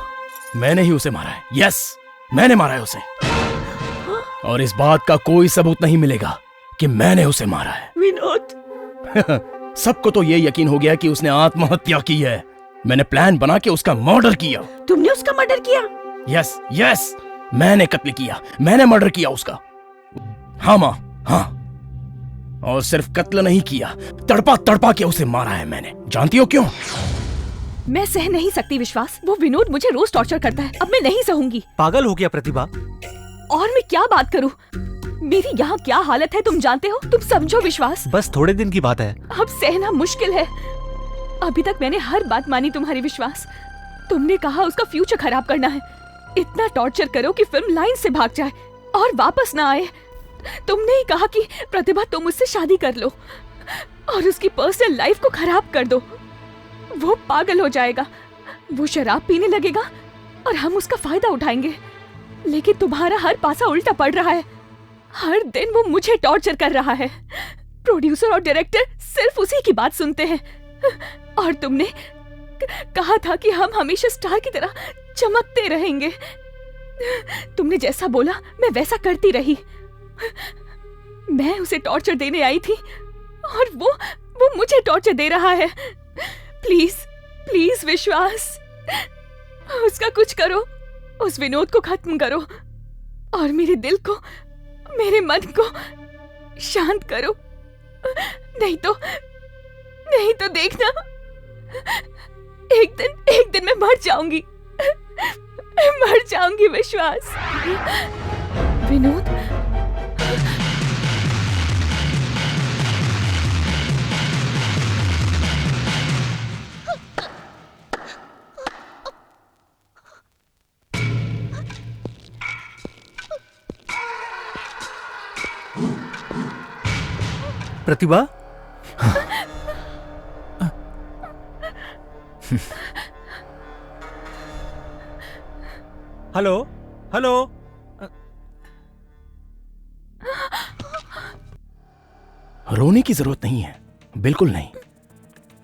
[SPEAKER 9] मैंने ही उसे मारा है। यस, मैंने मारा है उसे। और इस बात का कोई सबूत नहीं मिलेगा कि मैंने उसे मारा है।
[SPEAKER 3] विनोद!
[SPEAKER 9] सबको तो ये यकीन हो गया कि उसने आत्महत्या की है। मैंने प्लान बना के उसका मर्डर किया।
[SPEAKER 3] तुमने उसका मर्डर किया?
[SPEAKER 9] यस यस, मैंने कत्ल किया, मैंने मर्डर किया उसका। हाँ माँ, हाँ। और सिर्फ कत्ल नहीं किया, तड़पा तड़पा के उसे मारा है मैंने। जानती हो क्यों?
[SPEAKER 12] मैं सह नहीं सकती विश्वास। वो विनोद मुझे रोज टॉर्चर करता है। अब मैं नहीं सहूंगी।
[SPEAKER 10] पागल हो गया प्रतिभा।
[SPEAKER 12] और मैं क्या बात करूं? मेरी यहाँ क्या हालत है तुम जानते हो? तुम समझो विश्वास।
[SPEAKER 10] बस थोड़े दिन की बात है।
[SPEAKER 12] अब सहना मुश्किल है। अभी तक मैंने हर बात मानी तुम्हारी विश्वास। तुमने कहा उसका फ्यूचर खराब करना है। इतना टॉर्चर करो कि फिल्म लाइन से भाग जाए और वापस ना आए। तुमने ही कहा कि प्रतिभा तुम उससे शादी कर लो और उसकी पर्सनल लाइफ को खराब कर दो। वो पागल हो जाएगा, वो शराब पीने लगेगा और हम उसका फायदा उठाएंगे। लेकिन तुम्हारा हर पासा उल्टा पड़ रहा है। हर दिन वो मुझे टॉर्चर कर रहा है। प्रोड्यूसर और डायरेक्टर सिर्फ उसी की बात सुनते हैं। और तुमने कहा था कि हम हमेशा स्टार की तरह चमकते रहेंगे। तुमने जैसा बोला मैं वैसा करती रही। मैं उसे टॉर्चर देने आई थी और वो मुझे टॉर्चर दे रहा है। प्लीज प्लीज विश्वास, उसका कुछ करो, उस विनोद को खत्म करो और मेरे दिल को, मेरे मन को शांत करो। नहीं तो देखना, एक दिन मैं मर जाऊंगी, विश्वास। विनोद,
[SPEAKER 10] प्रतिभा, हेलो हेलो।
[SPEAKER 9] रोने की जरूरत नहीं है, बिल्कुल नहीं।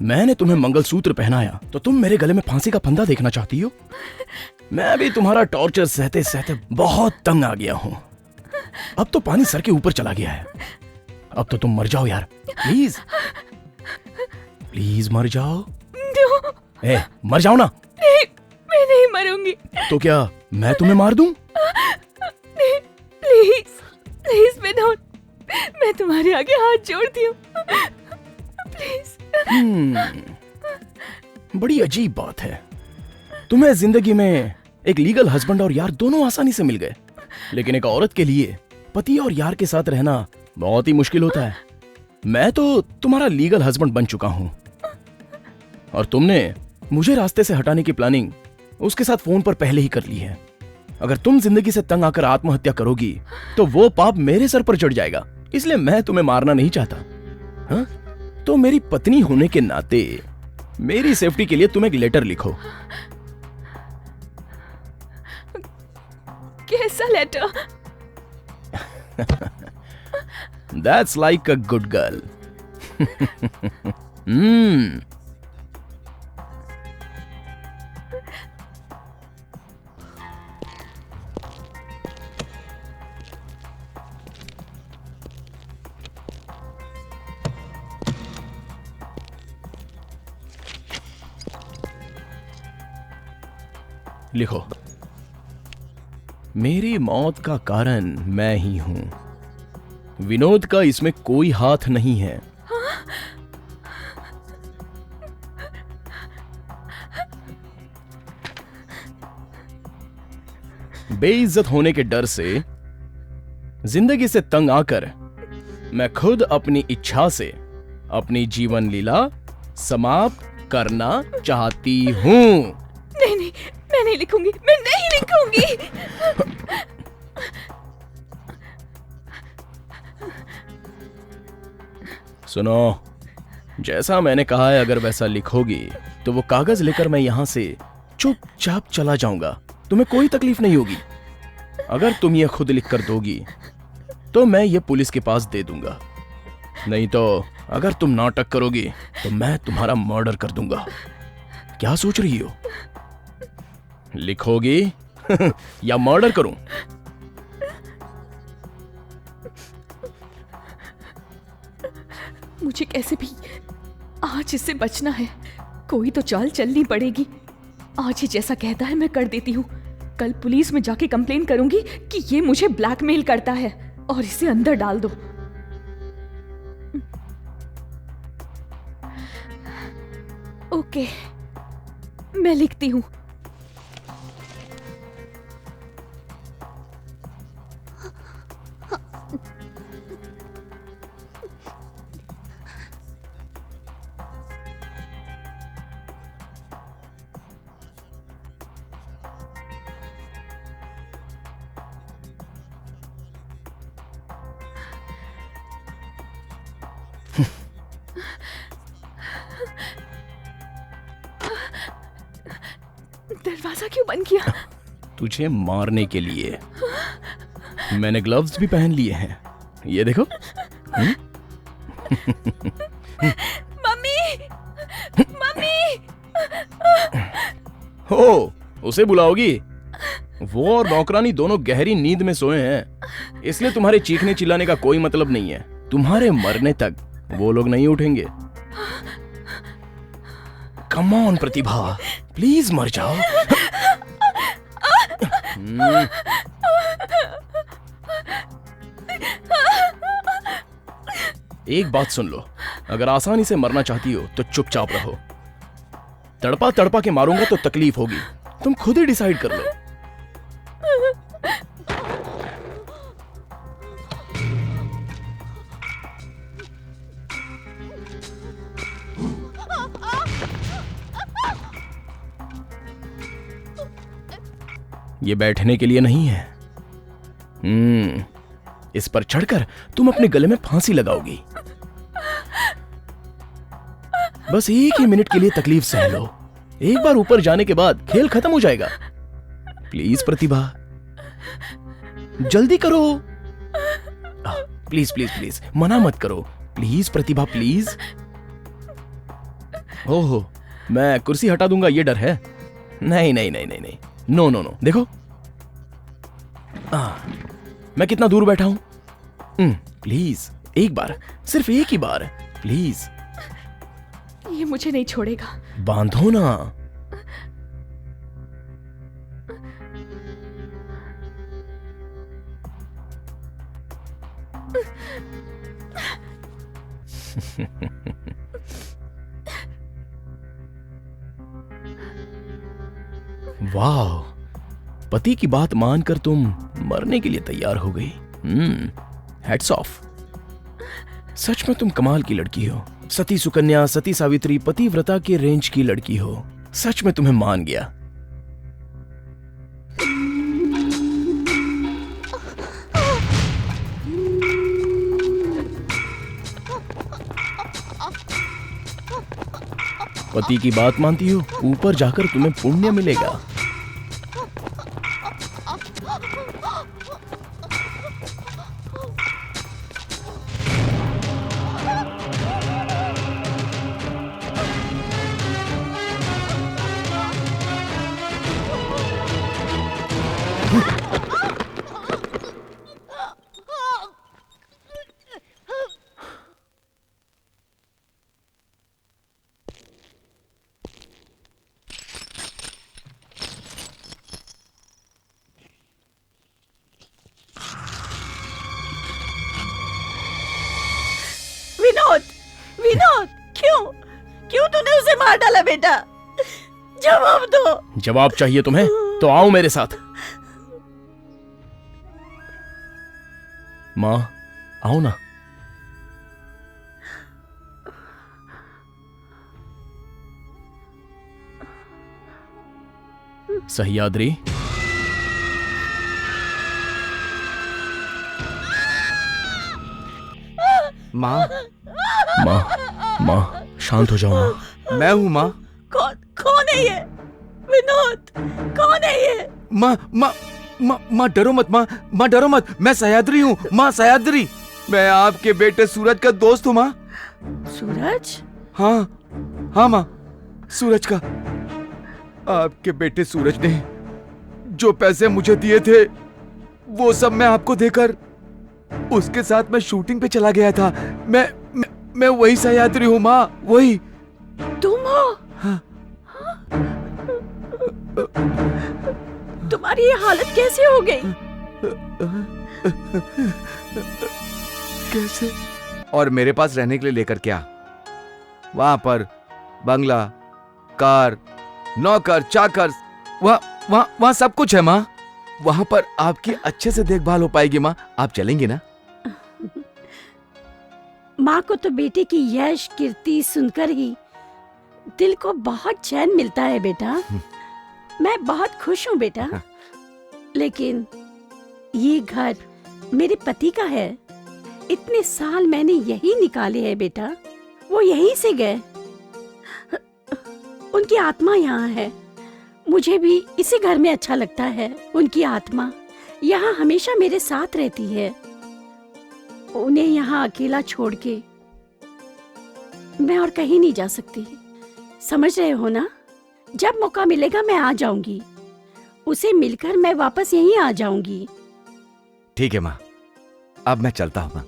[SPEAKER 9] मैंने तुम्हें मंगलसूत्र पहनाया तो तुम मेरे गले में फांसी का फंदा देखना चाहती हो? मैं भी तुम्हारा टॉर्चर सहते सहते बहुत तंग आ गया हूं। अब तो पानी सर के ऊपर चला गया है। अब तो तुम मर जाओ यार, प्लीज प्लीज मर जाओ। मर जाओ ना।
[SPEAKER 12] मैं नहीं मरूंगी।
[SPEAKER 9] तो क्या मैं तुम्हें मार दूं?
[SPEAKER 12] प्लीज प्लीज विनोद, मैं तुम्हारे आगे हाथ जोड़ती हूँ, प्लीज।
[SPEAKER 9] बड़ी अजीब बात है, तुम्हें जिंदगी में एक लीगल हस्बैंड और यार दोनों आसानी से मिल गए, लेकिन एक औरत के लिए पति और यार के साथ रहना बहुत ही मुश्किल होता है। मैं तो तुम्हारा लीगल हस्बैंड बन चुका हूं और तुमने मुझे रास्ते से हटाने की प्लानिंग उसके साथ फोन पर पहले ही कर ली है। अगर तुम जिंदगी से तंग आकर आत्महत्या करोगी तो वो पाप मेरे सर पर चढ़ जाएगा, इसलिए मैं तुम्हें मारना नहीं चाहता। हाँ? तो मेरी पत्नी होने के नाते मेरी सेफ्टी के लिए तुम एक लेटर लिखो।
[SPEAKER 12] कैसा letter?
[SPEAKER 9] That's like a good girl. लिखो, मेरी मौत का कारण मैं ही हूं। विनोद का इसमें कोई हाथ नहीं है। बेइज्जत होने के डर से, जिंदगी से तंग आकर मैं खुद अपनी इच्छा से अपनी जीवन लीला समाप्त करना चाहती हूं।
[SPEAKER 12] नहीं, मैं नहीं लिखूंगी, मैं नहीं लिखूंगी।
[SPEAKER 9] सुनो, जैसा मैंने कहा है, अगर वैसा लिखोगी तो वो कागज लेकर मैं यहां से चुपचाप चला जाऊंगा, तुम्हें कोई तकलीफ नहीं होगी। अगर तुम ये खुद लिख कर दोगी तो मैं ये पुलिस के पास दे दूंगा, नहीं तो अगर तुम नाटक करोगी तो मैं तुम्हारा मर्डर कर दूंगा। क्या सोच रही हो? लिखोगी या मर्डर करूं?
[SPEAKER 12] मुझे कैसे भी आज इससे बचना है। कोई तो चाल चलनी पड़ेगी। आज ही जैसा कहता है मैं कर देती हूँ। कल पुलिस में जाके कंप्लेन करूंगी कि ये मुझे ब्लैकमेल करता है और इसे अंदर डाल दो। ओके, मैं लिखती हूँ। दरवाजा क्यों बंद किया?
[SPEAKER 9] तुझे मारने के लिए। मैंने ग्लव्स भी पहन लिए हैं, ये देखो।
[SPEAKER 12] Mummy, mummy.
[SPEAKER 9] हो, उसे बुलाओगी? वो और नौकरानी दोनों गहरी नींद में सोए हैं, इसलिए तुम्हारे चीखने चिल्लाने का कोई मतलब नहीं है। तुम्हारे मरने तक वो लोग नहीं उठेंगे। कम ऑन प्रतिभा, प्लीज मर जाओ। एक बात सुन लो, अगर आसानी से मरना चाहती हो तो चुपचाप रहो। तड़पा तड़पा के मारूंगा तो तकलीफ होगी, तुम खुद ही डिसाइड कर लो। ये बैठने के लिए नहीं है। इस पर चढ़कर तुम अपने गले में फांसी लगाओगी। बस एक ही मिनट के लिए तकलीफ सह लो। एक बार ऊपर जाने के बाद खेल खत्म हो जाएगा। प्लीज प्रतिभा, जल्दी करो। प्लीज प्लीज प्लीज, मना मत करो। Please Pratibha, please. ओहो, मैं कुर्सी हटा दूंगा, ये डर है? नहीं नहीं नहीं नहीं नहीं, नो नो नो। देखो मैं कितना दूर बैठा हूं। प्लीज एक बार, सिर्फ एक ही बार, प्लीज।
[SPEAKER 12] ये मुझे नहीं छोड़ेगा।
[SPEAKER 9] बांधो ना। वाह, पति की बात मानकर तुम मरने के लिए तैयार हो गई। Hats off. सच में तुम कमाल की लड़की हो। सती सुकन्या, सती सावित्री, पतिव्रता के रेंज की लड़की हो। सच में तुम्हें मान गया। पति की बात मानती हो, ऊपर जाकर तुम्हें पुण्य मिलेगा।
[SPEAKER 3] विनोद, विनोद, क्यों तूने उसे मार डाला बेटा? जवाब दो।
[SPEAKER 9] जवाब चाहिए तुम्हें तो आओ मेरे साथ। माँ, आओ ना। सह्याद्री,
[SPEAKER 7] माँ,
[SPEAKER 9] माँ, शांत हो जाओ माँ।
[SPEAKER 7] मैं हूँ माँ।
[SPEAKER 3] कौन है ये? विनोद, कौन है ये?
[SPEAKER 7] माँ डरो मत, माँ डरो मत। मैं सह्याद्री हूँ, माँ सह्याद्री। मैं आपके बेटे सूरज का दोस्त हूँ माँ।
[SPEAKER 3] सूरज?
[SPEAKER 7] हाँ माँ, सूरज का। आपके बेटे सूरज ने जो पैसे मुझे दिए थे वो सब मैं आपको देकर उसके साथ मैं शूटिंग पे चला गया था। मैं वही सह्याद्री हूँ माँ, वही।
[SPEAKER 3] तुम हो?
[SPEAKER 7] हाँ।
[SPEAKER 3] तुम्हारी ये हालत कैसे हो गई?
[SPEAKER 7] कैसे? और मेरे पास रहने के लिए लेकर क्या? वहां पर बंगला, कार, नौकर, चाकर, वहाँ सब कुछ है माँ। वहां पर आपकी अच्छे से देखभाल हो पाएगी माँ। आप चलेंगी ना?
[SPEAKER 3] माँ को तो बेटे की यश कीर्ति सुनकर ही दिल को बहुत चैन मिलता है बेटा। मैं बहुत खुश हूँ बेटा। लेकिन ये घर मेरे पति का है। इतने साल मैंने यही निकाले हैं बेटा। वो यहीं से गए। उनकी आत्मा यहाँ है। मुझे भी इसी घर में अच्छा लगता है। उनकी आत्मा यहाँ हमेशा मेरे साथ रहती है। उन्हें यहाँ अकेला छोड़ के मैं और कहीं नहीं जा सकती, समझ रहे हो ना? जब मौका मिलेगा मैं आ जाऊंगी, उसे मिलकर मैं वापस यहीं आ जाऊंगी।
[SPEAKER 7] ठीक है माँ, अब मैं चलता हूँ माँ।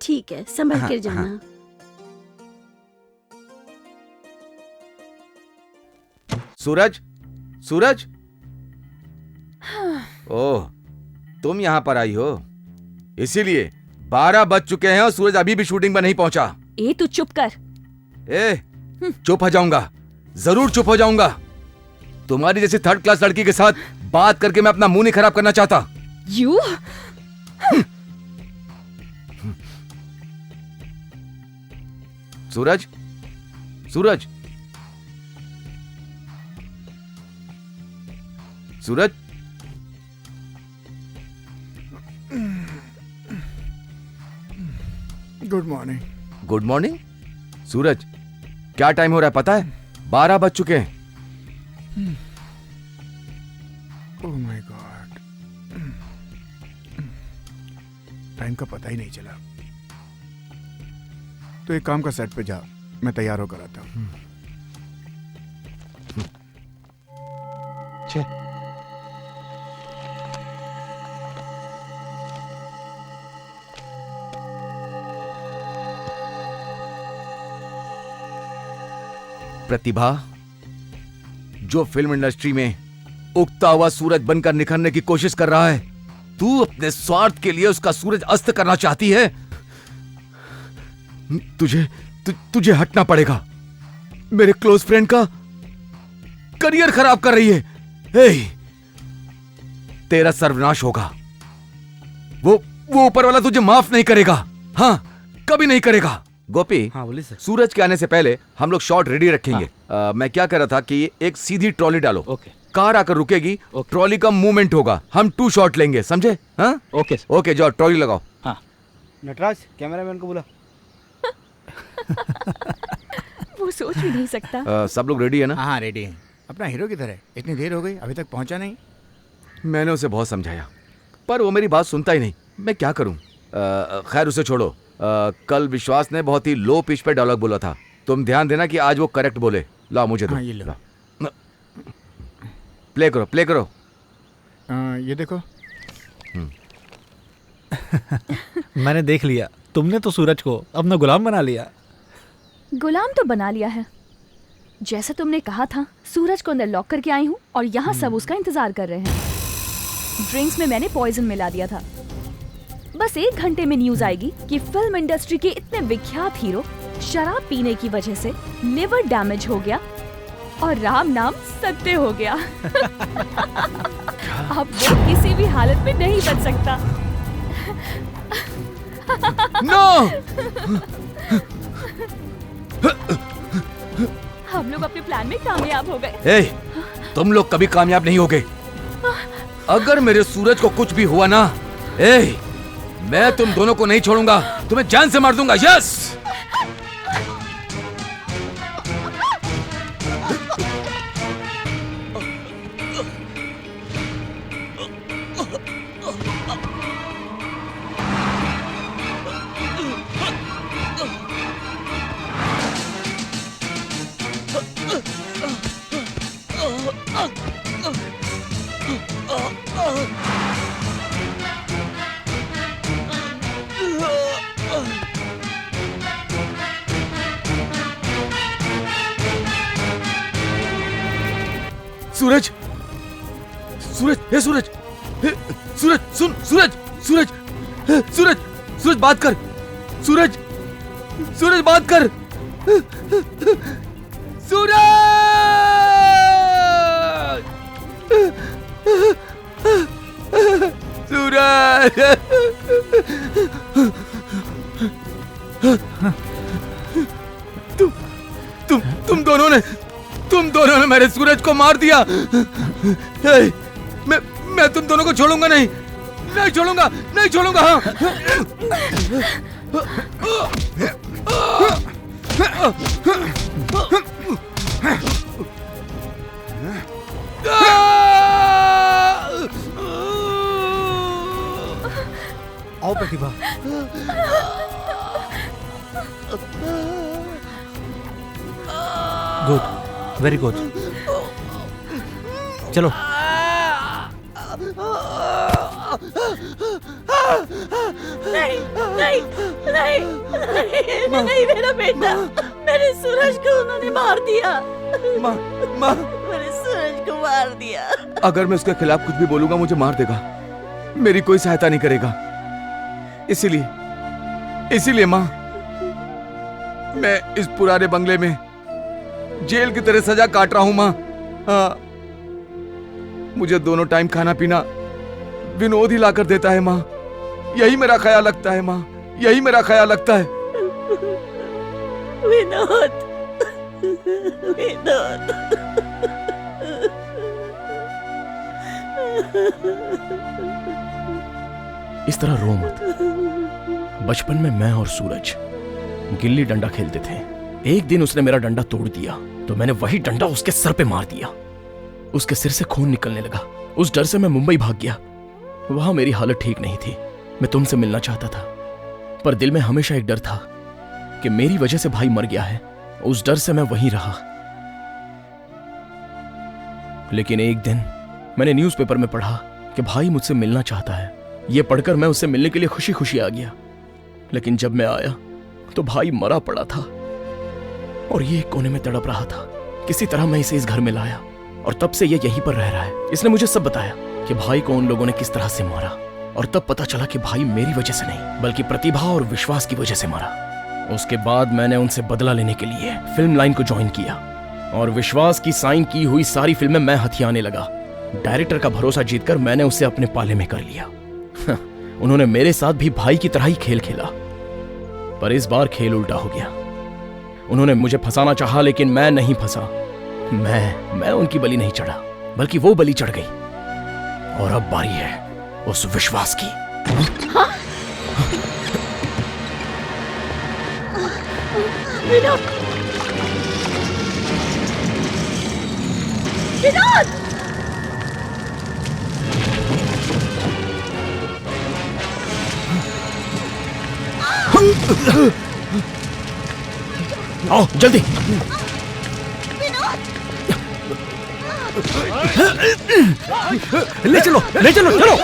[SPEAKER 3] ठीक है, संभल कर जाना।
[SPEAKER 7] सूरज, सूरज। ओह, तुम यहाँ पर आई हो, इसीलिए 12 बज चुके हैं और सूरज अभी भी शूटिंग पर नहीं पहुंचा।
[SPEAKER 12] ए तू चुप कर।
[SPEAKER 7] चुप हो जाऊंगा, जरूर चुप हो जाऊंगा। तुम्हारी जैसी 3rd क्लास लड़की के साथ बात करके मैं अपना मुंह नहीं खराब करना चाहता।
[SPEAKER 12] You
[SPEAKER 7] Suraj, Suraj, Suraj.
[SPEAKER 14] Good morning.
[SPEAKER 7] Good morning. Suraj, क्या टाइम हो रहा है पता है? 12 बज चुके हैं।
[SPEAKER 14] ओह माय गॉड, टाइम का पता ही नहीं चला। तो एक काम का, सेट पे जा, मैं तैयार होकर आता हूँ।
[SPEAKER 7] प्रतिभा, जो फिल्म इंडस्ट्री में उगता हुआ सूरज बनकर निखरने की कोशिश कर रहा है, तू अपने स्वार्थ के लिए उसका सूरज अस्त करना चाहती है। तुझे हटना पड़ेगा। मेरे क्लोज फ्रेंड का करियर खराब कर रही है। तेरा सर्वनाश होगा। वो ऊपर वाला तुझे माफ नहीं करेगा। हाँ, कभी नहीं करेगा। गोपी,
[SPEAKER 15] हाँ बोलिए सर।
[SPEAKER 7] सूरज के आने से पहले हम लोग शॉट रेडी रखेंगे। मैं क्या कह रहा था कि एक सीधी ट्रॉली डालो।
[SPEAKER 15] ओके।
[SPEAKER 7] कार आकर रुकेगी, ट्रॉली का मूवमेंट होगा, हम 2 शॉट लेंगे, समझे? हाँ
[SPEAKER 15] ओके
[SPEAKER 7] ओके, जाओ ट्रॉली लगाओ।
[SPEAKER 15] हाँ नटराज, कैमरामैन को बुला।
[SPEAKER 12] वो सोच भी नहीं सकता।
[SPEAKER 7] सब लोग रेडी है ना?
[SPEAKER 14] हाँ रेडी है। अपना हीरो किधर है? इतनी देर हो गई, अभी तक पहुंचा नहीं।
[SPEAKER 7] मैंने उसे बहुत समझाया, पर वो मेरी बात सुनता ही नहीं। मैं क्या करूं? खैर, उसे छोड़ो। कल विश्वास ने बहुत ही लो पिच पे डायलॉग बोला था, तुम ध्यान देना कि आज वो करेक्ट बोले। लाओ मुझे दो।
[SPEAKER 14] हाँ, ये लो।
[SPEAKER 7] प्ले करो, प्ले करो।
[SPEAKER 14] ये देखो।
[SPEAKER 10] मैंने देख लिया, तुमने तो सूरज को अपना गुलाम बना लिया।
[SPEAKER 12] गुलाम तो बना लिया है, जैसा तुमने कहा था। सूरज को अंदर लॉक करके आई हूँ और यहाँ सब उसका इंतजार कर रहे हैं। ड्रिंक्स में मैंने पॉइजन मिला दिया था। बस 1 घंटे में न्यूज आएगी कि फिल्म इंडस्ट्री के इतने विख्यात हीरो शराब पीने की वजह से लिवर डैमेज हो गया और राम नाम सत्य हो गया। अब वो किसी भी हालत में नहीं बच सकता।
[SPEAKER 7] नो!
[SPEAKER 12] हम लोग अपने प्लान में कामयाब हो गए।
[SPEAKER 7] तुम लोग कभी कामयाब नहीं होगे। अगर मेरे सूरज को कुछ भी हुआ ना, मैं तुम दोनों को नहीं छोड़ूंगा, तुम्हें जान से मार दूंगा। यस! सूरज, सूरज, हे सूरज, हे सूरज, सुन, सूरज, सूरज, हे सूरज, सूरज बात कर, सूरज, सूरज बात कर, सूरज, सूरज, तुम दोनों ने मेरे सूरज को मार दिया। मैं तुम दोनों को छोड़ूंगा नहीं, नहीं छोड़ूंगा, नहीं छोड़ूंगा। हाँ।
[SPEAKER 10] आओ प्रतिभा।
[SPEAKER 6] Good, very good. चलो।
[SPEAKER 3] नहीं नहीं नहीं नहीं, नहीं मेरा बेटा, मेरे सूरज को उन्होंने मार दिया।
[SPEAKER 7] माँ
[SPEAKER 3] मेरे सूरज को मार दिया।
[SPEAKER 7] अगर मैं उसके खिलाफ कुछ भी बोलूंगा मुझे मार देगा, मेरी कोई सहायता नहीं करेगा। इसीलिए माँ, मैं इस पुराने बंगले में जेल की तरह सजा काट रहा हूं माँ। मुझे दोनों टाइम खाना पीना विनोद ही लाकर देता है माँ। यही मेरा ख्याल रखता है माँ, यही मेरा ख्याल रखता है।
[SPEAKER 3] विनोद, विनोद।
[SPEAKER 9] इस तरह रो मत। बचपन में मैं और सूरज गिल्ली डंडा खेलते थे। एक दिन उसने मेरा डंडा तोड़ दिया तो मैंने वही डंडा उसके सर पे मार दिया। उसके सिर से खून निकलने लगा। उस डर से मैं मुंबई भाग गया। वहां मेरी हालत ठीक नहीं थी। मैं तुमसे मिलना चाहता था, पर दिल में हमेशा एक डर था कि मेरी वजह से भाई मर गया है। उस डर से मैं वहीं रहा। लेकिन एक दिन मैंने न्यूज़पेपर में पढ़ा कि भाई मुझसे मिलना चाहता है। यह पढ़कर मैं उससे मिलने के लिए खुशी खुशी आ गया। लेकिन जब मैं आया तो भाई मरा पड़ा था और ये एक कोने में तड़प रहा था। किसी तरह मैं इसे इस घर में लाया और तब से ये यहीं पर रह रहा है। इसने मुझे सब बताया कि भाई को उन लोगों ने किस तरह से मारा, और तब पता चला कि भाई मेरी वजह से नहीं बल्कि प्रतिभा और विश्वास की वजह से मरा। उसके बाद मैंने उनसे बदला लेने के लिए फिल्म लाइन को ज्वाइन किया और विश्वास की साइन की हुई सारी फिल्में मैं हथियाने लगा। डायरेक्टर का भरोसा जीतकर मैंने उसे अपने पाले में कर लिया। उन्होंने मेरे साथ भी भाई की तरह ही खेल खेला, पर इस बार खेल उल्टा हो गया। उन्होंने मुझे फंसाना चाहा लेकिन मैं नहीं फंसा। मैं उनकी बलि नहीं चढ़ा बल्कि वो बलि चढ़ गई। और अब बारी है उस विश्वास की।
[SPEAKER 3] हाँ? विनोद, विनोद!
[SPEAKER 9] आओ जल्दी।
[SPEAKER 6] ले चलो, ले चलो, चलो।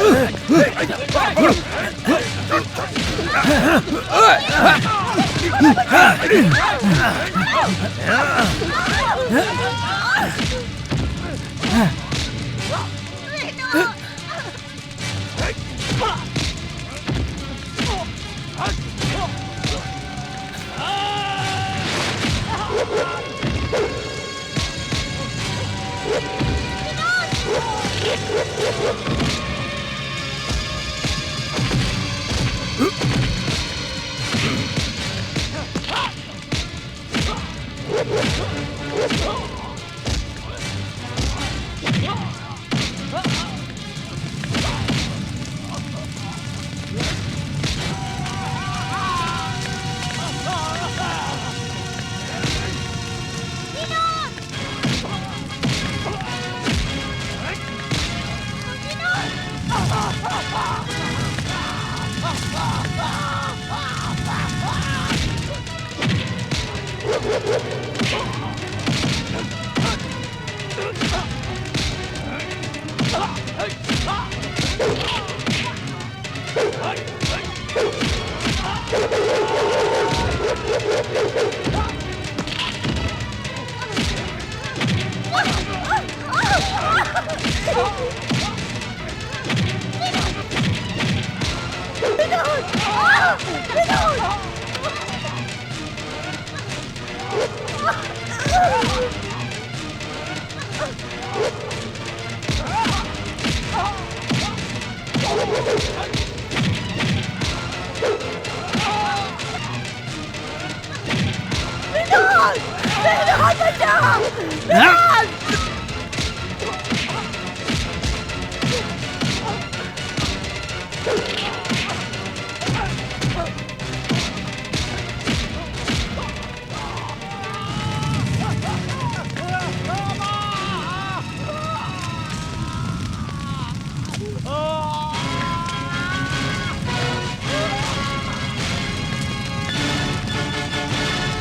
[SPEAKER 3] विनोद, विनोद बचाओ!